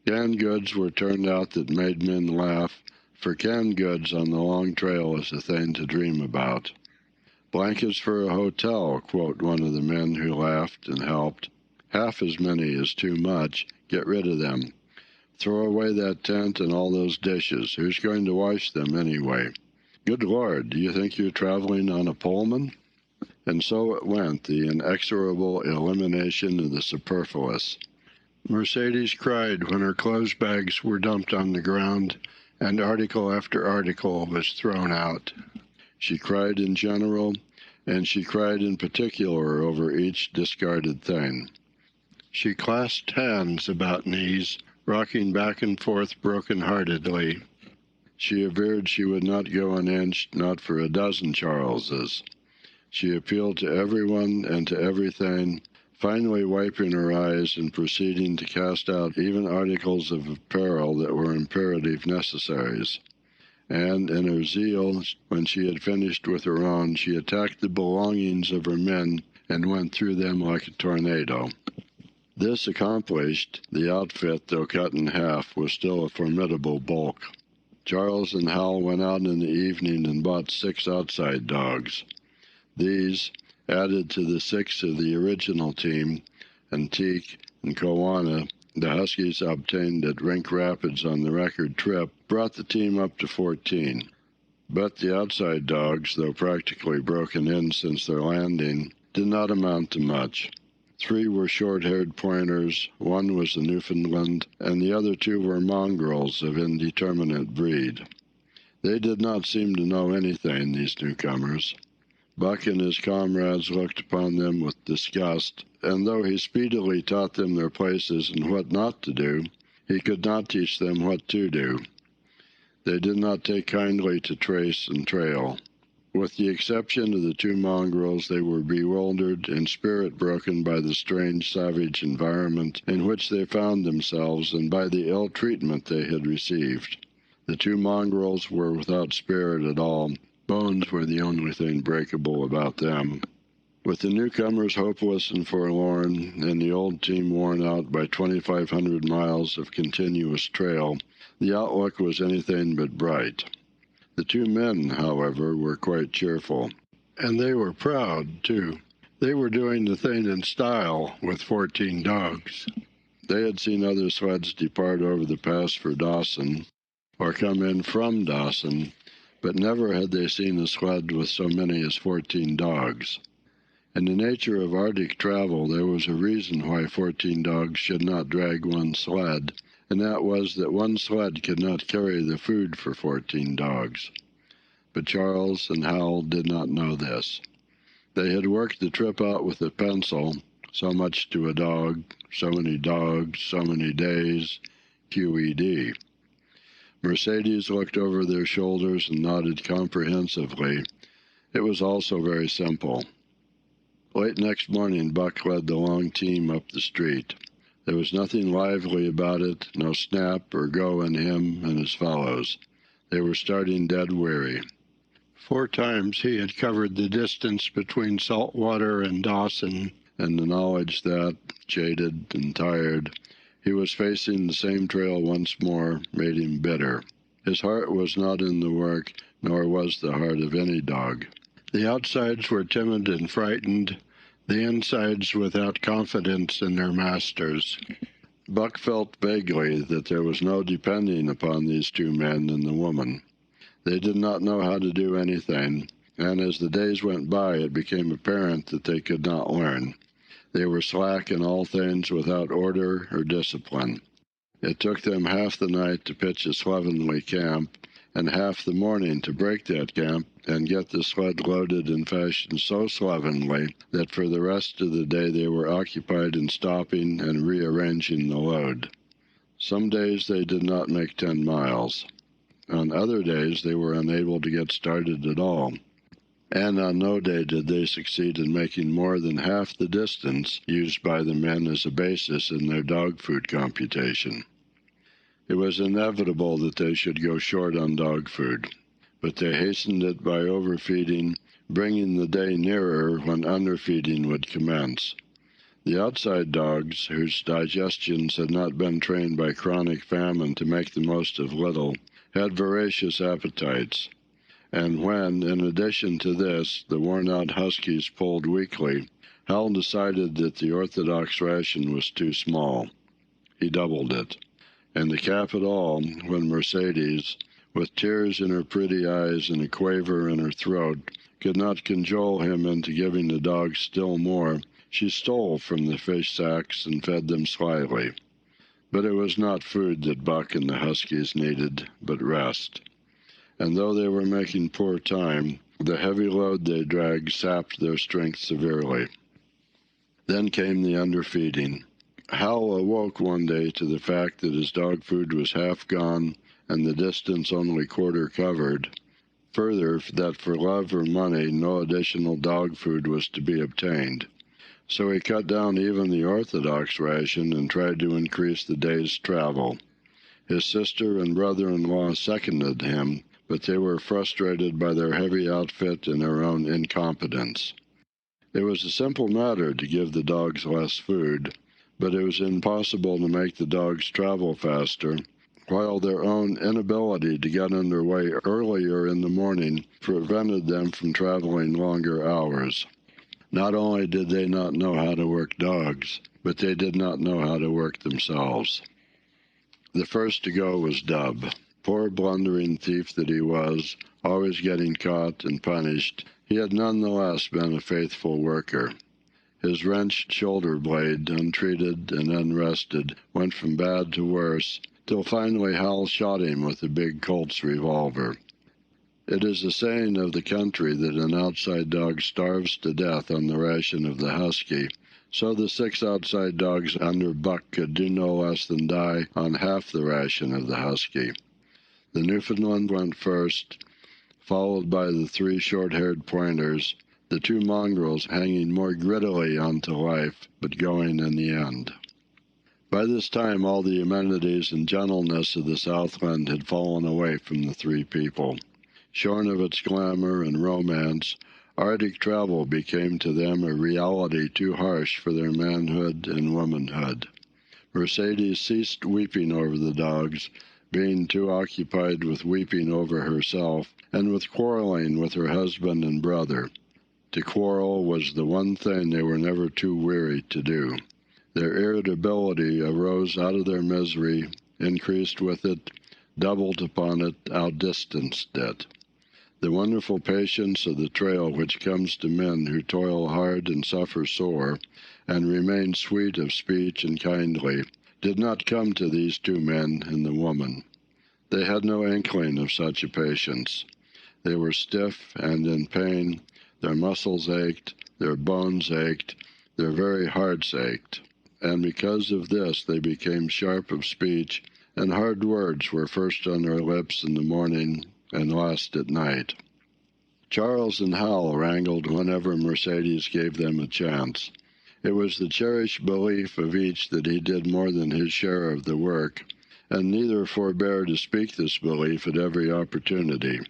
Canned goods were turned out that made men laugh, for canned goods on the long trail is a thing to dream about. "Blankets for a hotel," quote one of the men who laughed and helped. "Half as many is too much. Get rid of them. Throw away that tent and all those dishes. Who's going to wash them anyway? Good Lord, do you think you're traveling on a Pullman?" And so it went, the inexorable elimination of the superfluous. Mercedes cried when her clothes bags were dumped on the ground, and article after article was thrown out. She cried in general, and she cried in particular over each discarded thing. She clasped hands about knees, rocking back and forth broken-heartedly. She averred she would not go an inch, not for a dozen Charleses. She appealed to everyone and to everything, finally wiping her eyes and proceeding to cast out even articles of apparel that were imperative necessaries. And in her zeal, when she had finished with her own, she attacked the belongings of her men and went through them like a tornado. This accomplished, the outfit, though cut in half, was still a formidable bulk. Charles and Hal went out in the evening and bought 6 outside dogs. These, added to the 6 of the original team, Antique and Kowana, the Huskies obtained at Rink Rapids on the record trip, brought the team up to 14. But the outside dogs, though practically broken in since their landing, did not amount to much. 3 were short-haired pointers, 1 was a Newfoundland, and the other 2 were mongrels of indeterminate breed. They did not seem to know anything, these newcomers. Buck and his comrades looked upon them with disgust, and though he speedily taught them their places and what not to do, he could not teach them what to do. They did not take kindly to trace and trail. With the exception of the 2 mongrels, they were bewildered and spirit-broken by the strange, savage environment in which they found themselves and by the ill treatment they had received. The 2 mongrels were without spirit at all. Bones were the only thing breakable about them. With the newcomers hopeless and forlorn, and the old team worn out by 2,500 miles of continuous trail, the outlook was anything but bright. The 2 men, however, were quite cheerful. And they were proud, too. They were doing the thing in style with 14 dogs. They had seen other sleds depart over the pass for Dawson, or come in from Dawson, but never had they seen a sled with so many as 14 dogs. In the nature of Arctic travel, there was a reason why 14 dogs should not drag one sled, and that was that one sled could not carry the food for 14 dogs. But Charles and Hal did not know this. They had worked the trip out with a pencil, so much to a dog, so many dogs, so many days, QED. Mercedes looked over their shoulders and nodded comprehensively. It was also very simple. Late next morning, Buck led the long team up the street. There was nothing lively about it, no snap or go in him and his fellows. They were starting dead weary. 4 times he had covered the distance between Saltwater and Dawson, and the knowledge that, jaded and tired, he was facing the same trail once more made him bitter. His heart was not in the work, nor was the heart of any dog. The outsides were timid and frightened, the insides without confidence in their masters. Buck felt vaguely that there was no depending upon these 2 men and the woman. They did not know how to do anything, and as the days went by it became apparent that they could not learn. They were slack in all things without order or discipline. It took them half the night to pitch a slovenly camp, and half the morning to break that camp and get the sled loaded in fashion so slovenly that for the rest of the day they were occupied in stopping and rearranging the load. Some days they did not make 10 miles. On other days they were unable to get started at all. And on no day did they succeed in making more than half the distance used by the men as a basis in their dog food computation. It was inevitable that they should go short on dog food, but they hastened it by overfeeding, bringing the day nearer when underfeeding would commence. The outside dogs, whose digestions had not been trained by chronic famine to make the most of little, had voracious appetites. And when, in addition to this, the worn-out huskies pulled weakly, Hal decided that the orthodox ration was too small. He doubled it. And to cap it all, when Mercedes, with tears in her pretty eyes and a quaver in her throat, could not cajole him into giving the dogs still more, she stole from the fish sacks and fed them slyly. But it was not food that Buck and the huskies needed, but rest. And though they were making poor time, the heavy load they dragged sapped their strength severely. Then came the underfeeding. Hal awoke one day to the fact that his dog food was half gone and the distance only quarter covered. Further, that for love or money no additional dog food was to be obtained. So he cut down even the orthodox ration and tried to increase the day's travel. His sister and brother-in-law seconded him, but they were frustrated by their heavy outfit and their own incompetence. It was a simple matter to give the dogs less food, but it was impossible to make the dogs travel faster, while their own inability to get underway earlier in the morning prevented them from traveling longer hours. Not only did they not know how to work dogs, but they did not know how to work themselves. The first to go was Dub. Poor blundering thief that he was, always getting caught and punished, he had nonetheless been a faithful worker. His wrenched shoulder blade, untreated and unrested, went from bad to worse, till finally Hal shot him with a big Colt's revolver. It is a saying of the country that an outside dog starves to death on the ration of the husky, so the 6 outside dogs under Buck could do no less than die on half the ration of the husky. The Newfoundland went first, followed by the 3 short-haired pointers, the 2 mongrels hanging more grittily onto life, but going in the end. By this time all the amenities and gentleness of the Southland had fallen away from the 3 people. Shorn of its glamour and romance, Arctic travel became to them a reality too harsh for their manhood and womanhood. Mercedes ceased weeping over the dogs, being too occupied with weeping over herself and with quarreling with her husband and brother. To quarrel was the one thing they were never too weary to do. Their irritability arose out of their misery, increased with it, doubled upon it, outdistanced it. The wonderful patience of the trail which comes to men who toil hard and suffer sore, and remain sweet of speech and kindly, did not come to these 2 men and the woman. They had no inkling of such a patience. They were stiff and in pain, their muscles ached, their bones ached, their very hearts ached, and because of this they became sharp of speech, and hard words were first on their lips in the morning and last at night. Charles and Hal wrangled whenever Mercedes gave them a chance. It was the cherished belief of each that he did more than his share of the work, and neither forbore to speak this belief at every opportunity.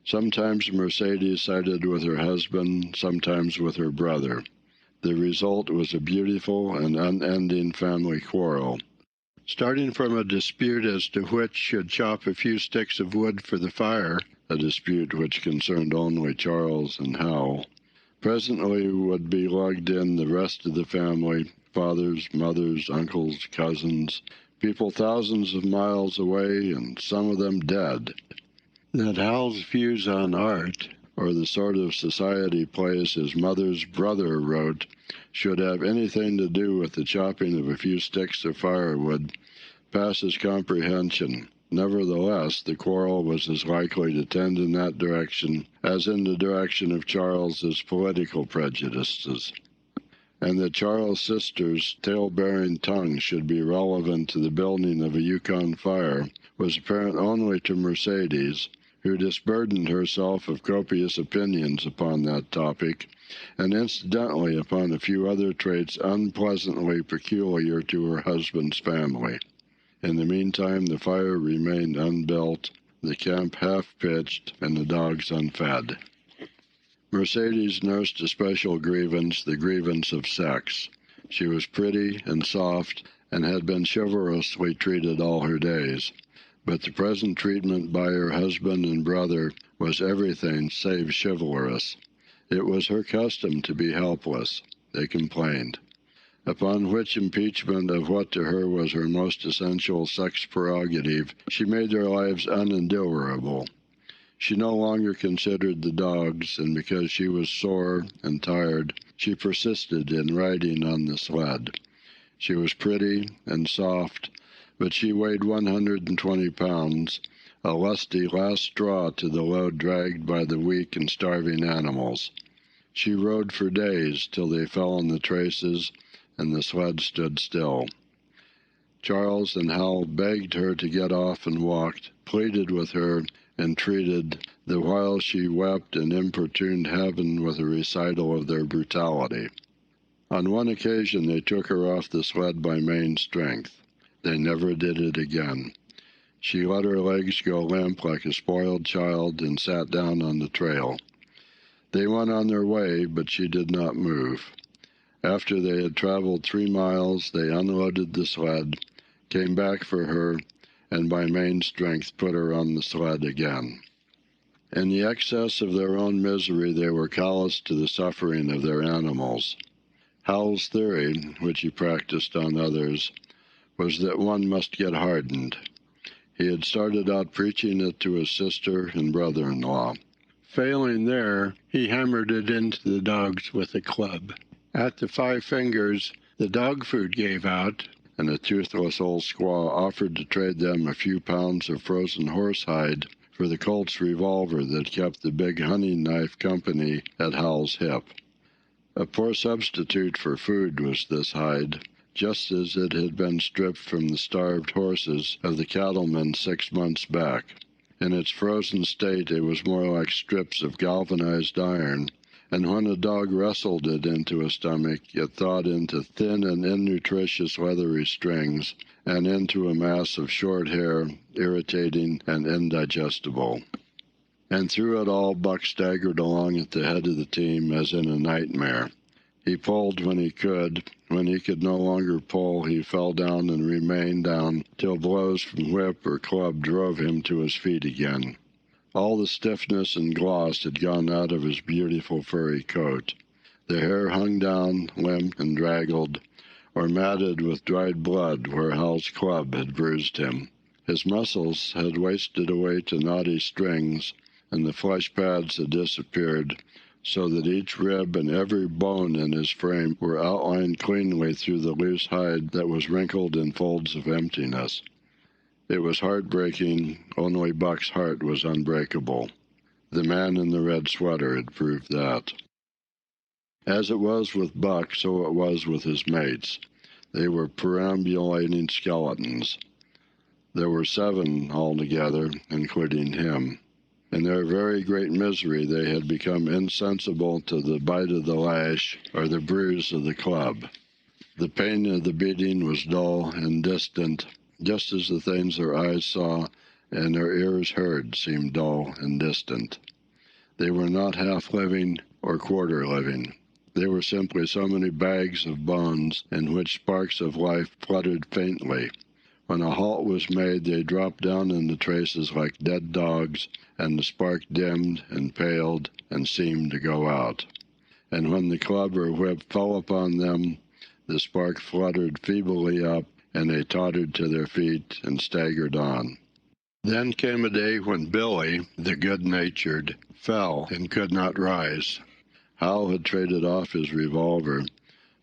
Sometimes Mercedes sided with her husband, sometimes with her brother. The result was a beautiful and unending family quarrel. Starting from a dispute as to which should chop a few sticks of wood for the fire, a dispute which concerned only Charles and Hal, presently would be lugged in the rest of the family, fathers, mothers, uncles, cousins, people thousands of miles away and some of them dead. That Hal's views on art, or the sort of society plays his mother's brother wrote, should have anything to do with the chopping of a few sticks of firewood, passes comprehension. Nevertheless, the quarrel was as likely to tend in that direction as in the direction of Charles's political prejudices. And that Charles' sister's tale-bearing tongue should be relevant to the building of a Yukon fire was apparent only to Mercedes, who disburdened herself of copious opinions upon that topic, and incidentally upon a few other traits unpleasantly peculiar to her husband's family. In the meantime, the fire remained unbuilt, the camp half-pitched, and the dogs unfed. Mercedes nursed a special grievance, the grievance of sex. She was pretty and soft, and had been chivalrously treated all her days. But the present treatment by her husband and brother was everything save chivalrous. It was her custom to be helpless, they complained. Upon which impeachment of what to her was her most essential sex prerogative, she made their lives unendurable. She no longer considered the dogs, and because she was sore and tired, she persisted in riding on the sled. She was pretty and soft, but she weighed 120 pounds, a lusty last straw to the load dragged by the weak and starving animals. She rode for days till they fell in the traces, and the sled stood still. Charles and Hal begged her to get off and walked, pleaded with her, entreated, the while she wept and importuned heaven with a recital of their brutality. On one occasion they took her off the sled by main strength. They never did it again. She let her legs go limp like a spoiled child and sat down on the trail. They went on their way, but she did not move. After they had traveled 3 miles, they unloaded the sled, came back for her, and by main strength put her on the sled again. In the excess of their own misery, they were callous to the suffering of their animals. Hal's theory, which he practiced on others, was that one must get hardened. He had started out preaching it to his sister and brother-in-law. Failing there, he hammered it into the dogs with a club. At the 5 fingers, the dog food gave out, and a toothless old squaw offered to trade them a few pounds of frozen horsehide for the Colt's revolver that kept the big hunting knife company at Hal's hip. A poor substitute for food was this hide, just as it had been stripped from the starved horses of the cattlemen 6 months back. In its frozen state, it was more like strips of galvanized iron, and when a dog wrestled it into a stomach, it thawed into thin and innutritious leathery strings, and into a mass of short hair, irritating and indigestible. And through it all, Buck staggered along at the head of the team as in a nightmare. He pulled when he could. When he could no longer pull, he fell down and remained down till blows from whip or club drove him to his feet again. All the stiffness and gloss had gone out of his beautiful furry coat. The hair hung down, limp and draggled, or matted with dried blood where Hal's club had bruised him. His muscles had wasted away to knotty strings, and the flesh pads had disappeared, so that each rib and every bone in his frame were outlined cleanly through the loose hide that was wrinkled in folds of emptiness. It was heartbreaking, only Buck's heart was unbreakable. The man in the red sweater had proved that. As it was with Buck, so it was with his mates. They were perambulating skeletons. There were 7 altogether, including him. In their very great misery, they had become insensible to the bite of the lash or the bruise of the club. The pain of the beating was dull and distant, just as the things their eyes saw and their ears heard seemed dull and distant. They were not half-living or quarter-living. They were simply so many bags of bones in which sparks of life fluttered faintly. When a halt was made, they dropped down in the traces like dead dogs, and the spark dimmed and paled and seemed to go out. And when the club or whip fell upon them, the spark fluttered feebly up, and they tottered to their feet and staggered on. Then came a day when Billy, the good-natured, fell and could not rise. Hal had traded off his revolver,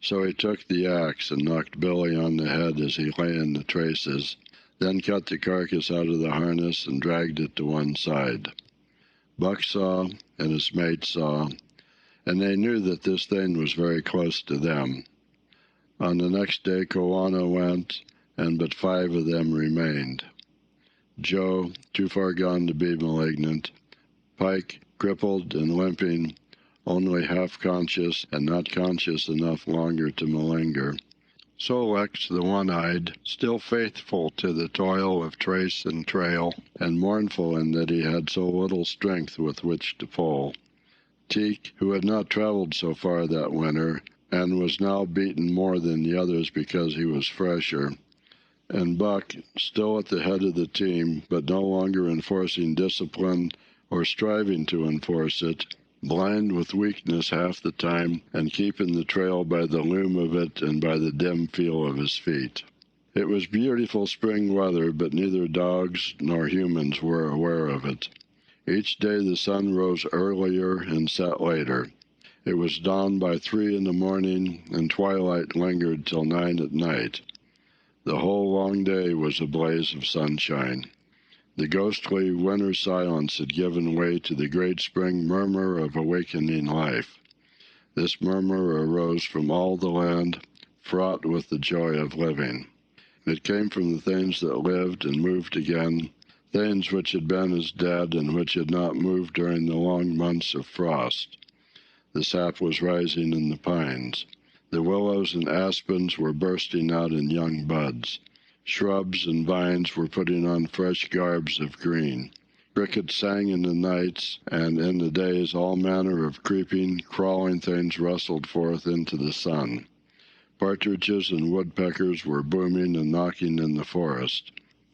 so he took the axe and knocked Billy on the head as he lay in the traces, then cut the carcass out of the harness and dragged it to one side. Buck saw, and his mate saw, and they knew that this thing was very close to them. On the next day Koana went, and but 5 of them remained. Joe, too far gone to be malignant, Pike, crippled and limping, only half conscious and not conscious enough longer to malinger. Sol-leks, the one-eyed, still faithful to the toil of trace and trail, and mournful in that he had so little strength with which to pull. Teek, who had not traveled so far that winter, and was now beaten more than the others because he was fresher, and Buck, still at the head of the team, but no longer enforcing discipline or striving to enforce it, blind with weakness half the time, and keeping the trail by the loom of it and by the dim feel of his feet. It was beautiful spring weather, but neither dogs nor humans were aware of it. Each day the sun rose earlier and set later. It was dawn by 3 in the morning, and twilight lingered till 9 at night. The whole long day was a blaze of sunshine. The ghostly winter silence had given way to the great spring murmur of awakening life. This murmur arose from all the land, fraught with the joy of living. It came from the things that lived and moved again, things which had been as dead and which had not moved during the long months of frost. The sap was rising in the pines. The willows and aspens were bursting out in young buds. Shrubs and vines were putting on fresh garbs of green. Crickets sang in the nights, and in the days all manner of creeping, crawling things rustled forth into the sun. Partridges and woodpeckers were booming and knocking in the forest.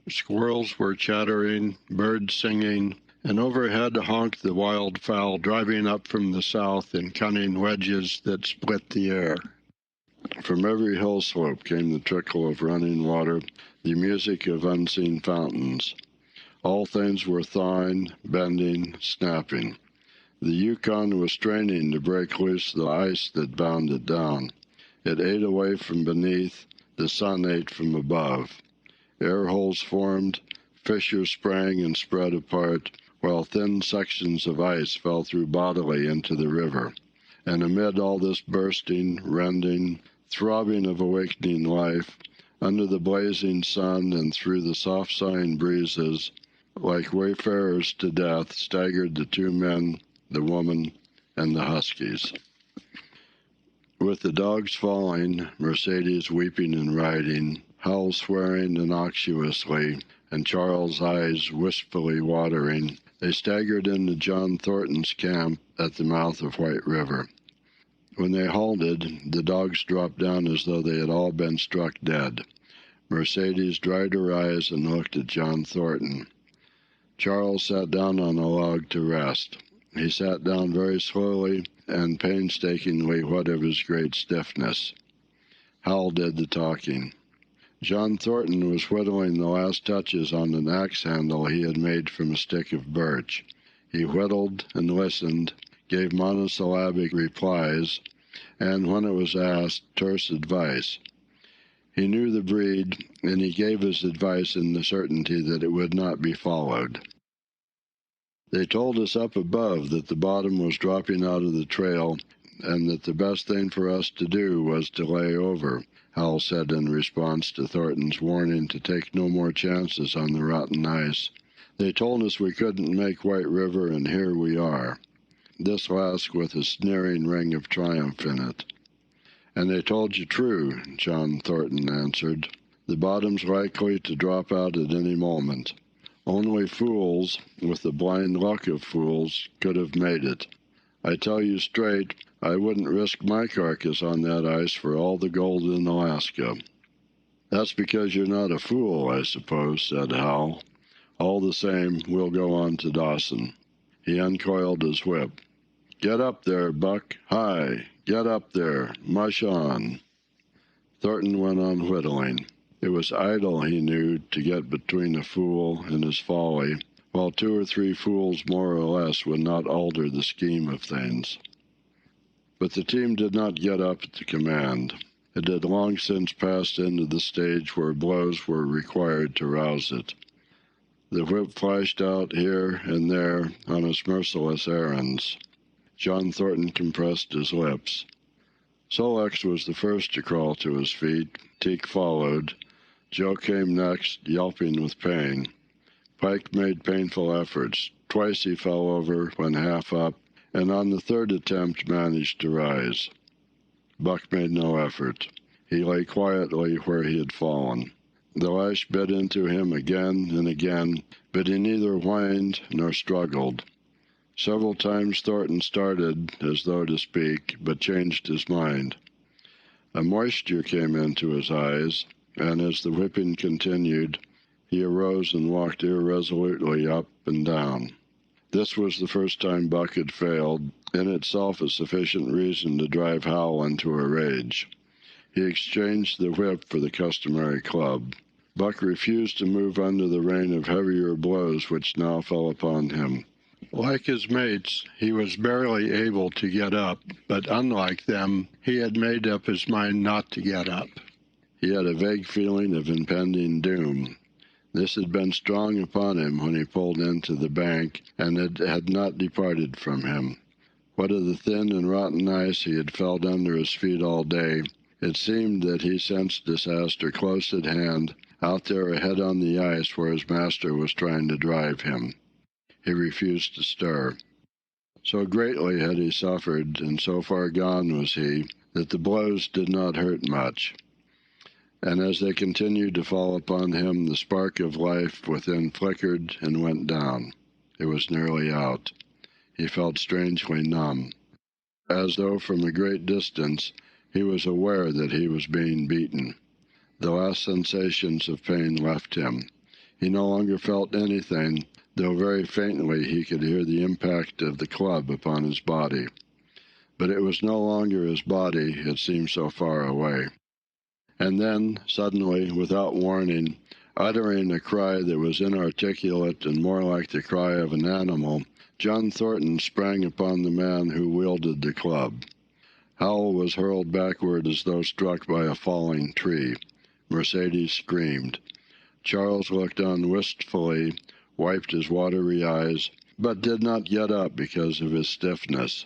Squirrels were chattering, birds singing, and overhead honked the wildfowl driving up from the south in cunning wedges that split the air. From every hill slope came the trickle of running water, the music of unseen fountains. All things were thawing, bending, snapping. The Yukon was straining to break loose the ice that bound it down. It ate away from beneath, the sun ate from above. Air holes formed, fissures sprang and spread apart, while thin sections of ice fell through bodily into the river. And amid all this bursting, rending, throbbing of awakening life, under the blazing sun and through the soft-sighing breezes, like wayfarers to death, staggered the 2 men, the woman, and the huskies. With the dogs falling, Mercedes weeping and riding, Hal swearing innocuously, and Charles' eyes wistfully watering, they staggered into John Thornton's camp at the mouth of White River. When they halted, the dogs dropped down as though they had all been struck dead. Mercedes dried her eyes and looked at John Thornton. Charles sat down on a log to rest. He sat down very slowly and painstakingly, what of his great stiffness. Hal did the talking. John Thornton was whittling the last touches on an axe handle he had made from a stick of birch. He whittled and listened, gave monosyllabic replies, and when it was asked, terse advice. He knew the breed, and he gave his advice in the certainty that it would not be followed. They told us up above that the bottom was dropping out of the trail, and that the best thing for us to do was to lay over, Hal said in response to Thornton's warning to take no more chances on the rotten ice. They told us we couldn't make White River, and here we are. This last with a sneering ring of triumph in it. And they told you true, John Thornton answered. The bottom's likely to drop out at any moment. Only fools, with the blind luck of fools, could have made it. I tell you straight, I wouldn't risk my carcass on that ice for all the gold in Alaska. That's because you're not a fool, I suppose, said Hal. All the same, we'll go on to Dawson. He uncoiled his whip. Get up there, Buck. Hi. Get up there. Mush on. Thornton went on whittling. It was idle, he knew, to get between a fool and his folly, while 2 or 3 fools more or less would not alter the scheme of things. But the team did not get up at the command. It had long since passed into the stage where blows were required to rouse it. The whip flashed out here and there on its merciless errands. John Thornton compressed his lips. Sol-leks was the first to crawl to his feet. Teek followed. Joe came next, yelping with pain. Pike made painful efforts. Twice he fell over when half up, and on the third attempt managed to rise. Buck made no effort. He lay quietly where he had fallen. The lash bit into him again and again, but he neither whined nor struggled. Several times Thornton started, as though to speak, but changed his mind. A moisture came into his eyes, and as the whipping continued, he arose and walked irresolutely up and down. This was the first time Buck had failed, in itself a sufficient reason to drive Hal into a rage. He exchanged the whip for the customary club. Buck refused to move under the rain of heavier blows which now fell upon him. Like his mates, he was barely able to get up, but unlike them, he had made up his mind not to get up. He had a vague feeling of impending doom. This had been strong upon him when he pulled into the bank, and it had not departed from him. What of the thin and rotten ice he had felt under his feet all day, it seemed that he sensed disaster close at hand, out there ahead on the ice where his master was trying to drive him. He refused to stir. So greatly had he suffered, and so far gone was he, that the blows did not hurt much. And as they continued to fall upon him, the spark of life within flickered and went down. It was nearly out. He felt strangely numb. As though from a great distance, he was aware that he was being beaten. The last sensations of pain left him. He no longer felt anything, though very faintly he could hear the impact of the club upon his body. But it was no longer his body, it seemed so far away. And then, suddenly, without warning, uttering a cry that was inarticulate and more like the cry of an animal, John Thornton sprang upon the man who wielded the club. Hal was hurled backward as though struck by a falling tree. Mercedes screamed. Charles looked on wistfully, wiped his watery eyes, but did not get up because of his stiffness.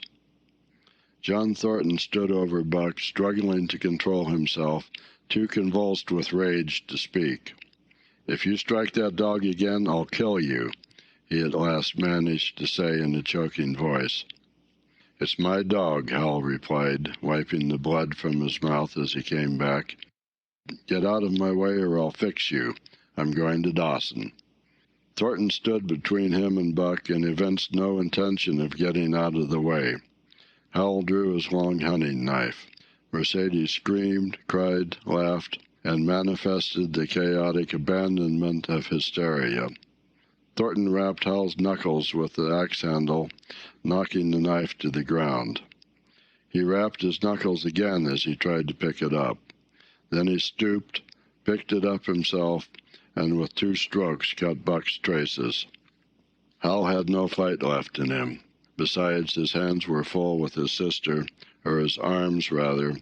John Thornton stood over Buck, struggling to control himself, too convulsed with rage to speak. "If you strike that dog again, I'll kill you," he at last managed to say in a choking voice. "It's my dog," Hal replied, wiping the blood from his mouth as he came back. "Get out of my way or I'll fix you. I'm going to Dawson." Thornton stood between him and Buck and evinced no intention of getting out of the way. Hal drew his long hunting knife. Mercedes screamed, cried, laughed, and manifested the chaotic abandonment of hysteria. Thornton rapped Hal's knuckles with the axe handle, knocking the knife to the ground. He rapped his knuckles again as he tried to pick it up. Then he stooped, picked it up himself, and with 2 strokes cut Buck's traces. Hal had no fight left in him. Besides, his hands were full with his sister, or his arms, rather,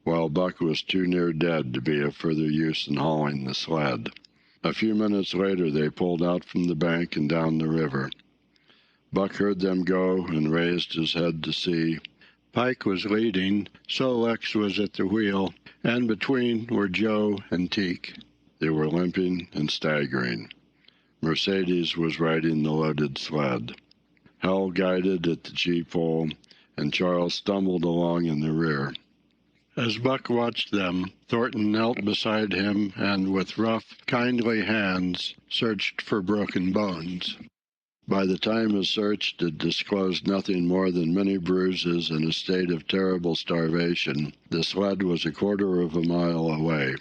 while Buck was too near dead to be of further use in hauling the sled. A few minutes later they pulled out from the bank and down the river. Buck heard them go and raised his head to see. Pike was leading, Sol-leks was at the wheel, and between were Joe and Teek. They were limping and staggering. Mercedes was riding the loaded sled. Hal guided at the gee-pole, and Charles stumbled along in the rear. As Buck watched them, Thornton knelt beside him and, with rough, kindly hands, searched for broken bones. By the time his search had disclosed nothing more than many bruises and a state of terrible starvation, the sled was a quarter of a mile away.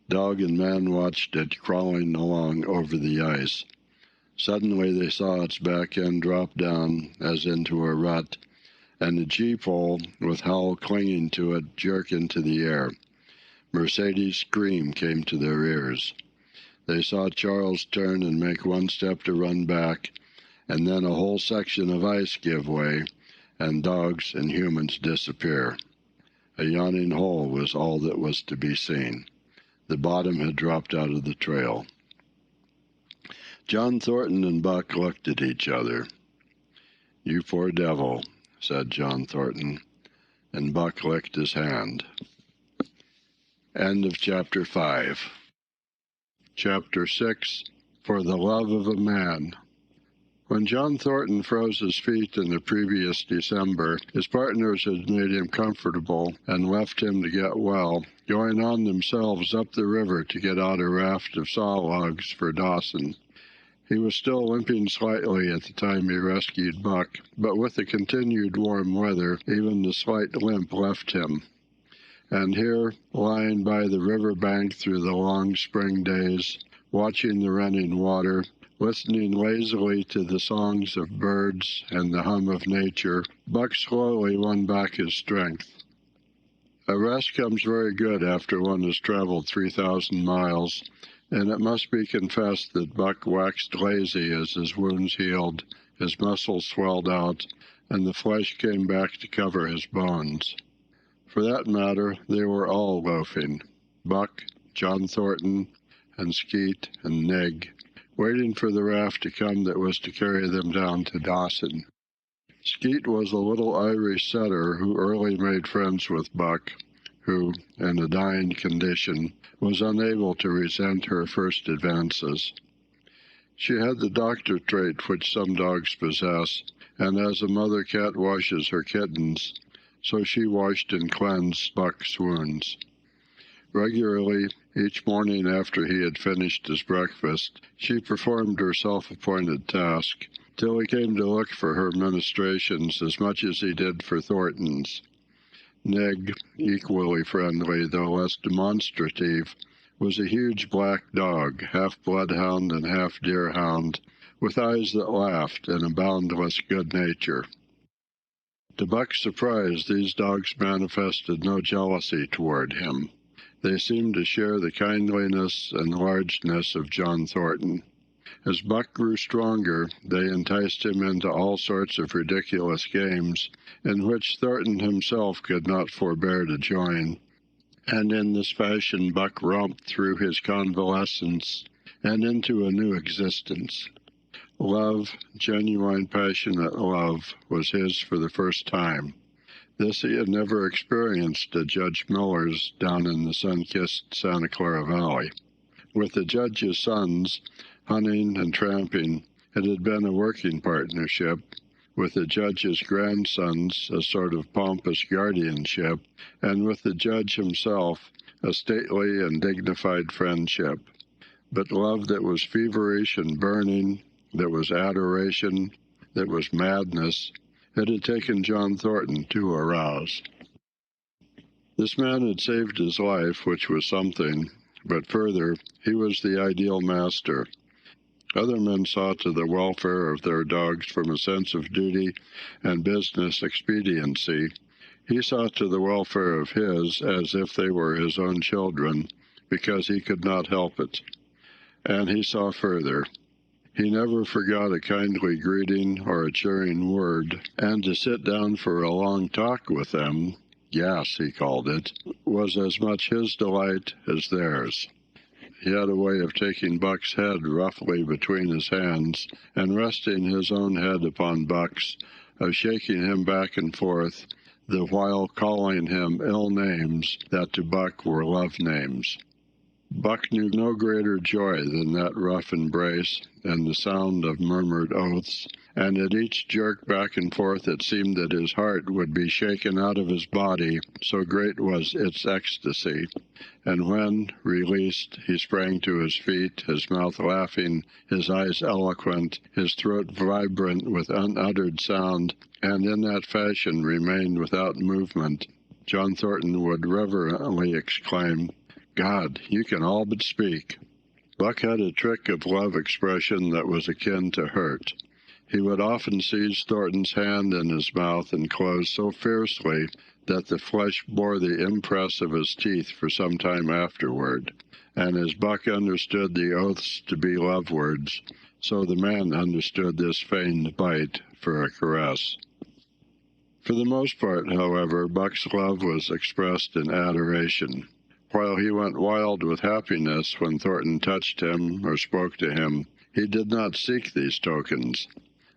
Dog and man watched it crawling along over the ice. Suddenly they saw its back end drop down, as into a rut, and the gee-pole, with Hal clinging to it, jerk into the air. Mercedes' scream came to their ears. They saw Charles turn and make one step to run back, and then a whole section of ice give way, and dogs and humans disappear. A yawning hole was all that was to be seen. The bottom had dropped out of the trail. John Thornton and Buck looked at each other. "You poor devil," said John Thornton, and Buck licked his hand. End of Chapter 5. Chapter 6. For the Love of a Man. When John Thornton froze his feet in the previous December, his partners had made him comfortable and left him to get well, going on themselves up the river to get out a raft of saw logs for Dawson. He was still limping slightly at the time he rescued Buck, but with the continued warm weather, even the slight limp left him. And here, lying by the river bank through the long spring days, watching the running water, listening lazily to the songs of birds and the hum of nature, Buck slowly won back his strength. A rest comes very good after one has traveled 3,000 miles, and it must be confessed that Buck waxed lazy as his wounds healed, his muscles swelled out, and the flesh came back to cover his bones. For that matter, they were all loafing, Buck, John Thornton, and Skeet and Nig, waiting for the raft to come that was to carry them down to Dawson. Skeet was a little Irish setter who early made friends with Buck, who, in a dying condition, was unable to resent her first advances. She had the doctor trait which some dogs possess, and as a mother cat washes her kittens, so she washed and cleansed Buck's wounds. Regularly, each morning after he had finished his breakfast, she performed her self-appointed task, till he came to look for her ministrations as much as he did for Thornton's. Nig, equally friendly, though less demonstrative, was a huge black dog, half bloodhound and half deerhound, with eyes that laughed and a boundless good nature. To Buck's surprise, these dogs manifested no jealousy toward him. They seemed to share the kindliness and largeness of John Thornton. As Buck grew stronger, they enticed him into all sorts of ridiculous games, in which Thornton himself could not forbear to join, and in this fashion Buck romped through his convalescence and into a new existence. Love, genuine passionate love, was his for the first time. This he had never experienced at Judge Miller's down in the sun-kissed Santa Clara Valley. With the Judge's sons, hunting and tramping, it had been a working partnership. With the Judge's grandsons, a sort of pompous guardianship, and with the Judge himself, a stately and dignified friendship. But love that was feverish and burning, that was adoration, that was madness, it had taken John Thornton to arouse. This man had saved his life, which was something, but further, he was the ideal master. Other men saw to the welfare of their dogs from a sense of duty and business expediency. He saw to the welfare of his as if they were his own children, because he could not help it. And he saw further. He never forgot a kindly greeting or a cheering word, and to sit down for a long talk with them, gas he called it, was as much his delight as theirs. He had a way of taking Buck's head roughly between his hands and resting his own head upon Buck's, of shaking him back and forth, the while calling him ill names that to Buck were love names. Buck knew no greater joy than that rough embrace and the sound of murmured oaths, and at each jerk back and forth it seemed that his heart would be shaken out of his body, so great was its ecstasy. And when, released, he sprang to his feet, his mouth laughing, his eyes eloquent, his throat vibrant with unuttered sound, and in that fashion remained without movement, John Thornton would reverently exclaim, "God, you can all but speak." Buck had a trick of love expression that was akin to hurt. He would often seize Thornton's hand in his mouth and close so fiercely that the flesh bore the impress of his teeth for some time afterward. And as Buck understood the oaths to be love words, so the man understood this feigned bite for a caress. For the most part, however, Buck's love was expressed in adoration. While he went wild with happiness when Thornton touched him or spoke to him, he did not seek these tokens.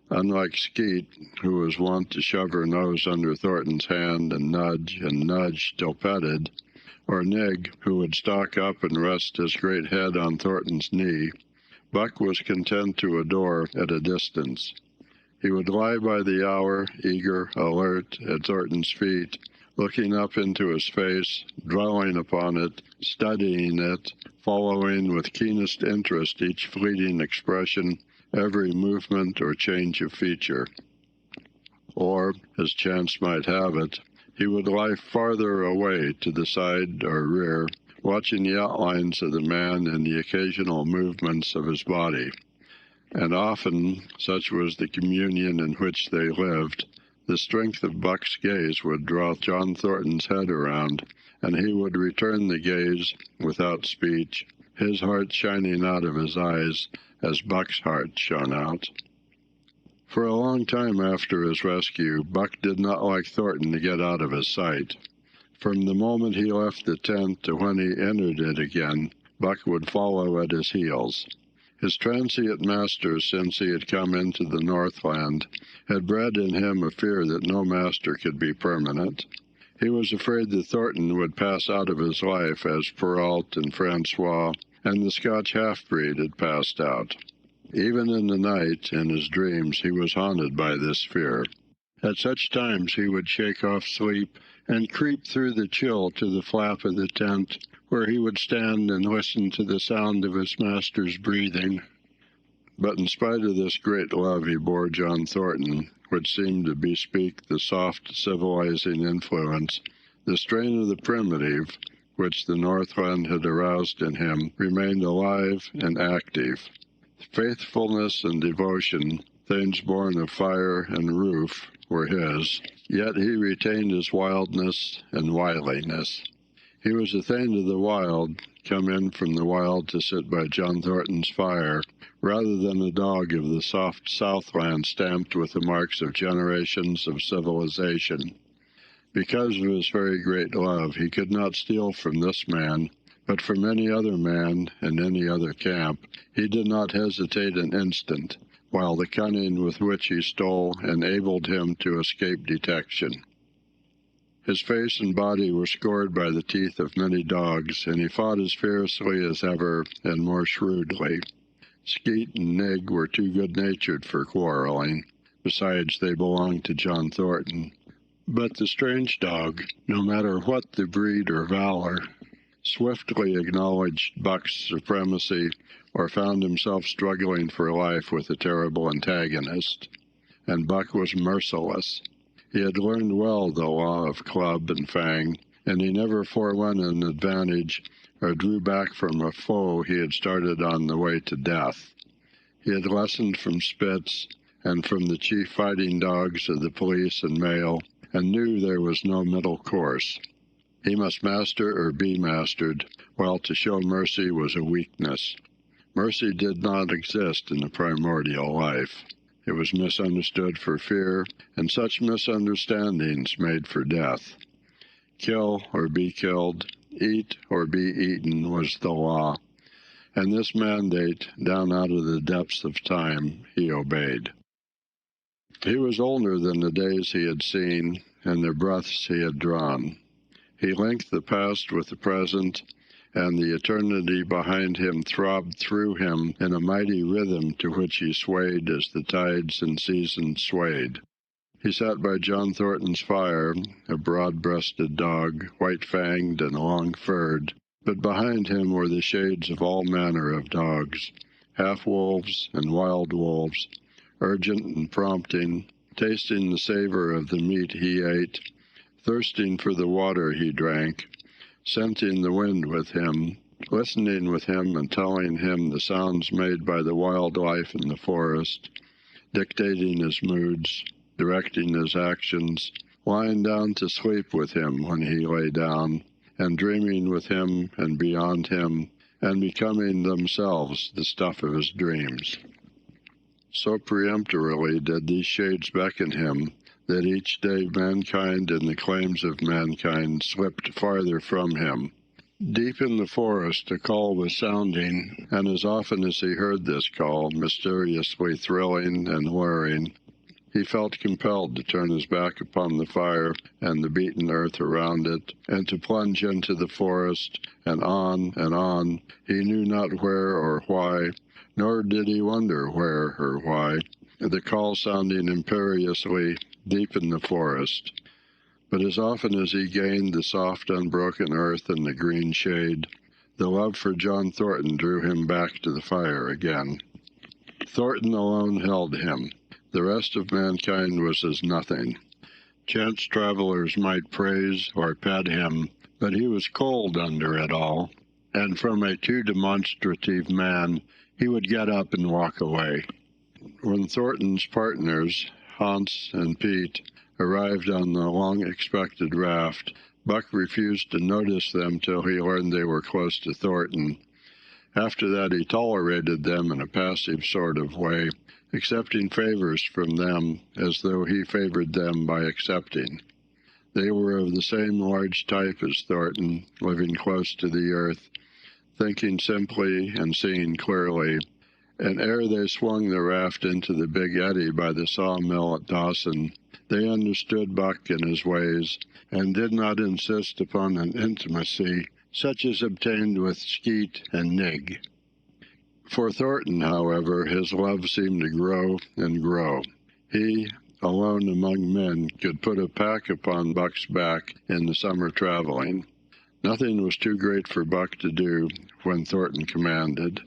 Unlike Skeet, who was wont to shove her nose under Thornton's hand and nudge till petted, or Nig, who would stalk up and rest his great head on Thornton's knee, Buck was content to adore at a distance. He would lie by the hour, eager, alert, at Thornton's feet, looking up into his face, dwelling upon it, studying it, following with keenest interest each fleeting expression, every movement or change of feature. Or, as chance might have it, he would lie farther away to the side or rear, watching the outlines of the man and the occasional movements of his body. And often, such was the communion in which they lived, the strength of Buck's gaze would draw John Thornton's head around, and he would return the gaze without speech, his heart shining out of his eyes as Buck's heart shone out. For a long time after his rescue, Buck did not like Thornton to get out of his sight. From the moment he left the tent to when he entered it again, Buck would follow at his heels. His transient master, since he had come into the Northland, had bred in him a fear that no master could be permanent. He was afraid that Thornton would pass out of his life as Perrault and Francois and the Scotch half-breed had passed out. Even in the night, in his dreams, he was haunted by this fear. At such times he would shake off sleep and creep through the chill to the flap of the tent, where he would stand and listen to the sound of his master's breathing. But in spite of this great love he bore John Thornton, which seemed to bespeak the soft, civilizing influence, the strain of the primitive, which the Northland had aroused in him, remained alive and active. Faithfulness and devotion, things born of fire and roof, were his, yet he retained his wildness and wiliness. He was a thane of the wild, come in from the wild to sit by John Thornton's fire, rather than a dog of the soft Southland stamped with the marks of generations of civilization. Because of his very great love, he could not steal from this man, but from any other man in any other camp. He did not hesitate an instant, while the cunning with which he stole enabled him to escape detection. His face and body were scored by the teeth of many dogs, and he fought as fiercely as ever and more shrewdly. Skeet and Nig were too good-natured for quarreling. Besides, they belonged to John Thornton. But the strange dog, no matter what the breed or valor, swiftly acknowledged Buck's supremacy or found himself struggling for life with a terrible antagonist. And Buck was merciless. He had learned well the law of club and fang, and he never forewent an advantage or drew back from a foe he had started on the way to death. He had lessoned from Spitz and from the chief fighting dogs of the police and mail, and knew there was no middle course. He must master or be mastered, while to show mercy was a weakness. Mercy did not exist in the primordial life. It was misunderstood for fear, and such misunderstandings made for death. Kill or be killed, eat or be eaten was the law, and this mandate, down out of the depths of time, he obeyed. He was older than the days he had seen and the breaths he had drawn. He linked the past with the present, and the eternity behind him throbbed through him in a mighty rhythm to which he swayed as the tides and seasons swayed. He sat by John Thornton's fire, a broad-breasted dog, white-fanged and long-furred, but behind him were the shades of all manner of dogs, half-wolves and wild wolves, urgent and prompting, tasting the savor of the meat he ate, thirsting for the water he drank, scenting the wind with him, listening with him and telling him the sounds made by the wild life in the forest, dictating his moods, directing his actions, lying down to sleep with him when he lay down, and dreaming with him and beyond him, and becoming themselves the stuff of his dreams. So peremptorily did these shades beckon him that each day mankind and the claims of mankind slipped farther from him. Deep in the forest a call was sounding, and as often as he heard this call, mysteriously thrilling and luring, he felt compelled to turn his back upon the fire and the beaten earth around it, and to plunge into the forest, and on, he knew not where or why, nor did he wonder where or why, the call sounding imperiously deep in the forest. But as often as he gained the soft, unbroken earth and the green shade, the love for John Thornton drew him back to the fire again. Thornton alone held him. The rest of mankind was as nothing. Chance travelers might praise or pet him, but he was cold under it all, and from a too demonstrative man, he would get up and walk away. When Thornton's partners, Hans and Pete, arrived on the long-expected raft, Buck refused to notice them till he learned they were close to Thornton. After that he tolerated them in a passive sort of way, accepting favors from them as though he favored them by accepting. They were of the same large type as Thornton, living close to the earth, thinking simply and seeing clearly, and ere they swung the raft into the big eddy by the sawmill at Dawson, they understood Buck and his ways, and did not insist upon an intimacy such as obtained with Skeet and Nig. For Thornton, however, his love seemed to grow and grow. He, alone among men, could put a pack upon Buck's back in the summer traveling. Nothing was too great for Buck to do when Thornton commanded.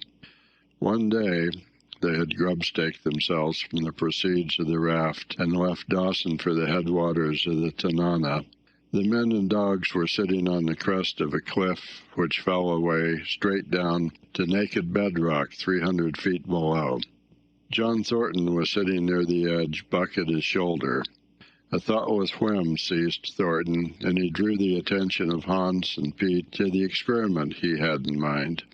One day they had grub-staked themselves from the proceeds of the raft and left Dawson for the headwaters of the Tanana. The men and dogs were sitting on the crest of a cliff which fell away straight down to naked bedrock 300 feet below. John Thornton was sitting near the edge, Buck at his shoulder. A thoughtless whim seized Thornton, and he drew the attention of Hans and Pete to the experiment he had in mind.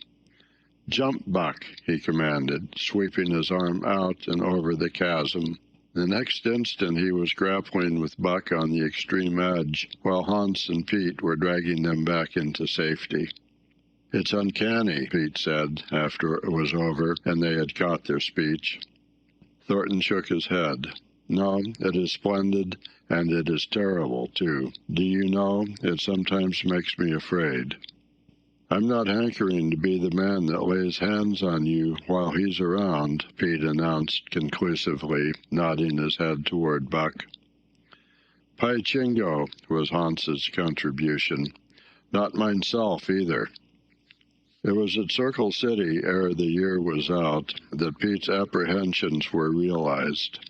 "Jump, Buck," he commanded, sweeping his arm out and over the chasm. The next instant he was grappling with Buck on the extreme edge, while Hans and Pete were dragging them back into safety. "It's uncanny," Pete said, after it was over and they had caught their speech. Thornton shook his head. "No, it is splendid, and it is terrible, too. Do you know, it sometimes makes me afraid." "I'm not hankering to be the man that lays hands on you while he's around," Pete announced conclusively, nodding his head toward Buck. "Pai Chingo," was Hans's contribution. "Not mineself, either." It was at Circle City, ere the year was out, that Pete's apprehensions were realized.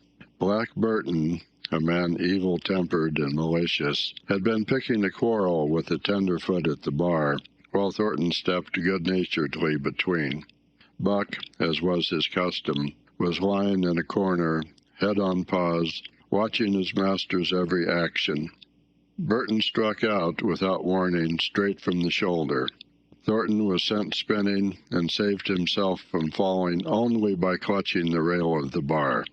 Black Burton, a man evil-tempered and malicious, had been picking a quarrel with a tenderfoot at the bar, while Thornton stepped good-naturedly between. Buck, as was his custom, was lying in a corner, head on paws, watching his master's every action. Burton struck out, without warning, straight from the shoulder. Thornton was sent spinning, and saved himself from falling only by clutching the rail of the bar.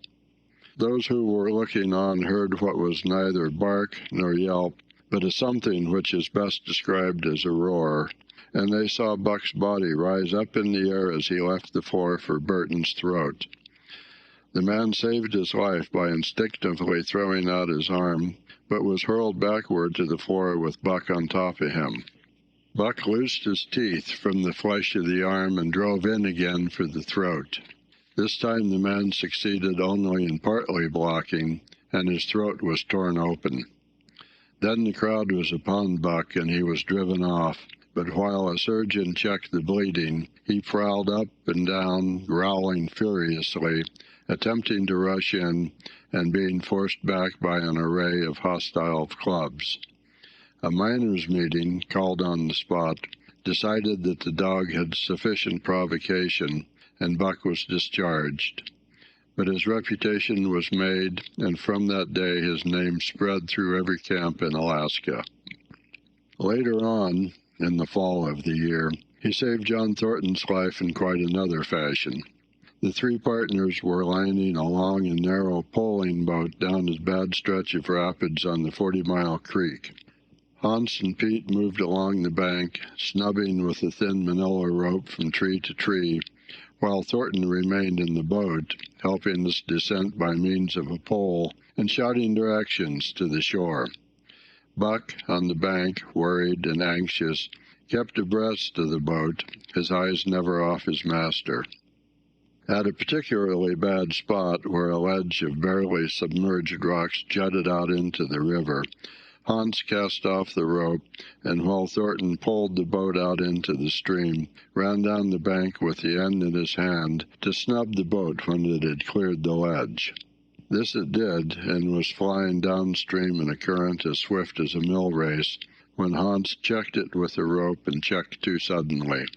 Those who were looking on heard what was neither bark nor yelp, but a something which is best described as a roar, and they saw Buck's body rise up in the air as he left the floor for Burton's throat. The man saved his life by instinctively throwing out his arm, but was hurled backward to the floor with Buck on top of him. Buck loosed his teeth from the flesh of the arm and drove in again for the throat. This time the man succeeded only in partly blocking, and his throat was torn open. Then the crowd was upon Buck, and he was driven off, but while a surgeon checked the bleeding, he prowled up and down, growling furiously, attempting to rush in, and being forced back by an array of hostile clubs. A miners' meeting, called on the spot, decided that the dog had sufficient provocation, and Buck was discharged. But his reputation was made, and from that day his name spread through every camp in Alaska. Later on, in the fall of the year, he saved John Thornton's life in quite another fashion. The three partners were landing a long and narrow poling boat down a bad stretch of rapids on the 40-mile creek. Hans and Pete moved along the bank, snubbing with a thin manila rope from tree to tree, while Thornton remained in the boat, helping us descent by means of a pole and shouting directions to the shore. Buck, on the bank, worried and anxious, kept abreast of the boat, his eyes never off his master. At a particularly bad spot where a ledge of barely submerged rocks jutted out into the river, Hans cast off the rope, and while Thornton pulled the boat out into the stream, ran down the bank with the end in his hand to snub the boat when it had cleared the ledge. This it did, and was flying downstream in a current as swift as a mill race, when Hans checked it with the rope and checked too suddenly.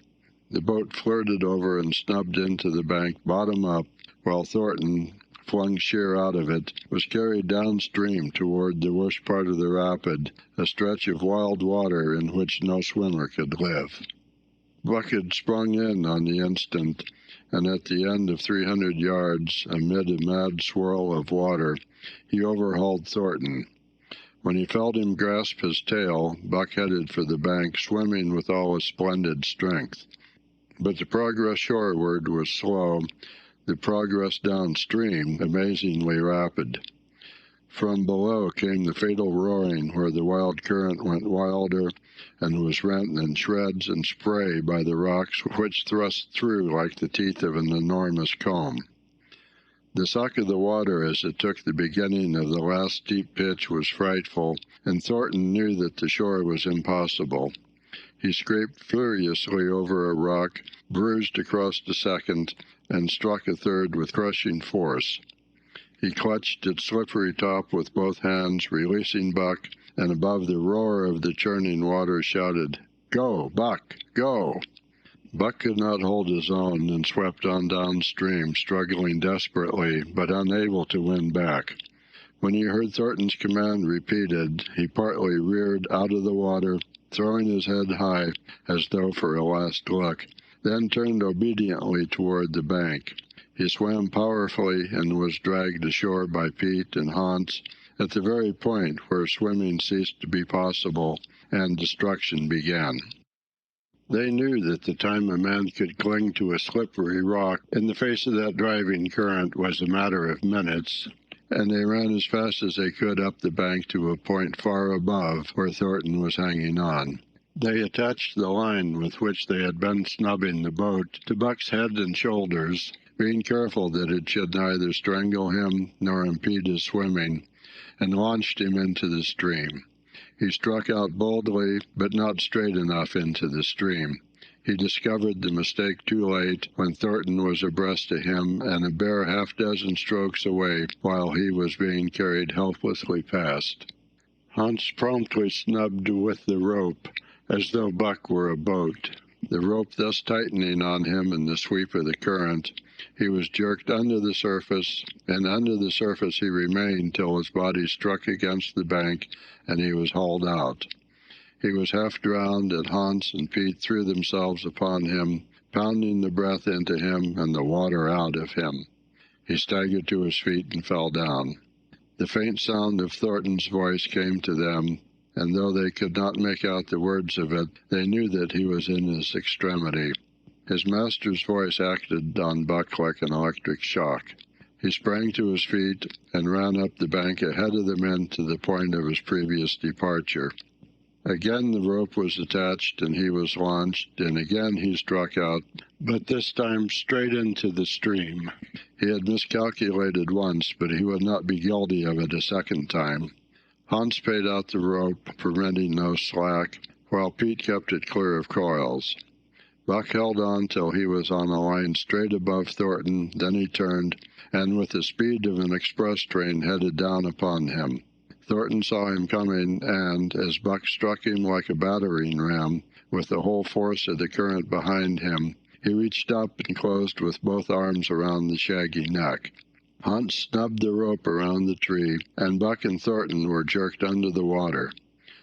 The boat flirted over and snubbed into the bank bottom up, while Thornton, flung sheer out of it, was carried downstream toward the worst part of the rapid, a stretch of wild water in which no swimmer could live. Buck had sprung in on the instant, and at the end of 300 yards, amid a mad swirl of water, he overhauled Thornton. When he felt him grasp his tail, Buck headed for the bank, swimming with all his splendid strength. But the progress shoreward was slow, the progress downstream amazingly rapid. From below came the fatal roaring where the wild current went wilder and was rent in shreds and spray by the rocks which thrust through like the teeth of an enormous comb. The suck of the water as it took the beginning of the last steep pitch was frightful, and Thornton knew that the shore was impossible. He scraped furiously over a rock, bruised across a second, and struck a third with crushing force. He clutched its slippery top with both hands, releasing Buck, and above the roar of the churning water shouted, "Go, Buck, go!" Buck could not hold his own and swept on downstream, struggling desperately, but unable to win back. When he heard Thornton's command repeated, he partly reared out of the water, throwing his head high as though for a last look, then turned obediently toward the bank. He swam powerfully and was dragged ashore by Pete and Hans at the very point where swimming ceased to be possible and destruction began. They knew that the time a man could cling to a slippery rock in the face of that driving current was a matter of minutes, and they ran as fast as they could up the bank to a point far above where Thornton was hanging on. They attached the line with which they had been snubbing the boat to Buck's head and shoulders, being careful that it should neither strangle him nor impede his swimming, and launched him into the stream. He struck out boldly, but not straight enough into the stream. He discovered the mistake too late when Thornton was abreast of him and a bare half-dozen strokes away while he was being carried helplessly past. Hans promptly snubbed with the rope, as though Buck were a boat. The rope thus tightening on him in the sweep of the current, he was jerked under the surface, and under the surface he remained till his body struck against the bank and he was hauled out. He was half drowned, and Hans and Pete threw themselves upon him, pounding the breath into him and the water out of him. He staggered to his feet and fell down. The faint sound of Thornton's voice came to them, and though they could not make out the words of it, they knew that he was in his extremity. His master's voice acted on Buck like an electric shock. He sprang to his feet and ran up the bank ahead of the men to the point of his previous departure. Again the rope was attached and he was launched, and again he struck out, but this time straight into the stream. He had miscalculated once, but he would not be guilty of it a second time. Hans paid out the rope, permitting no slack, while Pete kept it clear of coils. Buck held on till he was on a line straight above Thornton, then he turned, and with the speed of an express train headed down upon him. Thornton saw him coming, and, as Buck struck him like a battering ram, with the whole force of the current behind him, he reached up and closed with both arms around the shaggy neck. Hans snubbed the rope around the tree, and Buck and Thornton were jerked under the water.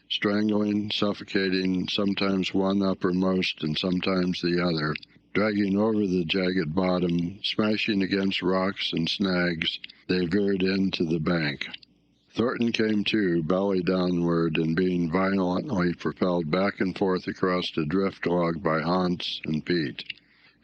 Strangling, suffocating, sometimes one uppermost and sometimes the other, Dragging over the jagged bottom, smashing against rocks and snags, they veered into the bank. Thornton came to, belly downward, and being violently propelled back and forth across the drift log by Hans and Pete.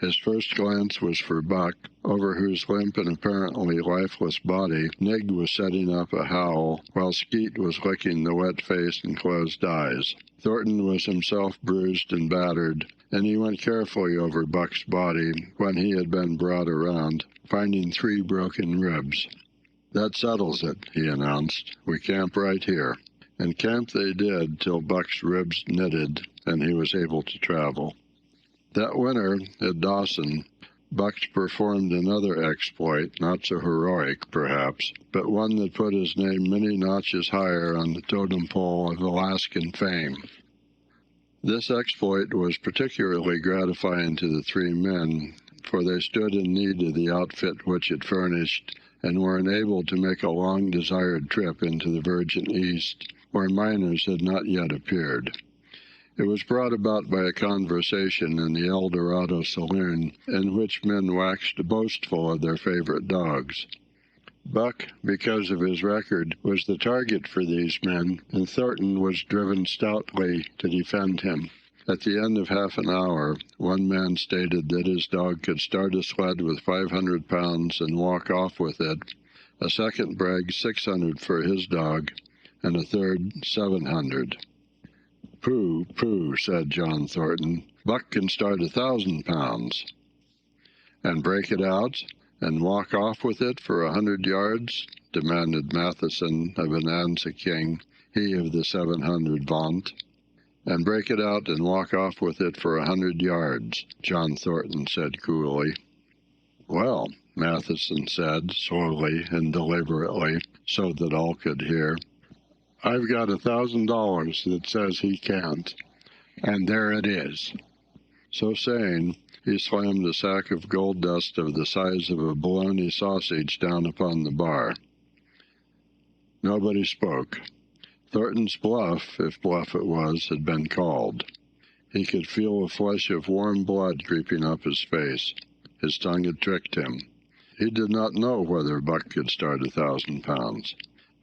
His first glance was for Buck, over whose limp and apparently lifeless body Nig was setting up a howl, while Skeet was licking the wet face and closed eyes. Thornton was himself bruised and battered, and he went carefully over Buck's body when he had been brought around, finding 3 broken ribs. "That settles it," he announced. "We camp right here." And camp they did till Buck's ribs knitted and he was able to travel. That winter, at Dawson, Buck performed another exploit, not so heroic, perhaps, but one that put his name many notches higher on the totem pole of Alaskan fame. This exploit was particularly gratifying to the 3 men, for they stood in need of the outfit which it furnished, and were enabled to make a long-desired trip into the Virgin East, where miners had not yet appeared. It was brought about by a conversation in the El Dorado saloon, in which men waxed boastful of their favorite dogs. Buck, because of his record, was the target for these men, and Thornton was driven stoutly to defend him. At the end of half an hour, one man stated that his dog could start a sled with 500 pounds and walk off with it, a second bragged 600 for his dog, and a third 700. "Pooh, pooh," said John Thornton. "Buck can start 1,000 pounds." "And break it out, and walk off with it for 100 yards?" demanded Matheson of Bonanza King, he of the 700 vaunt. "And break it out and walk off with it for 100 yards, John Thornton said coolly. "Well," Matheson said, slowly and deliberately, so that all could hear, "I've got $1,000 that says he can't, and there it is." So saying, he slammed a sack of gold dust of the size of a bologna sausage down upon the bar. Nobody spoke. Thornton's bluff, if bluff it was, had been called. He could feel a flush of warm blood creeping up his face. His tongue had tricked him. He did not know whether Buck could start 1,000 pounds.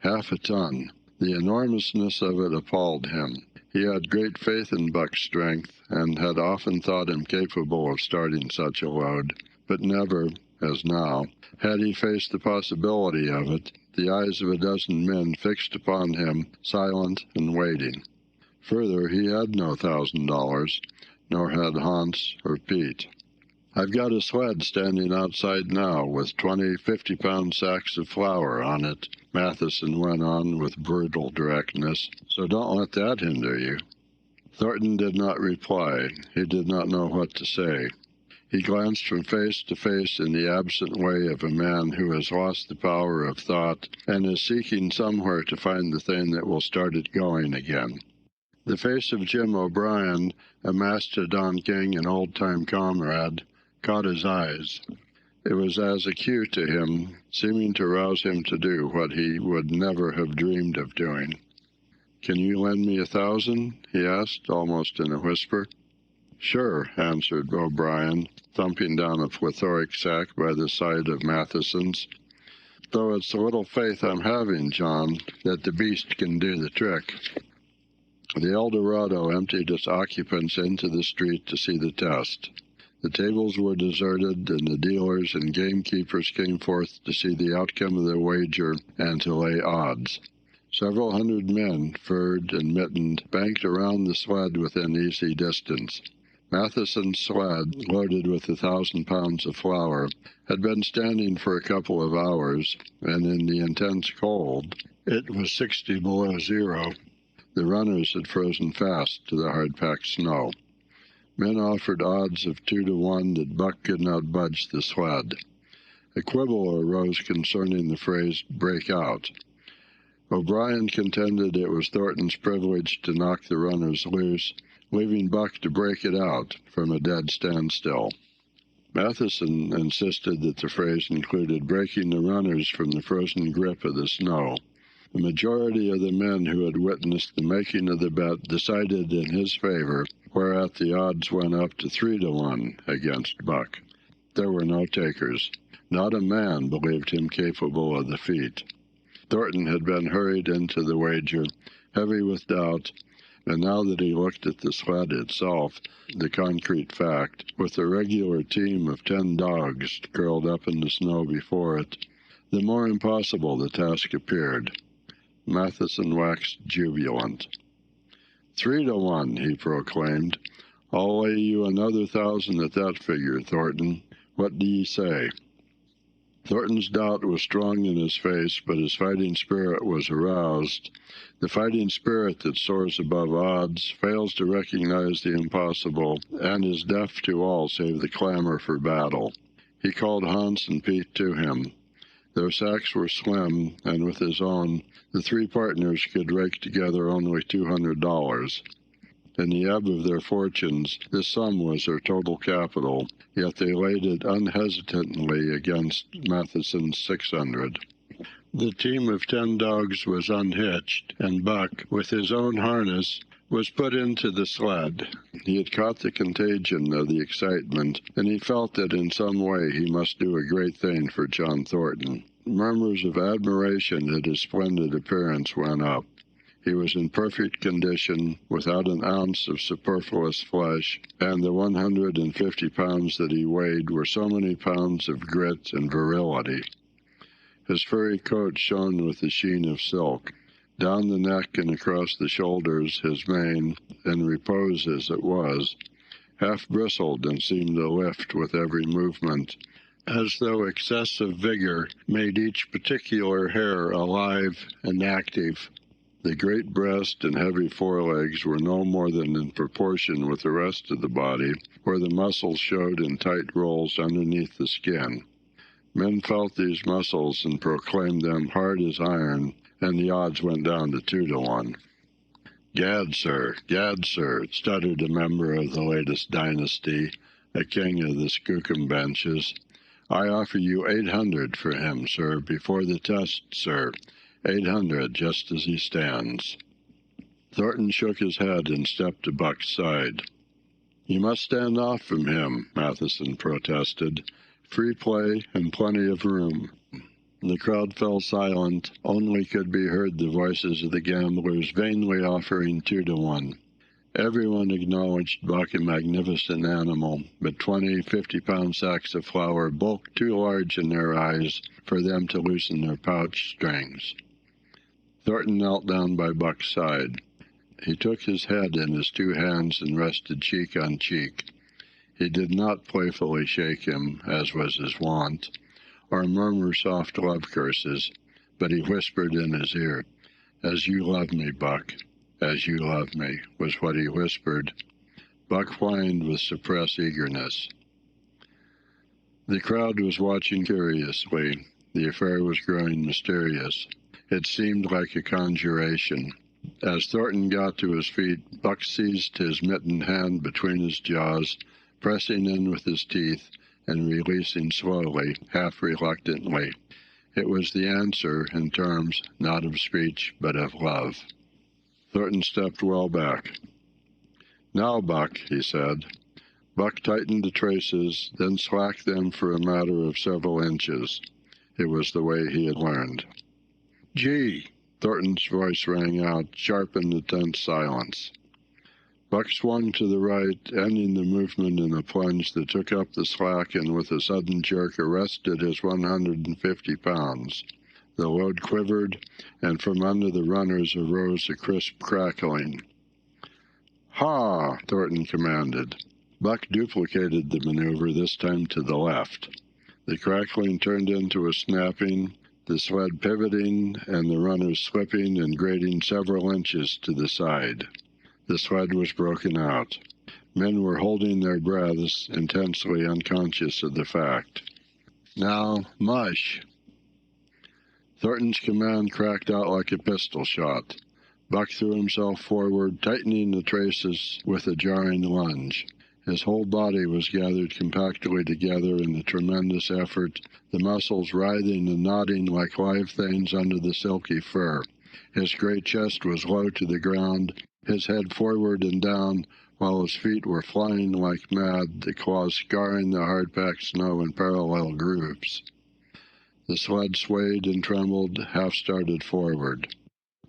1/2 a ton. The enormousness of it appalled him. He had great faith in Buck's strength, and had often thought him capable of starting such a load, but never, as now, had he faced the possibility of it, the eyes of a dozen men fixed upon him, silent and waiting. Further, he had no $1,000, nor had Hans or Pete. "I've got a sled standing outside now with 20 50-pound sacks of flour on it," Matheson went on with brutal directness, "so don't let that hinder you." Thornton did not reply. He did not know what to say. He glanced from face to face in the absent way of a man who has lost the power of thought and is seeking somewhere to find the thing that will start it going again. The face of Jim O'Brien, a Mastodon King and old-time comrade, caught his eyes. It was as acute to him, seeming to rouse him to do what he would never have dreamed of doing. "Can you lend me 1,000?" he asked, almost in a whisper. "Sure," answered O'Brien, thumping down a plethoric sack by the side of Matheson's. "Though it's little faith I'm having, John, that the beast can do the trick." The El Dorado emptied its occupants into the street to see the test. The tables were deserted, and the dealers and gamekeepers came forth to see the outcome of their wager and to lay odds. Several hundred men, furred and mittened, banked around the sled within easy distance. Matheson's sled, loaded with 1,000 pounds of flour, had been standing for a couple of hours, and in the intense cold, it was 60 below zero, the runners had frozen fast to the hard-packed snow. Men offered odds of 2 to 1 that Buck could not budge the sled. A quibble arose concerning the phrase, "break out." O'Brien contended it was Thornton's privilege to knock the runners loose, leaving Buck to break it out from a dead standstill. Matheson insisted that the phrase included breaking the runners from the frozen grip of the snow. The majority of the men who had witnessed the making of the bet decided in his favor, whereat the odds went up to 3-1 against Buck. There were no takers. Not a man believed him capable of the feat. Thornton had been hurried into the wager, heavy with doubt, and now that he looked at the sled itself, the concrete fact, with a regular team of 10 dogs curled up in the snow before it, the more impossible the task appeared. Matheson waxed jubilant. 3-1, he proclaimed. I'll lay you another 1,000 at that figure, Thornton. What do ye say? Thornton's doubt was strong in his face, but his fighting spirit was aroused. The fighting spirit that soars above odds, fails to recognize the impossible, and is deaf to all save the clamor for battle. He called Hans and Pete to him. Their sacks were slim, and with his own, the 3 partners could rake together only $200. In the ebb of their fortunes, this sum was their total capital, yet they laid it unhesitantly against Matheson's 600. The team of 10 dogs was unhitched, and Buck, with his own harness, was put into the sled. He had caught the contagion of the excitement, and he felt that in some way he must do a great thing for John Thornton. Murmurs of admiration at his splendid appearance went up. He was in perfect condition, without an ounce of superfluous flesh, and the 150 pounds that he weighed were so many pounds of grit and virility. His furry coat shone with the sheen of silk. Down the neck and across the shoulders, his mane, in repose as it was, half bristled and seemed to lift with every movement, as though excessive vigor made each particular hair alive and active. The great breast and heavy forelegs were no more than in proportion with the rest of the body, where the muscles showed in tight rolls underneath the skin. Men felt these muscles and proclaimed them hard as iron, and the odds went down to 2-1. Gad, sir, stuttered a member of the latest dynasty, a king of the skookum benches. I offer you 800 for him, sir, before the test, sir. 800, just as he stands. Thornton shook his head and stepped to Buck's side. You must stand off from him, Matheson protested. Free play and plenty of room. The crowd fell silent. Only could be heard the voices of the gamblers vainly offering 2-1. Everyone acknowledged Buck a magnificent animal, but 20 50-pound sacks of flour bulked too large in their eyes for them to loosen their pouch strings. Thornton knelt down by Buck's side. He took his head in his 2 hands and rested cheek on cheek. He did not playfully shake him, as was his wont, or murmur soft love curses, but he whispered in his ear, "As you love me, Buck, as you love me," was what he whispered. Buck whined with suppressed eagerness. The crowd was watching curiously. The affair was growing mysterious. It seemed like a conjuration. As Thornton got to his feet, Buck seized his mittened hand between his jaws, pressing in with his teeth, and releasing slowly, half reluctantly. It was the answer in terms not of speech but of love. Thornton stepped well back. "Now, Buck," he said. Buck tightened the traces, then slacked them for a matter of several inches. It was the way he had learned. "Gee!" Thornton's voice rang out, sharp in the tense silence. Buck swung to the right, ending the movement in a plunge that took up the slack and with a sudden jerk arrested his 150 pounds. The load quivered, and from under the runners arose a crisp crackling. "Ha!" Thornton commanded. Buck duplicated the maneuver, this time to the left. The crackling turned into a snapping, the sled pivoting and the runners slipping and grating several inches to the side. The sled was broken out. Men were holding their breaths, intensely unconscious of the fact. "Now, mush!" Thornton's command cracked out like a pistol shot. Buck threw himself forward, tightening the traces with a jarring lunge. His whole body was gathered compactly together in the tremendous effort, the muscles writhing and knotting like live things under the silky fur. His great chest was low to the ground, his head forward and down, while his feet were flying like mad, the claws scarring the hard-packed snow in parallel grooves. The sled swayed and trembled, half-started forward.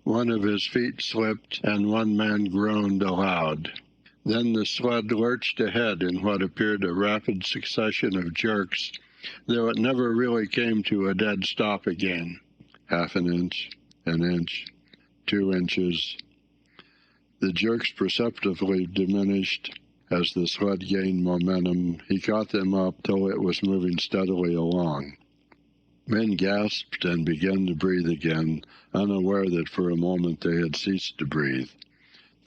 One of his feet slipped, and one man groaned aloud. Then the sled lurched ahead in what appeared a rapid succession of jerks, though it never really came to a dead stop again. Half an inch, 2 inches. The jerks perceptibly diminished. As the sled gained momentum, he caught them up till it was moving steadily along. Men gasped and began to breathe again, unaware that for a moment they had ceased to breathe.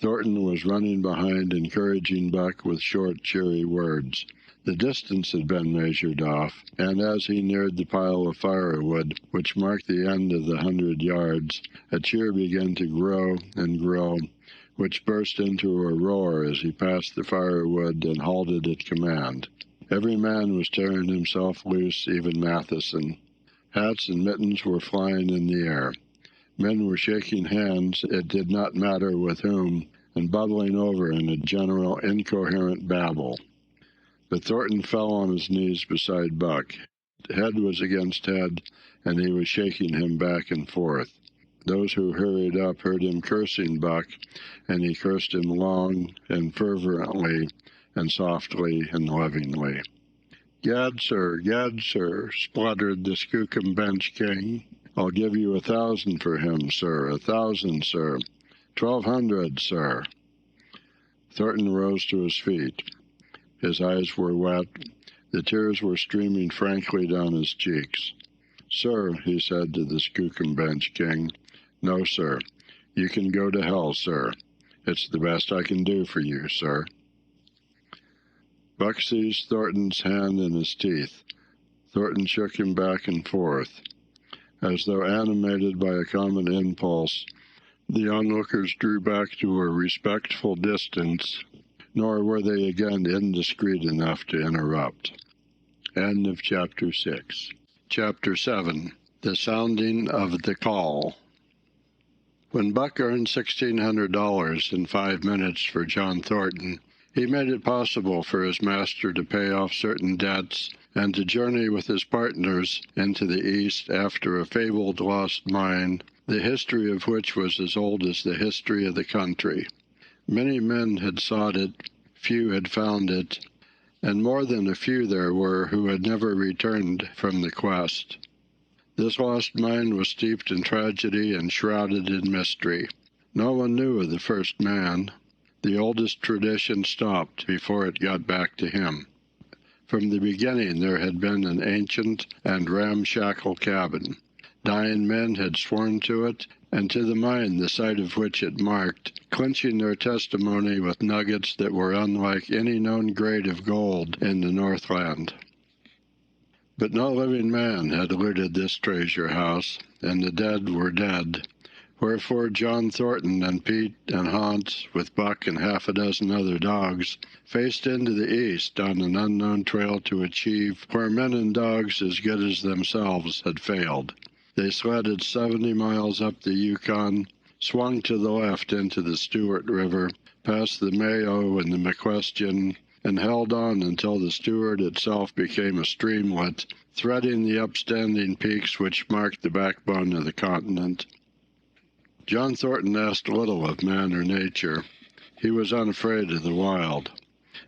Thornton was running behind, encouraging Buck with short, cheery words. The distance had been measured off, and as he neared the pile of firewood, which marked the end of the 100 yards, a cheer began to grow and grow, which burst into a roar as he passed the firewood and halted at command. Every man was tearing himself loose, even Matheson. Hats and mittens were flying in the air. Men were shaking hands, it did not matter with whom, and bubbling over in a general incoherent babble. But Thornton fell on his knees beside Buck. Head was against head, and he was shaking him back and forth. Those who hurried up heard him cursing Buck, and he cursed him long and fervently and softly and lovingly. Gad, sir, spluttered the Skookum Bench King. I'll give you 1,000 for him, sir, 1,000, sir. 1,200, sir. Thornton rose to his feet. His eyes were wet. The tears were streaming frankly down his cheeks. Sir, he said to the Skookum Bench King. No, sir. You can go to hell, sir. It's the best I can do for you, sir. Buck seized Thornton's hand in his teeth. Thornton shook him back and forth. As though animated by a common impulse, the onlookers drew back to a respectful distance, nor were they again indiscreet enough to interrupt. End of Chapter 6. Chapter 7. The Sounding of the Call. When Buck earned $1,600 in 5 minutes for John Thornton, he made it possible for his master to pay off certain debts and to journey with his partners into the East after a fabled lost mine, the history of which was as old as the history of the country. Many men had sought it, few had found it, and more than a few there were who had never returned from the quest. This lost mine was steeped in tragedy and shrouded in mystery. No one knew of the first man. The oldest tradition stopped before it got back to him. From the beginning there had been an ancient and ramshackle cabin. Dying men had sworn to it, and to the mine the site of which it marked, clinching their testimony with nuggets that were unlike any known grade of gold in the Northland. But no living man had looted this treasure house, and the dead were dead. Wherefore John Thornton and Pete and Hans, with Buck and half a dozen other dogs, faced into the east on an unknown trail to achieve where men and dogs as good as themselves had failed. They sledded 70 miles up the Yukon, swung to the left into the Stewart River, past the Mayo and the McQuestion, and held on until the Stewart itself became a streamlet, threading the upstanding peaks which marked the backbone of the continent. John Thornton asked little of man or nature. He was unafraid of the wild.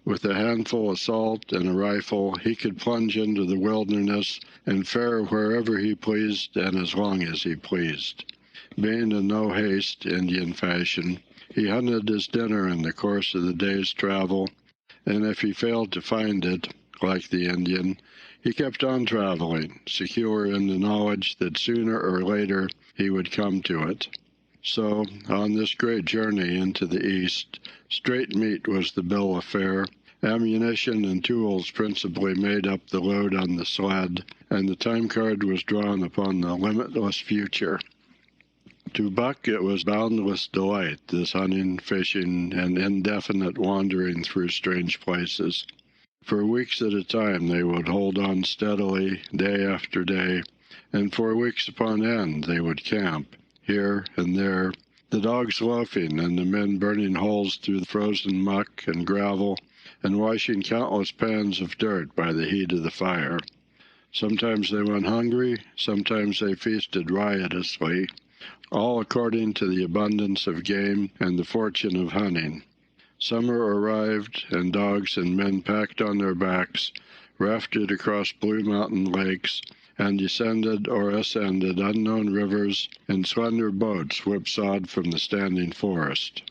With a handful of salt and a rifle, he could plunge into the wilderness and fare wherever he pleased and as long as he pleased. Being in no haste, Indian fashion, he hunted his dinner in the course of the day's travel, and if he failed to find it, like the Indian, he kept on traveling, secure in the knowledge that sooner or later he would come to it. So, on this great journey into the East, straight meat was the bill of fare. Ammunition and tools principally made up the load on the sled, and the time card was drawn upon the limitless future. To Buck it was boundless delight, this hunting, fishing, and indefinite wandering through strange places. For weeks at a time they would hold on steadily, day after day, and for weeks upon end they would camp, here and there, the dogs loafing and the men burning holes through frozen muck and gravel and washing countless pans of dirt by the heat of the fire. Sometimes they went hungry, sometimes they feasted riotously, all according to the abundance of game and the fortune of hunting. Summer arrived, and dogs and men packed on their backs, rafted across blue mountain lakes, and descended or ascended unknown rivers in slender boats whipsawed from the standing forest.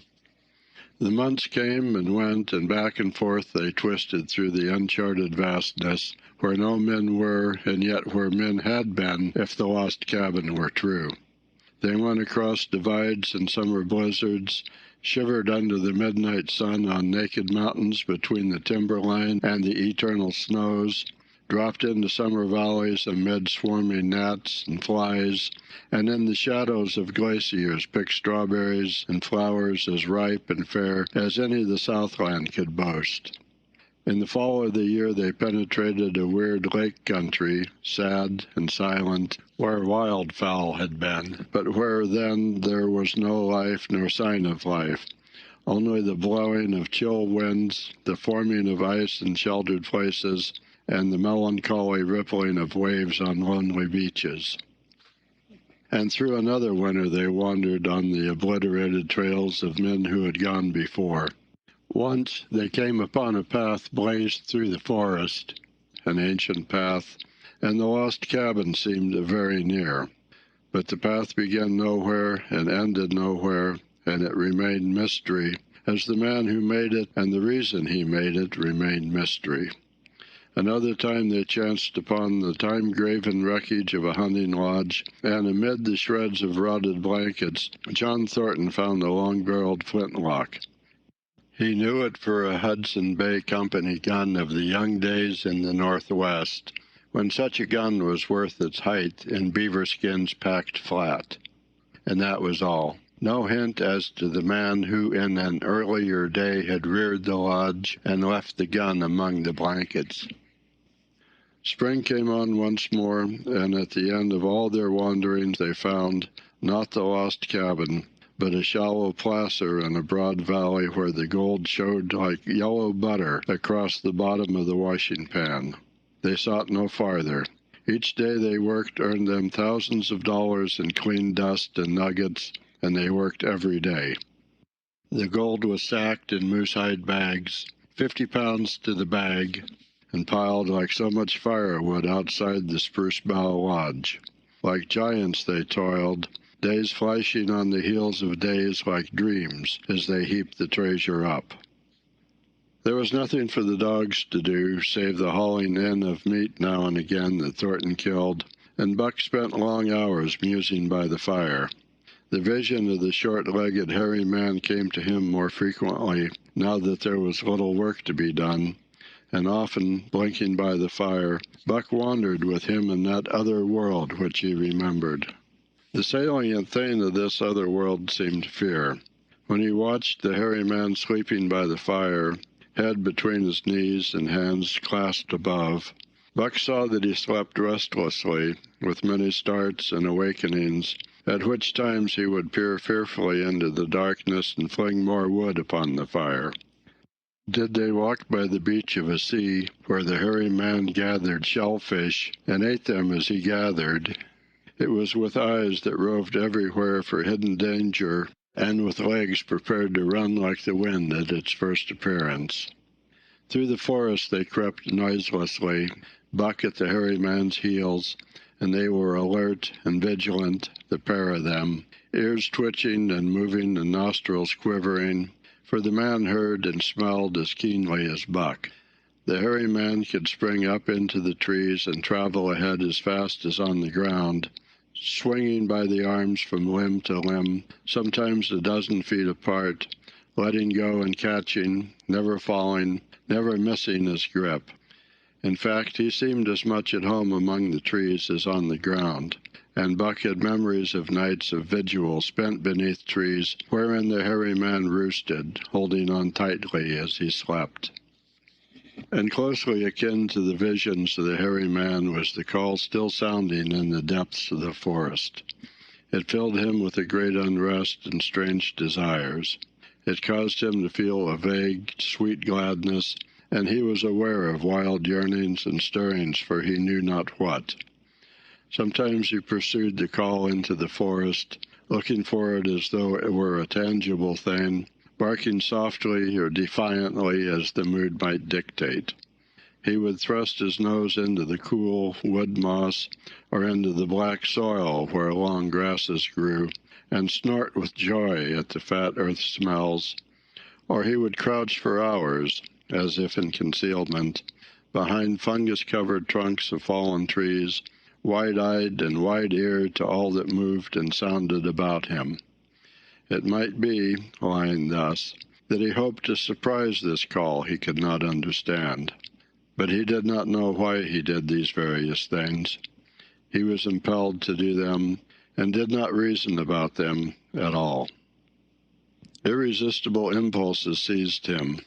The months came and went, and back and forth they twisted through the uncharted vastness, where no men were, and yet where men had been, if the lost cabin were true. They went across divides and summer blizzards, shivered under the midnight sun on naked mountains between the timberline and the eternal snows, dropped into summer valleys amid swarming gnats and flies, and in the shadows of glaciers picked strawberries and flowers as ripe and fair as any the Southland could boast. In the fall of the year they penetrated a weird lake country, sad and silent, where wildfowl had been, but where then there was no life nor sign of life, only the blowing of chill winds, the forming of ice in sheltered places, and the melancholy rippling of waves on lonely beaches. And through another winter they wandered on the obliterated trails of men who had gone before. Once they came upon a path blazed through the forest, an ancient path, and the lost cabin seemed very near. But the path began nowhere and ended nowhere, and it remained mystery, as the man who made it and the reason he made it remained mystery. Another time they chanced upon the time-graven wreckage of a hunting lodge, and amid the shreds of rotted blankets, John Thornton found a long-barreled flintlock. He knew it for a Hudson Bay Company gun of the young days in the Northwest, when such a gun was worth its height in beaver skins packed flat. And that was all. No hint as to the man who in an earlier day had reared the lodge and left the gun among the blankets. Spring came on once more, and at the end of all their wanderings they found, not the lost cabin, but a shallow placer in a broad valley where the gold showed like yellow butter across the bottom of the washing pan. They sought no farther. Each day they worked earned them thousands of dollars in clean dust and nuggets, and they worked every day. The gold was sacked in moose-hide bags, 50 pounds to the bag, and piled like so much firewood outside the Spruce Bough Lodge. Like giants they toiled, days flashing on the heels of days like dreams as they heaped the treasure up. There was nothing for the dogs to do save the hauling in of meat now and again that Thornton killed, and Buck spent long hours musing by the fire. The vision of the short-legged hairy man came to him more frequently now that there was little work to be done, and often, blinking by the fire, Buck wandered with him in that other world which he remembered. The salient thing of this other world seemed fear. When he watched the hairy man sleeping by the fire, head between his knees and hands clasped above, Buck saw that he slept restlessly, with many starts and awakenings, at which times he would peer fearfully into the darkness and fling more wood upon the fire. Did they walk by the beach of a sea where the hairy man gathered shellfish and ate them as he gathered, it was with eyes that roved everywhere for hidden danger, and with legs prepared to run like the wind at its first appearance. Through the forest they crept noiselessly, Buck at the hairy man's heels, and they were alert and vigilant, the pair of them, ears twitching and moving and nostrils quivering, for the man heard and smelled as keenly as Buck. The hairy man could spring up into the trees and travel ahead as fast as on the ground, swinging by the arms from limb to limb, sometimes a dozen feet apart, letting go and catching, never falling, never missing his grip. In fact, he seemed as much at home among the trees as on the ground, and Buck had memories of nights of vigil spent beneath trees wherein the hairy man roosted, holding on tightly as he slept. And closely akin to the visions of the hairy man was the call still sounding in the depths of the forest. It filled him with a great unrest and strange desires. It caused him to feel a vague, sweet gladness, and he was aware of wild yearnings and stirrings for he knew not what. Sometimes he pursued the call into the forest, looking for it as though it were a tangible thing, barking softly or defiantly as the mood might dictate. He would thrust his nose into the cool wood moss or into the black soil where long grasses grew, and snort with joy at the fat earth smells, or he would crouch for hours, as if in concealment, behind fungus-covered trunks of fallen trees, wide-eyed and wide-eared to all that moved and sounded about him. It might be, lying thus, that he hoped to surprise this call he could not understand. But he did not know why he did these various things. He was impelled to do them, and did not reason about them at all. Irresistible impulses seized him.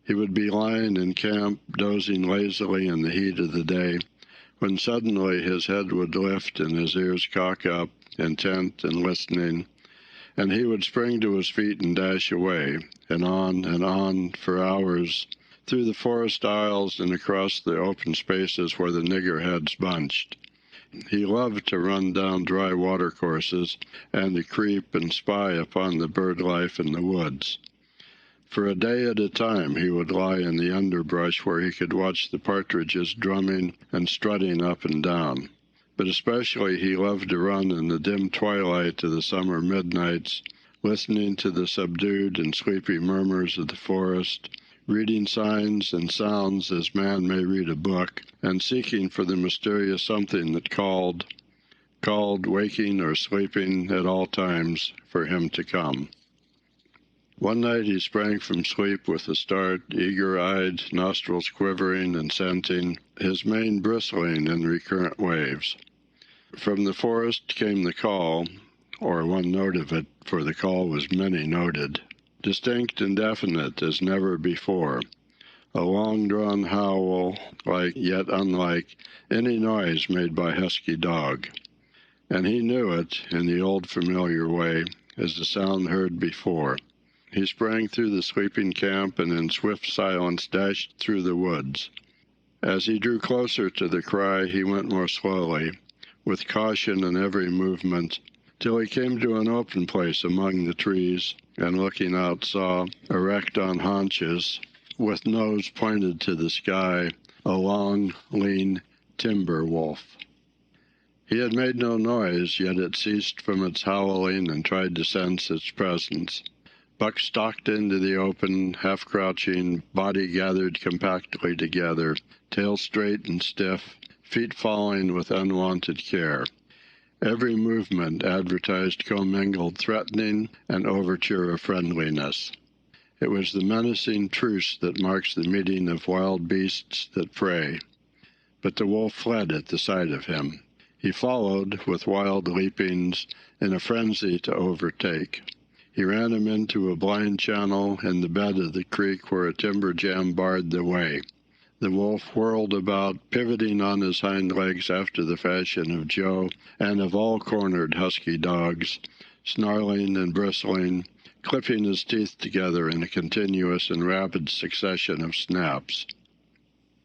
He would be lying in camp, dozing lazily in the heat of the day, when suddenly his head would lift and his ears cock up, intent and listening, and he would spring to his feet and dash away, and on for hours, through the forest aisles and across the open spaces where the niggerheads bunched. He loved to run down dry watercourses and to creep and spy upon the bird life in the woods. For a day at a time he would lie in the underbrush where he could watch the partridges drumming and strutting up and down. But especially he loved to run in the dim twilight of the summer midnights, listening to the subdued and sleepy murmurs of the forest, reading signs and sounds as man may read a book, and seeking for the mysterious something that called, waking or sleeping at all times, for him to come. One night he sprang from sleep with a start, eager-eyed, nostrils quivering and scenting, his mane bristling in recurrent waves. From the forest came the call, or one note of it, for the call was many-noted, distinct and definite as never before, a long-drawn howl, like yet unlike any noise made by husky dog. And he knew it, in the old familiar way, as the sound heard before. He sprang through the sleeping camp and in swift silence dashed through the woods. As he drew closer to the cry, he went more slowly, with caution in every movement, till he came to an open place among the trees, and looking out saw, erect on haunches, with nose pointed to the sky, a long, lean timber wolf. He had made no noise, yet it ceased from its howling and tried to sense its presence. Buck stalked into the open, half-crouching, body gathered compactly together, tail straight and stiff, feet falling with unwonted care. Every movement advertised commingled threatening and overture of friendliness. It was the menacing truce that marks the meeting of wild beasts that prey. But the wolf fled at the sight of him. He followed, with wild leapings, in a frenzy to overtake. He ran him into a blind channel in the bed of the creek where a timber jam barred the way. The wolf whirled about, pivoting on his hind legs after the fashion of Joe and of all cornered husky dogs, snarling and bristling, clipping his teeth together in a continuous and rapid succession of snaps.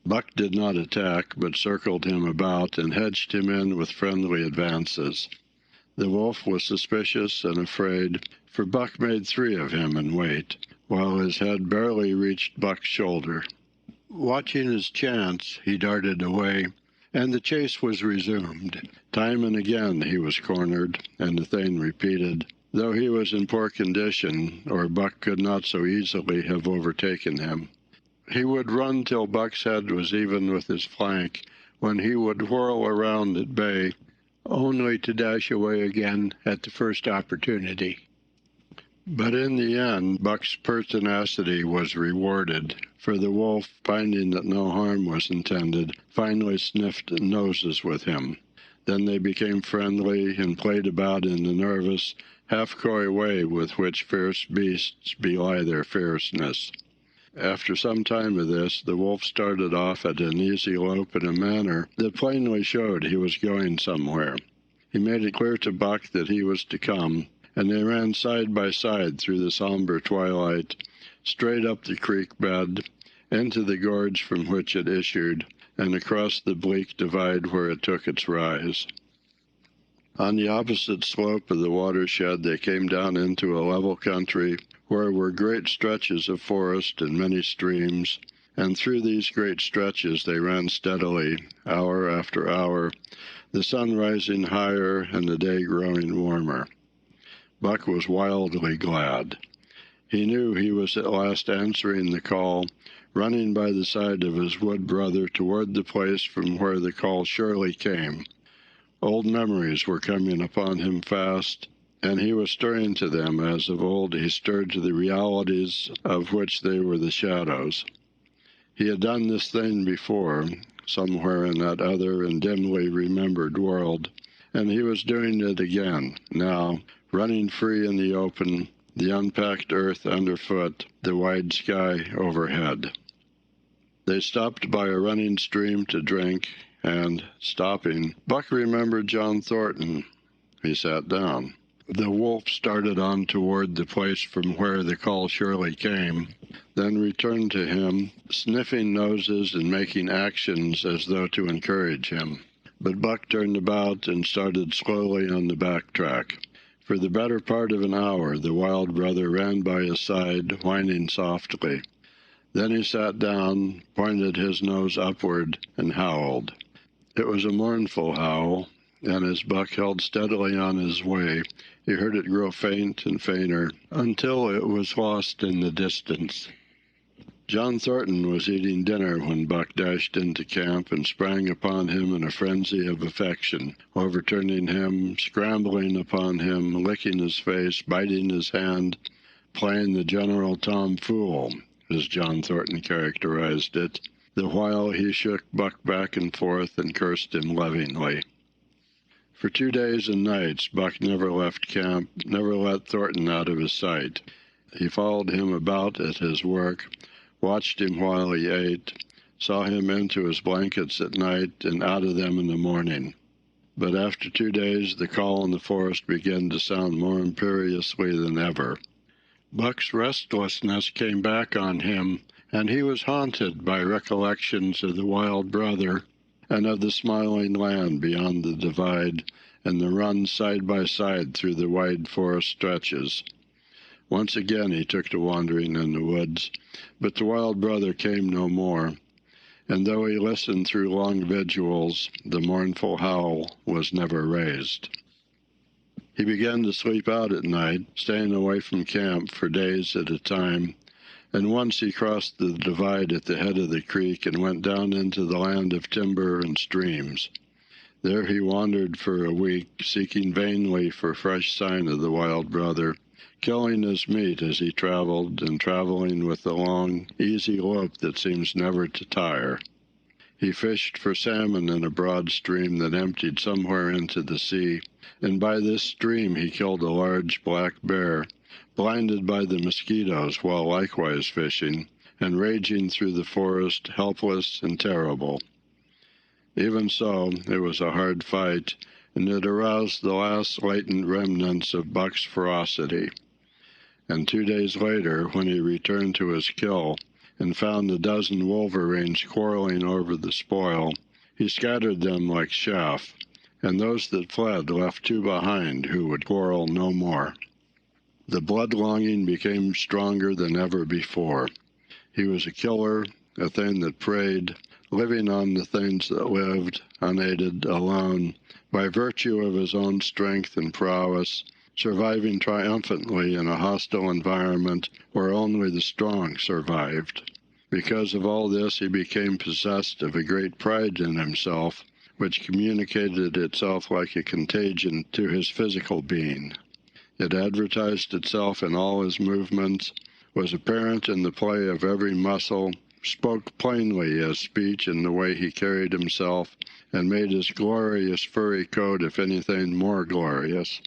Buck did not attack, but circled him about and hedged him in with friendly advances. The wolf was suspicious and afraid, for Buck made 3 of him in weight, while his head barely reached Buck's shoulder. Watching his chance, he darted away, and the chase was resumed. Time and again he was cornered, and the thing repeated, though he was in poor condition, or Buck could not so easily have overtaken him. He would run till Buck's head was even with his flank, when he would whirl around at bay, only to dash away again at the first opportunity. But in the end, Buck's pertinacity was rewarded, for the wolf, finding that no harm was intended, finally sniffed noses with him. Then they became friendly and played about in the nervous, half-coy way with which fierce beasts belie their fierceness. After some time of this, the wolf started off at an easy lope in a manner that plainly showed he was going somewhere. He made it clear to Buck that he was to come, and they ran side by side through the somber twilight, straight up the creek bed, into the gorge from which it issued, and across the bleak divide where it took its rise. On the opposite slope of the watershed they came down into a level country where were great stretches of forest and many streams, and through these great stretches they ran steadily, hour after hour, the sun rising higher and the day growing warmer. Buck was wildly glad. He knew he was at last answering the call, running by the side of his wood brother toward the place from where the call surely came. Old memories were coming upon him fast, and he was stirring to them as of old he stirred to the realities of which they were the shadows. He had done this thing before, somewhere in that other and dimly remembered world, and he was doing it again, now, running free in the open, the unpacked earth underfoot, the wide sky overhead. They stopped by a running stream to drink, and, stopping, Buck remembered John Thornton. He sat down. The wolf started on toward the place from where the call surely came, then returned to him, sniffing noses and making actions as though to encourage him. But Buck turned about and started slowly on the back track. For the better part of an hour the wild brother ran by his side, whining softly. Then he sat down, pointed his nose upward, and howled. It was a mournful howl, and as Buck held steadily on his way, he heard it grow faint and fainter, until it was lost in the distance. John Thornton was eating dinner when Buck dashed into camp and sprang upon him in a frenzy of affection, overturning him, scrambling upon him, licking his face, biting his hand, playing the general tomfool, as John Thornton characterized it, the while he shook Buck back and forth and cursed him lovingly. For 2 days and nights Buck never left camp, never let Thornton out of his sight. He followed him about at his work, watched him while he ate, saw him into his blankets at night and out of them in the morning. But after 2 days the call in the forest began to sound more imperiously than ever. Buck's restlessness came back on him, and he was haunted by recollections of the wild brother and of the smiling land beyond the divide and the run side by side through the wide forest stretches. Once again he took to wandering in the woods, but the wild brother came no more, and though he listened through long vigils, the mournful howl was never raised. He began to sleep out at night, staying away from camp for days at a time, and once he crossed the divide at the head of the creek and went down into the land of timber and streams. There he wandered for a week, seeking vainly for fresh sign of the wild brother, killing his meat as he traveled, and traveling with the long, easy lope that seems never to tire. He fished for salmon in a broad stream that emptied somewhere into the sea, and by this stream he killed a large black bear, blinded by the mosquitoes while likewise fishing, and raging through the forest, helpless and terrible. Even so, it was a hard fight, and it aroused the last latent remnants of Buck's ferocity. And 2 days later, when he returned to his kill, and found a dozen wolverines quarreling over the spoil, he scattered them like chaff, and those that fled left 2 behind who would quarrel no more. The blood-longing became stronger than ever before. He was a killer, a thing that preyed, living on the things that lived, unaided, alone, by virtue of his own strength and prowess, surviving triumphantly in a hostile environment where only the strong survived. Because of all this he became possessed of a great pride in himself, which communicated itself like a contagion to his physical being. It advertised itself in all his movements, was apparent in the play of every muscle, spoke plainly as speech in the way he carried himself, and made his glorious furry coat, if anything, more glorious.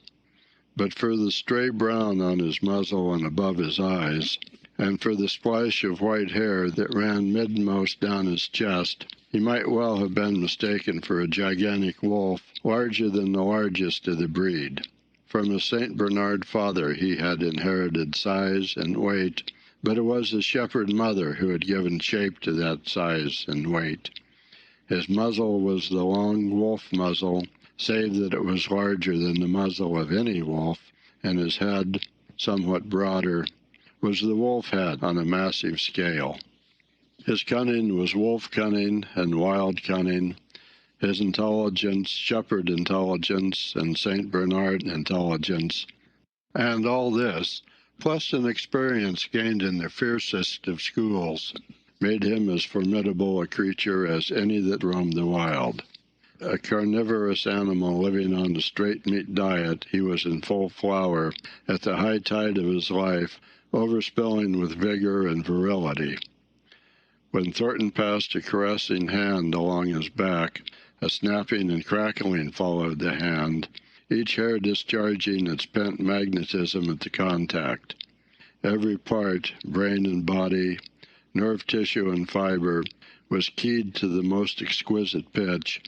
But for the stray brown on his muzzle and above his eyes, and for the splash of white hair that ran midmost down his chest, he might well have been mistaken for a gigantic wolf, larger than the largest of the breed. From a St. Bernard father he had inherited size and weight, but it was his shepherd mother who had given shape to that size and weight. His muzzle was the long wolf muzzle, save that it was larger than the muzzle of any wolf, and his head, somewhat broader, was the wolf head on a massive scale. His cunning was wolf cunning and wild cunning, his intelligence shepherd intelligence and St. Bernard intelligence, and all this, plus an experience gained in the fiercest of schools, made him as formidable a creature as any that roamed the wild. A carnivorous animal living on a straight meat diet, he was in full flower at the high tide of his life, overspilling with vigor and virility. When Thornton passed a caressing hand along his back, a snapping and crackling followed the hand, each hair discharging its pent magnetism at the contact. Every part, brain and body, nerve tissue and fiber, was keyed to the most exquisite pitch,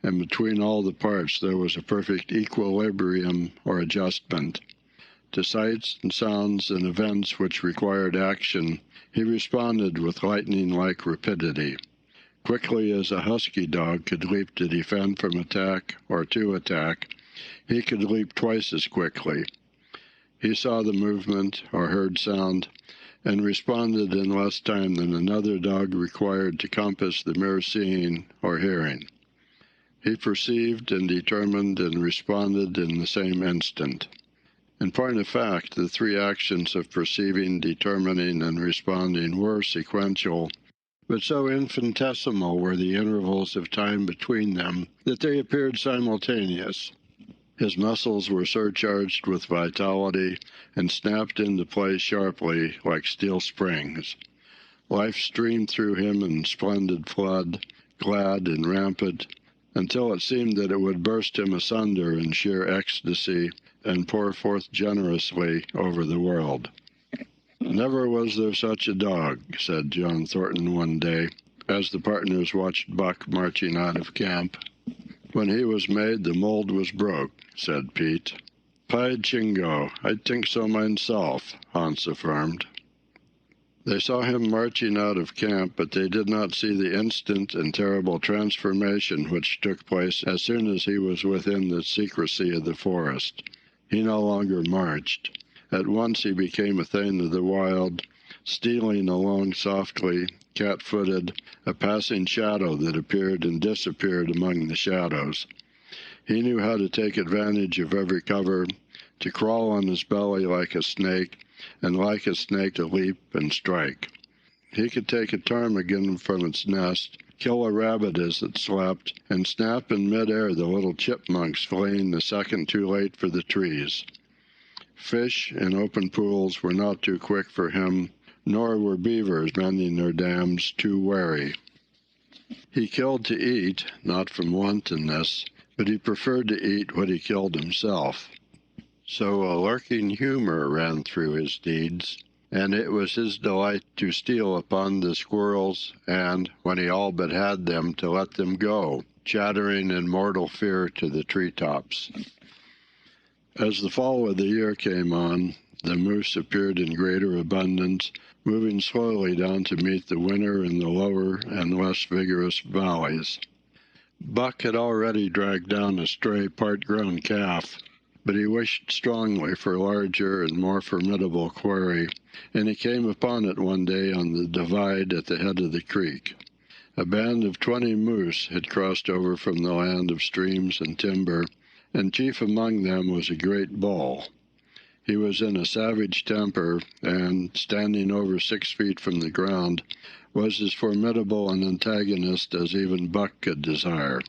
and between all the parts there was a perfect equilibrium or adjustment. To sights and sounds and events which required action, he responded with lightning-like rapidity. Quickly as a husky dog could leap to defend from attack or to attack, he could leap twice as quickly. He saw the movement or heard sound, and responded in less time than another dog required to compass the mere seeing or hearing. He perceived and determined and responded in the same instant. In point of fact, the three actions of perceiving, determining, and responding were sequential, but so infinitesimal were the intervals of time between them that they appeared simultaneous. His muscles were surcharged with vitality and snapped into place sharply like steel springs. Life streamed through him in splendid flood, glad and rampant, until it seemed that it would burst him asunder in sheer ecstasy and pour forth generously over the world. "Never was there such a dog," said John Thornton one day, as the partners watched Buck marching out of camp. "When he was made, the mold was broke," said Pete. "By jingo, I think so myself," Hans affirmed. They saw him marching out of camp, but they did not see the instant and terrible transformation which took place as soon as he was within the secrecy of the forest. He no longer marched. At once he became a thing of the wild, stealing along softly, cat-footed, a passing shadow that appeared and disappeared among the shadows. He knew how to take advantage of every cover, to crawl on his belly like a snake, and like a snake to leap and strike. He could take a ptarmigan from its nest, kill a rabbit as it slept, and snap in mid-air the little chipmunks fleeing a second too late for the trees. Fish in open pools were not too quick for him, nor were beavers mending their dams too wary. He killed to eat, not from wantonness, but he preferred to eat what he killed himself. So a lurking humor ran through his deeds, and it was his delight to steal upon the squirrels and, when he all but had them, to let them go, chattering in mortal fear to the treetops. As the fall of the year came on, the moose appeared in greater abundance, moving slowly down to meet the winter in the lower and less vigorous valleys. Buck had already dragged down a stray part-grown calf, but he wished strongly for larger and more formidable quarry, and he came upon it one day on the divide at the head of the creek. A band of 20 moose had crossed over from the land of streams and timber, and chief among them was a great bull. He was in a savage temper, and, standing over 6 feet from the ground, was as formidable an antagonist as even Buck could desire.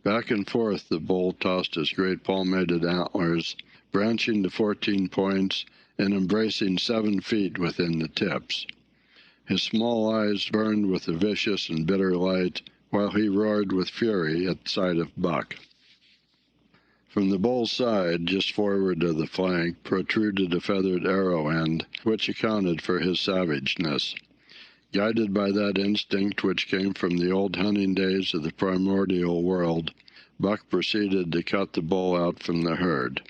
Back and forth the bull tossed his great palmated antlers, branching to 14 points and embracing 7 feet within the tips. His small eyes burned with a vicious and bitter light, while he roared with fury at sight of Buck. From the bull's side, just forward of the flank, protruded a feathered arrow end, which accounted for his savageness. Guided by that instinct which came from the old hunting days of the primordial world, Buck proceeded to cut the bull out from the herd.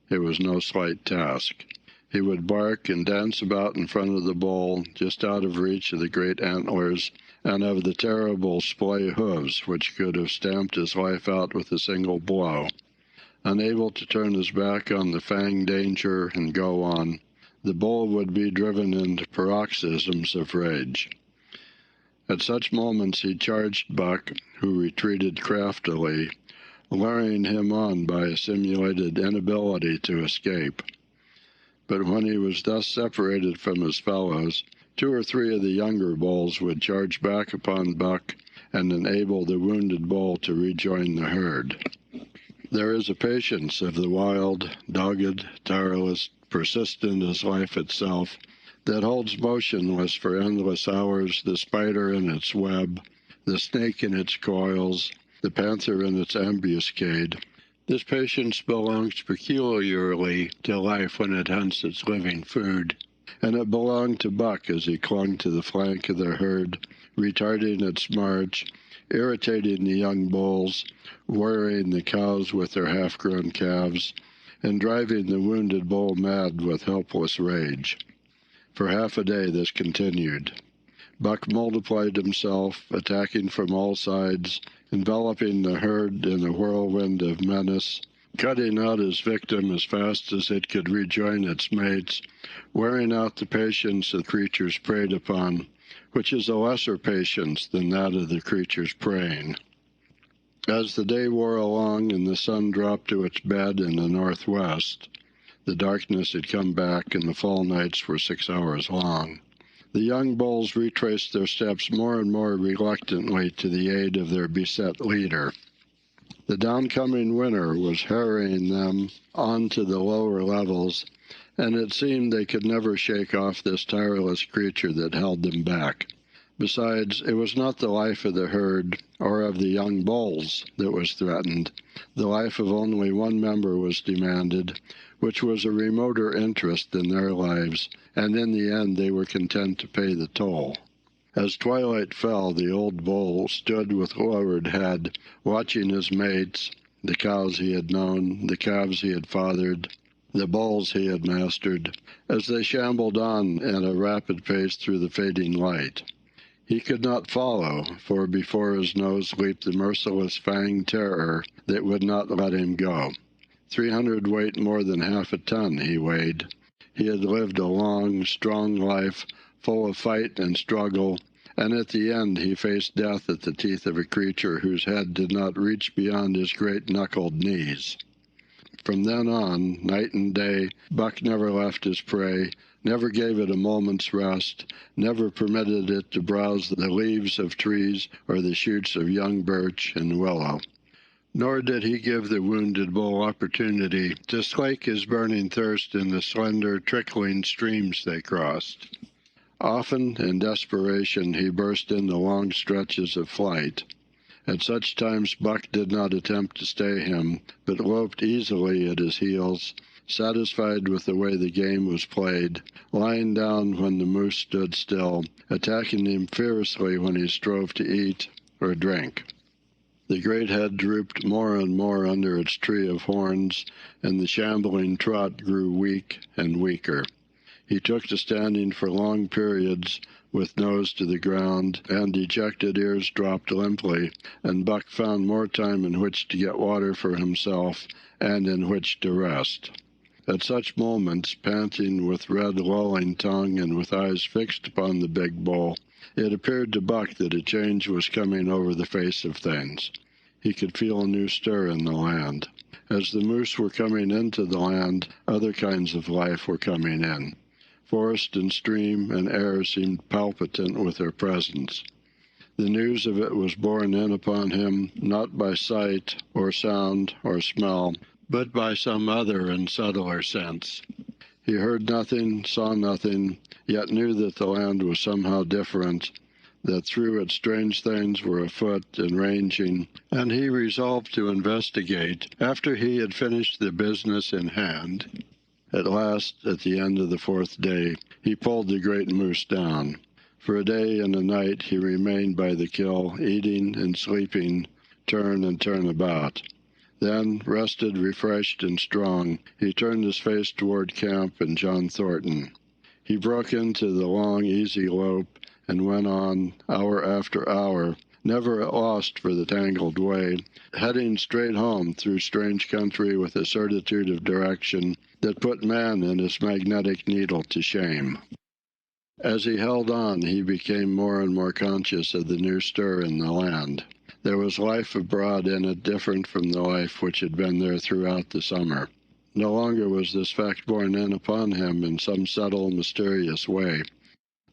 It was no slight task. He would bark and dance about in front of the bull, just out of reach of the great antlers and of the terrible splay hoofs which could have stamped his life out with a single blow. Unable to turn his back on the fanged danger and go on, the bull would be driven into paroxysms of rage. At such moments he charged Buck, who retreated craftily, luring him on by a simulated inability to escape. But when he was thus separated from his fellows, 2 or 3 of the younger bulls would charge back upon Buck and enable the wounded bull to rejoin the herd. There is a patience of the wild, dogged, tireless, persistent as life itself, that holds motionless for endless hours the spider in its web, the snake in its coils, the panther in its ambuscade. This patience belongs peculiarly to life when it hunts its living food, and it belonged to Buck as he clung to the flank of the herd, retarding its march, irritating the young bulls, worrying the cows with their half-grown calves, and driving the wounded bull mad with helpless rage. For half a day this continued. Buck multiplied himself, attacking from all sides, enveloping the herd in a whirlwind of menace, cutting out his victim as fast as it could rejoin its mates, wearing out the patience the creatures preyed upon, which is a lesser patience than that of the creatures preying. As the day wore along and the sun dropped to its bed in the northwest, the darkness had come back and the fall nights were 6 hours long. The young bulls retraced their steps more and more reluctantly to the aid of their beset leader. The downcoming winter was harrying them on to the lower levels, and it seemed they could never shake off this tireless creature that held them back. Besides, it was not the life of the herd or of the young bulls that was threatened. The life of only one member was demanded, which was a remoter interest than their lives, and in the end they were content to pay the toll. As twilight fell, the old bull stood with lowered head, watching his mates, the cows he had known, the calves he had fathered, the bulls he had mastered, as they shambled on at a rapid pace through the fading light. He could not follow, for before his nose leaped the merciless fanged terror that would not let him go. 300 weight more than half a ton he weighed. He had lived a long, strong life, full of fight and struggle, and at the end he faced death at the teeth of a creature whose head did not reach beyond his great knuckled knees. From then on, night and day, Buck never left his prey, never gave it a moment's rest, never permitted it to browse the leaves of trees or the shoots of young birch and willow. Nor did he give the wounded bull opportunity to slake his burning thirst in the slender, trickling streams they crossed. Often, in desperation, he burst into long stretches of flight. At such times Buck did not attempt to stay him, but loped easily at his heels, satisfied with the way the game was played, lying down when the moose stood still, attacking him fiercely when he strove to eat or drink. The great head drooped more and more under its tree of horns, and the shambling trot grew weak and weaker. He took to standing for long periods, with nose to the ground, and dejected ears dropped limply, and Buck found more time in which to get water for himself and in which to rest. At such moments, panting with red lolling tongue and with eyes fixed upon the big bull, it appeared to Buck that a change was coming over the face of things. He could feel a new stir in the land. As the moose were coming into the land, other kinds of life were coming in. Forest and stream and air seemed palpitant with their presence. The news of it was borne in upon him, not by sight or sound or smell, but by some other and subtler sense. He heard nothing, saw nothing, yet knew that the land was somehow different, that through it strange things were afoot and ranging, and he resolved to investigate after he had finished the business in hand. At last, at the end of the fourth day, he pulled the great moose down. For a day and a night he remained by the kill, eating and sleeping, turn and turn about. Then, rested, refreshed, and strong, he turned his face toward camp and John Thornton. He broke into the long, easy lope and went on, hour after hour, never at loss for the tangled way, heading straight home through strange country with a certitude of direction that put man and his magnetic needle to shame. As he held on, he became more and more conscious of the new stir in the land. There was life abroad in it different from the life which had been there throughout the summer. No longer was this fact borne in upon him in some subtle, mysterious way.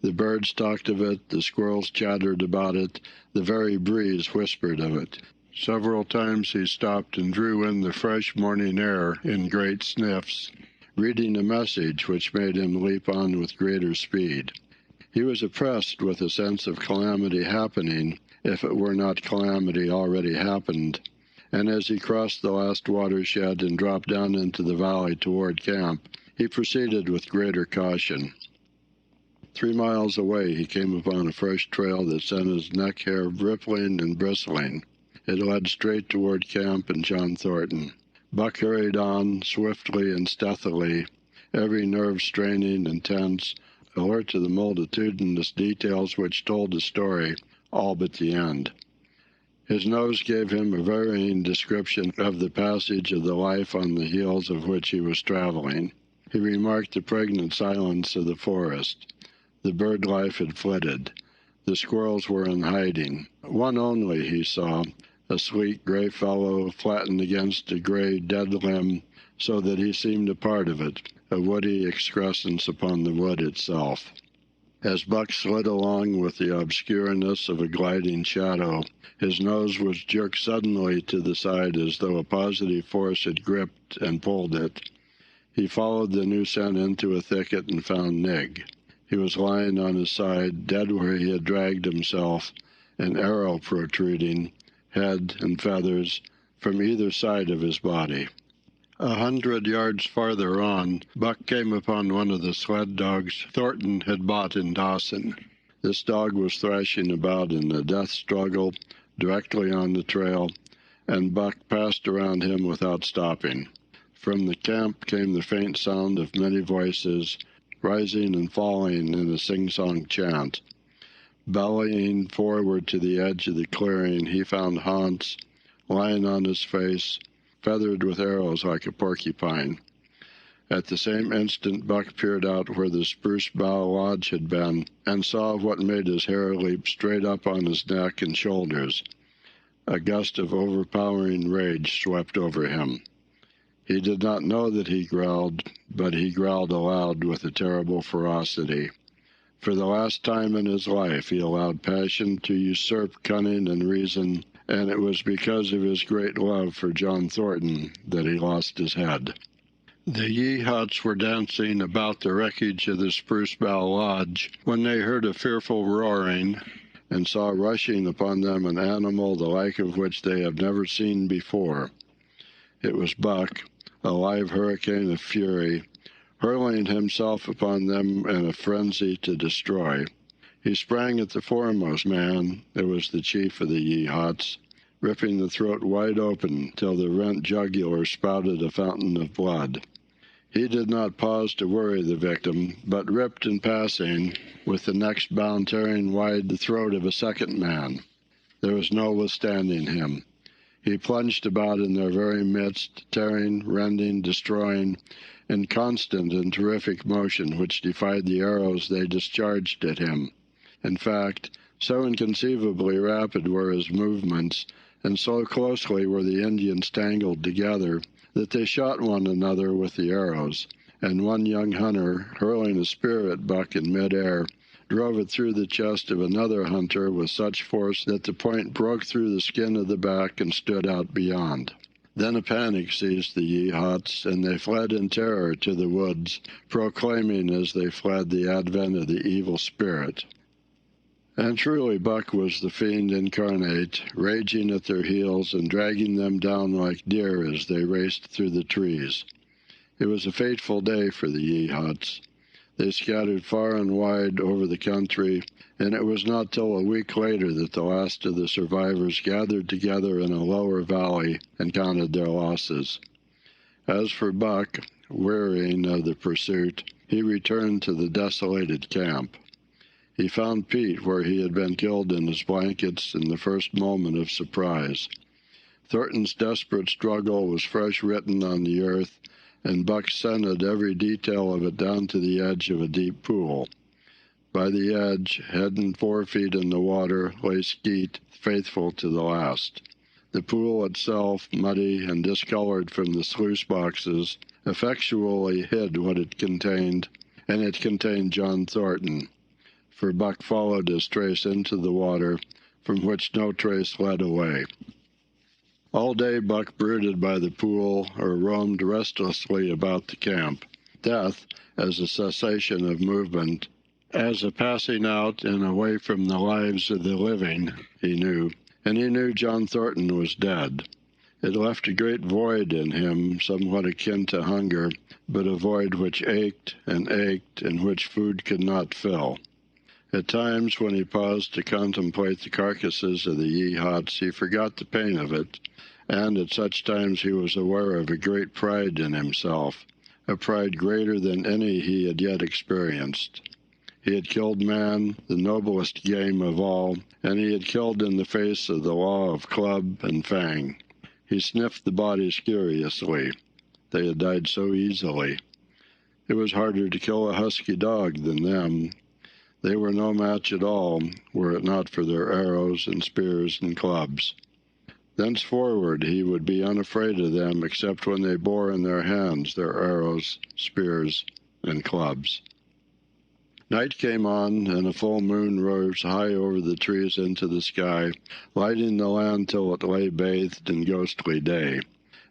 The birds talked of it, the squirrels chattered about it, the very breeze whispered of it. Several times he stopped and drew in the fresh morning air in great sniffs, reading a message which made him leap on with greater speed. He was oppressed with a sense of calamity happening, if it were not calamity already happened, and as he crossed the last watershed and dropped down into the valley toward camp, he proceeded with greater caution. 3 miles away he came upon a fresh trail that sent his neck hair rippling and bristling. It led straight toward camp and John Thornton. Buck hurried on, swiftly and stealthily, every nerve straining and tense, alert to the multitudinous details which told the story, all but the end. His nose gave him a varying description of the passage of the life on the heels of which he was traveling. He remarked the pregnant silence of the forest. The bird life had flitted. The squirrels were in hiding. One only he saw, a sleek gray fellow flattened against a gray dead limb so that he seemed a part of it, a woody excrescence upon the wood itself. As Buck slid along with the obscureness of a gliding shadow, his nose was jerked suddenly to the side as though a positive force had gripped and pulled it. He followed the new scent into a thicket and found Nig. He was lying on his side, dead where he had dragged himself, an arrow protruding, head and feathers, from either side of his body. 100 yards farther on, Buck came upon one of the sled dogs Thornton had bought in Dawson. This dog was thrashing about in a death struggle directly on the trail, and Buck passed around him without stopping. From the camp came the faint sound of many voices, rising and falling in a sing-song chant. Bellying forward to the edge of the clearing, he found Hans, lying on his face, feathered with arrows like a porcupine. At the same instant Buck peered out where the spruce bough lodge had been, and saw what made his hair leap straight up on his neck and shoulders. A gust of overpowering rage swept over him. He did not know that he growled, but he growled aloud with a terrible ferocity. For the last time in his life he allowed passion to usurp cunning and reason, and it was because of his great love for John Thornton that he lost his head. The Yeehats were dancing about the wreckage of the Spruce Bough Lodge when they heard a fearful roaring and saw rushing upon them an animal the like of which they had never seen before. It was Buck, a live hurricane of fury, hurling himself upon them in a frenzy to destroy. He sprang at the foremost man, it was the chief of the Yeehats, ripping the throat wide open till the rent jugular spouted a fountain of blood. He did not pause to worry the victim, but ripped in passing, with the next bound tearing wide the throat of a second man. There was no withstanding him. He plunged about in their very midst, tearing, rending, destroying, in constant and terrific motion which defied the arrows they discharged at him. In fact, so inconceivably rapid were his movements, and so closely were the Indians tangled together, that they shot one another with the arrows, and one young hunter, hurling a spear at Buck in mid-air, drove it through the chest of another hunter with such force that the point broke through the skin of the back and stood out beyond. Then a panic seized the Yeehats, and they fled in terror to the woods, proclaiming as they fled the advent of the evil spirit. And truly Buck was the fiend incarnate, raging at their heels and dragging them down like deer as they raced through the trees. It was a fateful day for the Yeehats. They scattered far and wide over the country, and it was not till a week later that the last of the survivors gathered together in a lower valley and counted their losses. As for Buck, wearying of the pursuit, he returned to the desolated camp. He found Pete where he had been killed in his blankets in the first moment of surprise. Thornton's desperate struggle was fresh written on the earth, and Buck scented every detail of it down to the edge of a deep pool. By the edge, head and 4 feet in the water, lay Skeet, faithful to the last. The pool itself, muddy and discolored from the sluice boxes, effectually hid what it contained, and it contained John Thornton, for Buck followed his trace into the water, from which no trace led away. All day Buck brooded by the pool or roamed restlessly about the camp. Death, as a cessation of movement, as a passing out and away from the lives of the living, he knew, and he knew John Thornton was dead. It left a great void in him, somewhat akin to hunger, but a void which ached, and which food could not fill. At times, when he paused to contemplate the carcasses of the Yeehats, he forgot the pain of it, and at such times he was aware of a great pride in himself, a pride greater than any he had yet experienced. He had killed man, the noblest game of all, and he had killed in the face of the law of club and fang. He sniffed the bodies curiously. They had died so easily. It was harder to kill a husky dog than them. They were no match at all, were it not for their arrows and spears and clubs. Thenceforward he would be unafraid of them except when they bore in their hands their arrows, spears, and clubs. Night came on, and a full moon rose high over the trees into the sky, lighting the land till it lay bathed in ghostly day.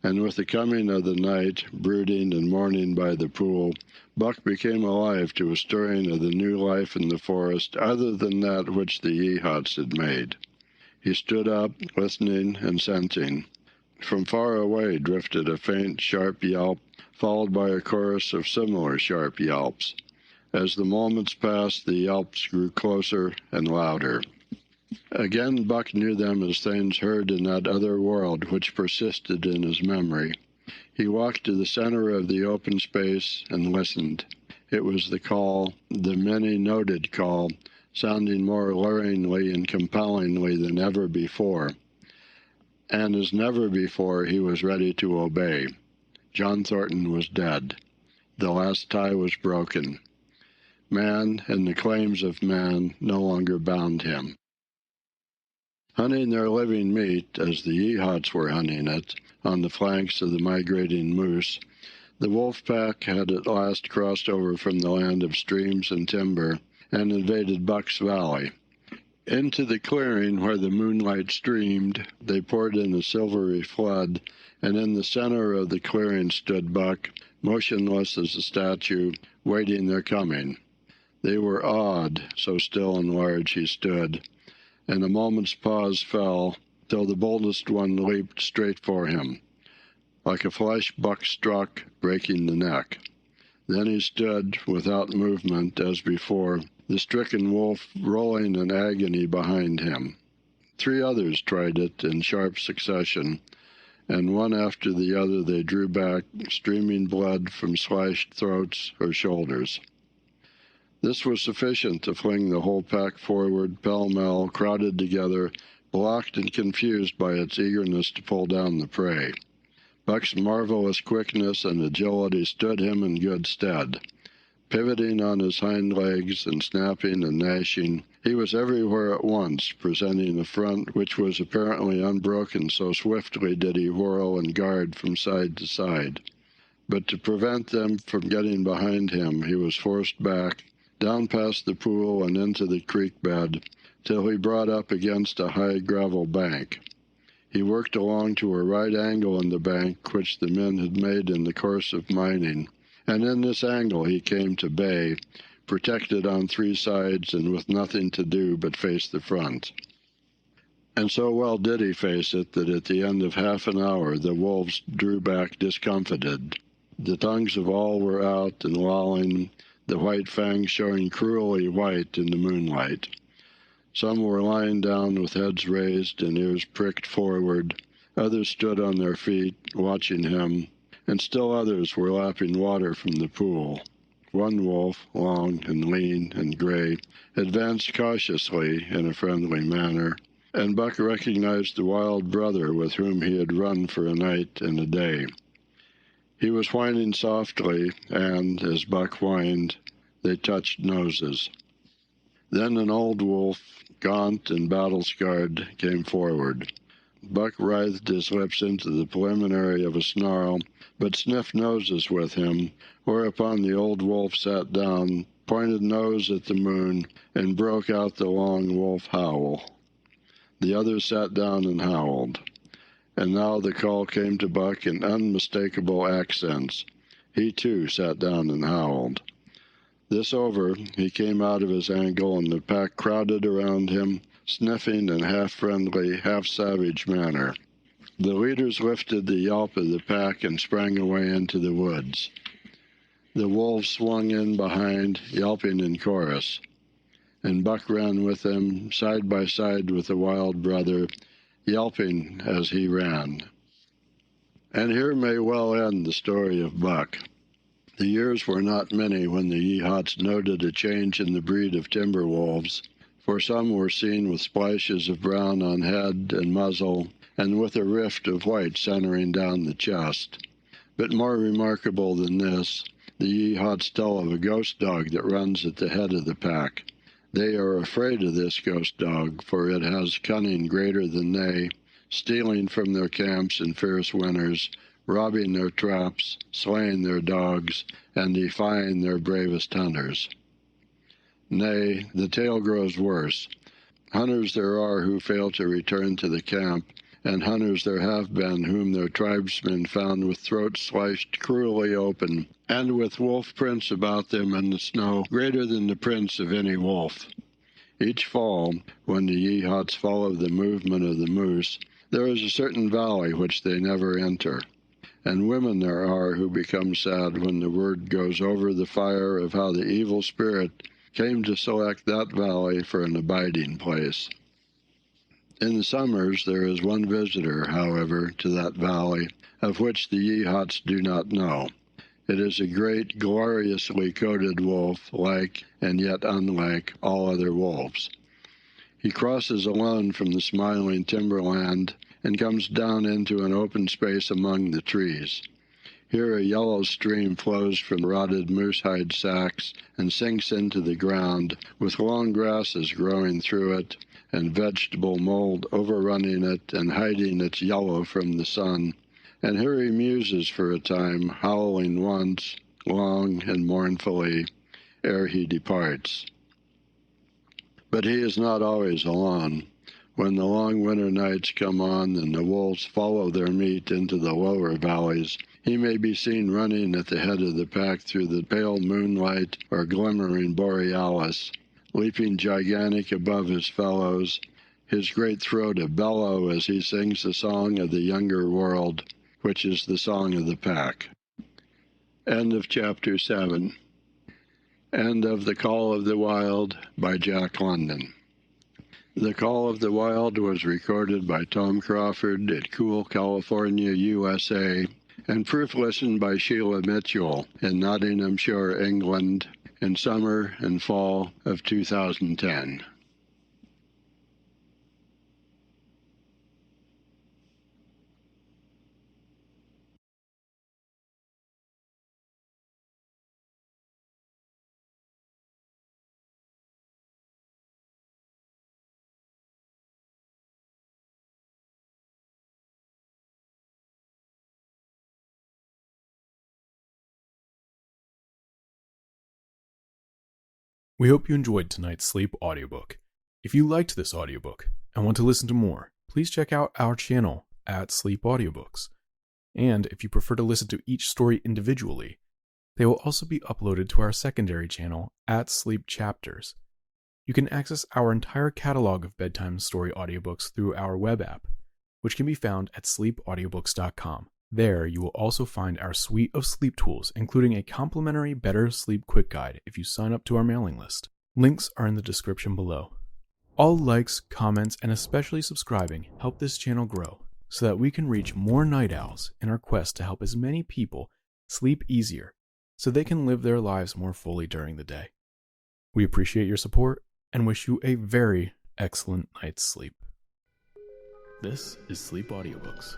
And with the coming of the night, brooding and mourning by the pool, Buck became alive to a stirring of the new life in the forest other than that which the Yeehats had made. He stood up, listening and scenting. From far away drifted a faint, sharp yelp, followed by a chorus of similar sharp yelps. As the moments passed, the yelps grew closer and louder. Again Buck knew them as things heard in that other world which persisted in his memory. He walked to the center of the open space and listened. It was the call, the many-noted call, sounding more luringly and compellingly than ever before. And as never before, he was ready to obey. John Thornton was dead. The last tie was broken. Man and the claims of man no longer bound him. Hunting their living meat, as the Yeehats were hunting it, on the flanks of the migrating moose, the wolf pack had at last crossed over from the land of streams and timber and invaded Buck's Valley. Into the clearing where the moonlight streamed, they poured in a silvery flood, and in the center of the clearing stood Buck, motionless as a statue, waiting their coming. They were awed, so still and large he stood, and a moment's pause fell, till the boldest one leaped straight for him. Like a flash Buck struck, breaking the neck. Then he stood, without movement, as before, the stricken wolf rolling in agony behind him. 3 others tried it in sharp succession, and one after the other they drew back, streaming blood from slashed throats or shoulders. This was sufficient to fling the whole pack forward, pell-mell, crowded together, blocked and confused by its eagerness to pull down the prey. Buck's marvelous quickness and agility stood him in good stead. Pivoting on his hind legs and snapping and gnashing, he was everywhere at once, presenting a front which was apparently unbroken, so swiftly did he whirl and guard from side to side. But to prevent them from getting behind him, he was forced back, down past the pool and into the creek bed, till he brought up against a high gravel bank. He worked along to a right angle in the bank which the men had made in the course of mining, and in this angle he came to bay, protected on three sides and with nothing to do but face the front. And so well did he face it that at the end of half an hour the wolves drew back discomfited. The tongues of all were out and lolling, the white fangs showing cruelly white in the moonlight. Some were lying down with heads raised and ears pricked forward. Others stood on their feet, watching him, and still others were lapping water from the pool. One wolf, long and lean and gray, advanced cautiously in a friendly manner, and Buck recognized the wild brother with whom he had run for a night and a day. He was whining softly, and, as Buck whined, they touched noses. Then an old wolf, gaunt and battle-scarred, came forward. Buck writhed his lips into the preliminary of a snarl, but sniffed noses with him, whereupon the old wolf sat down, pointed nose at the moon, and broke out the long wolf howl. The others sat down and howled. And now the call came to Buck in unmistakable accents. He, too, sat down and howled. This over, he came out of his angle, and the pack crowded around him, sniffing in half-friendly, half-savage manner. The leaders lifted the yelp of the pack and sprang away into the woods. The wolves swung in behind, yelping in chorus, and Buck ran with them, side by side with the wild brother, yelping as he ran. And here may well end the story of Buck. The years were not many when the Yeehats noted a change in the breed of timber wolves, for some were seen with splashes of brown on head and muzzle, and with a rift of white centering down the chest. But more remarkable than this, the Yeehats tell of a ghost dog that runs at the head of the pack. They are afraid of this ghost dog, for it has cunning greater than they, stealing from their camps in fierce winters, robbing their traps, slaying their dogs, and defying their bravest hunters. Nay, the tale grows worse. Hunters there are who fail to return to the camp, and hunters there have been whom their tribesmen found with throats sliced cruelly open, and with wolf prints about them in the snow greater than the prints of any wolf. Each fall, when the Yeehats follow the movement of the moose, there is a certain valley which they never enter, and women there are who become sad when the word goes over the fire of how the evil spirit came to select that valley for an abiding place. In the summers there is one visitor, however, to that valley, of which the Yeehats do not know. It is a great, gloriously coated wolf, like, and yet unlike, all other wolves. He crosses alone from the smiling timberland and comes down into an open space among the trees. Here a yellow stream flows from rotted moose-hide sacks and sinks into the ground, with long grasses growing through it, and vegetable mold overrunning it and hiding its yellow from the sun. And here he muses for a time, howling once, long and mournfully, ere he departs. But he is not always alone. When the long winter nights come on and the wolves follow their meat into the lower valleys, he may be seen running at the head of the pack through the pale moonlight or glimmering borealis, leaping gigantic above his fellows, his great throat a bellow as he sings the song of the younger world, which is the song of the pack. End of Chapter 7. End of The Call of the Wild by Jack London. The Call of the Wild was recorded by Tom Crawford at Cool, California, USA, and proof listened by Sheila Mitchell in Nottinghamshire, England, in summer and fall of 2010. We hope you enjoyed tonight's sleep audiobook. If you liked this audiobook and want to listen to more, please check out our channel at Sleep Audiobooks. And if you prefer to listen to each story individually, They will also be uploaded to our secondary channel at Sleep Chapters. You can access our entire catalog of bedtime story audiobooks through our web app, which can be found at sleepaudiobooks.com. There, you will also find our suite of sleep tools, including a complimentary Better Sleep Quick Guide if you sign up to our mailing list. Links are in the description below. All likes, comments, and especially subscribing help this channel grow so that we can reach more night owls in our quest to help as many people sleep easier so they can live their lives more fully during the day. We appreciate your support and wish you a very excellent night's sleep. This is Sleep Audiobooks.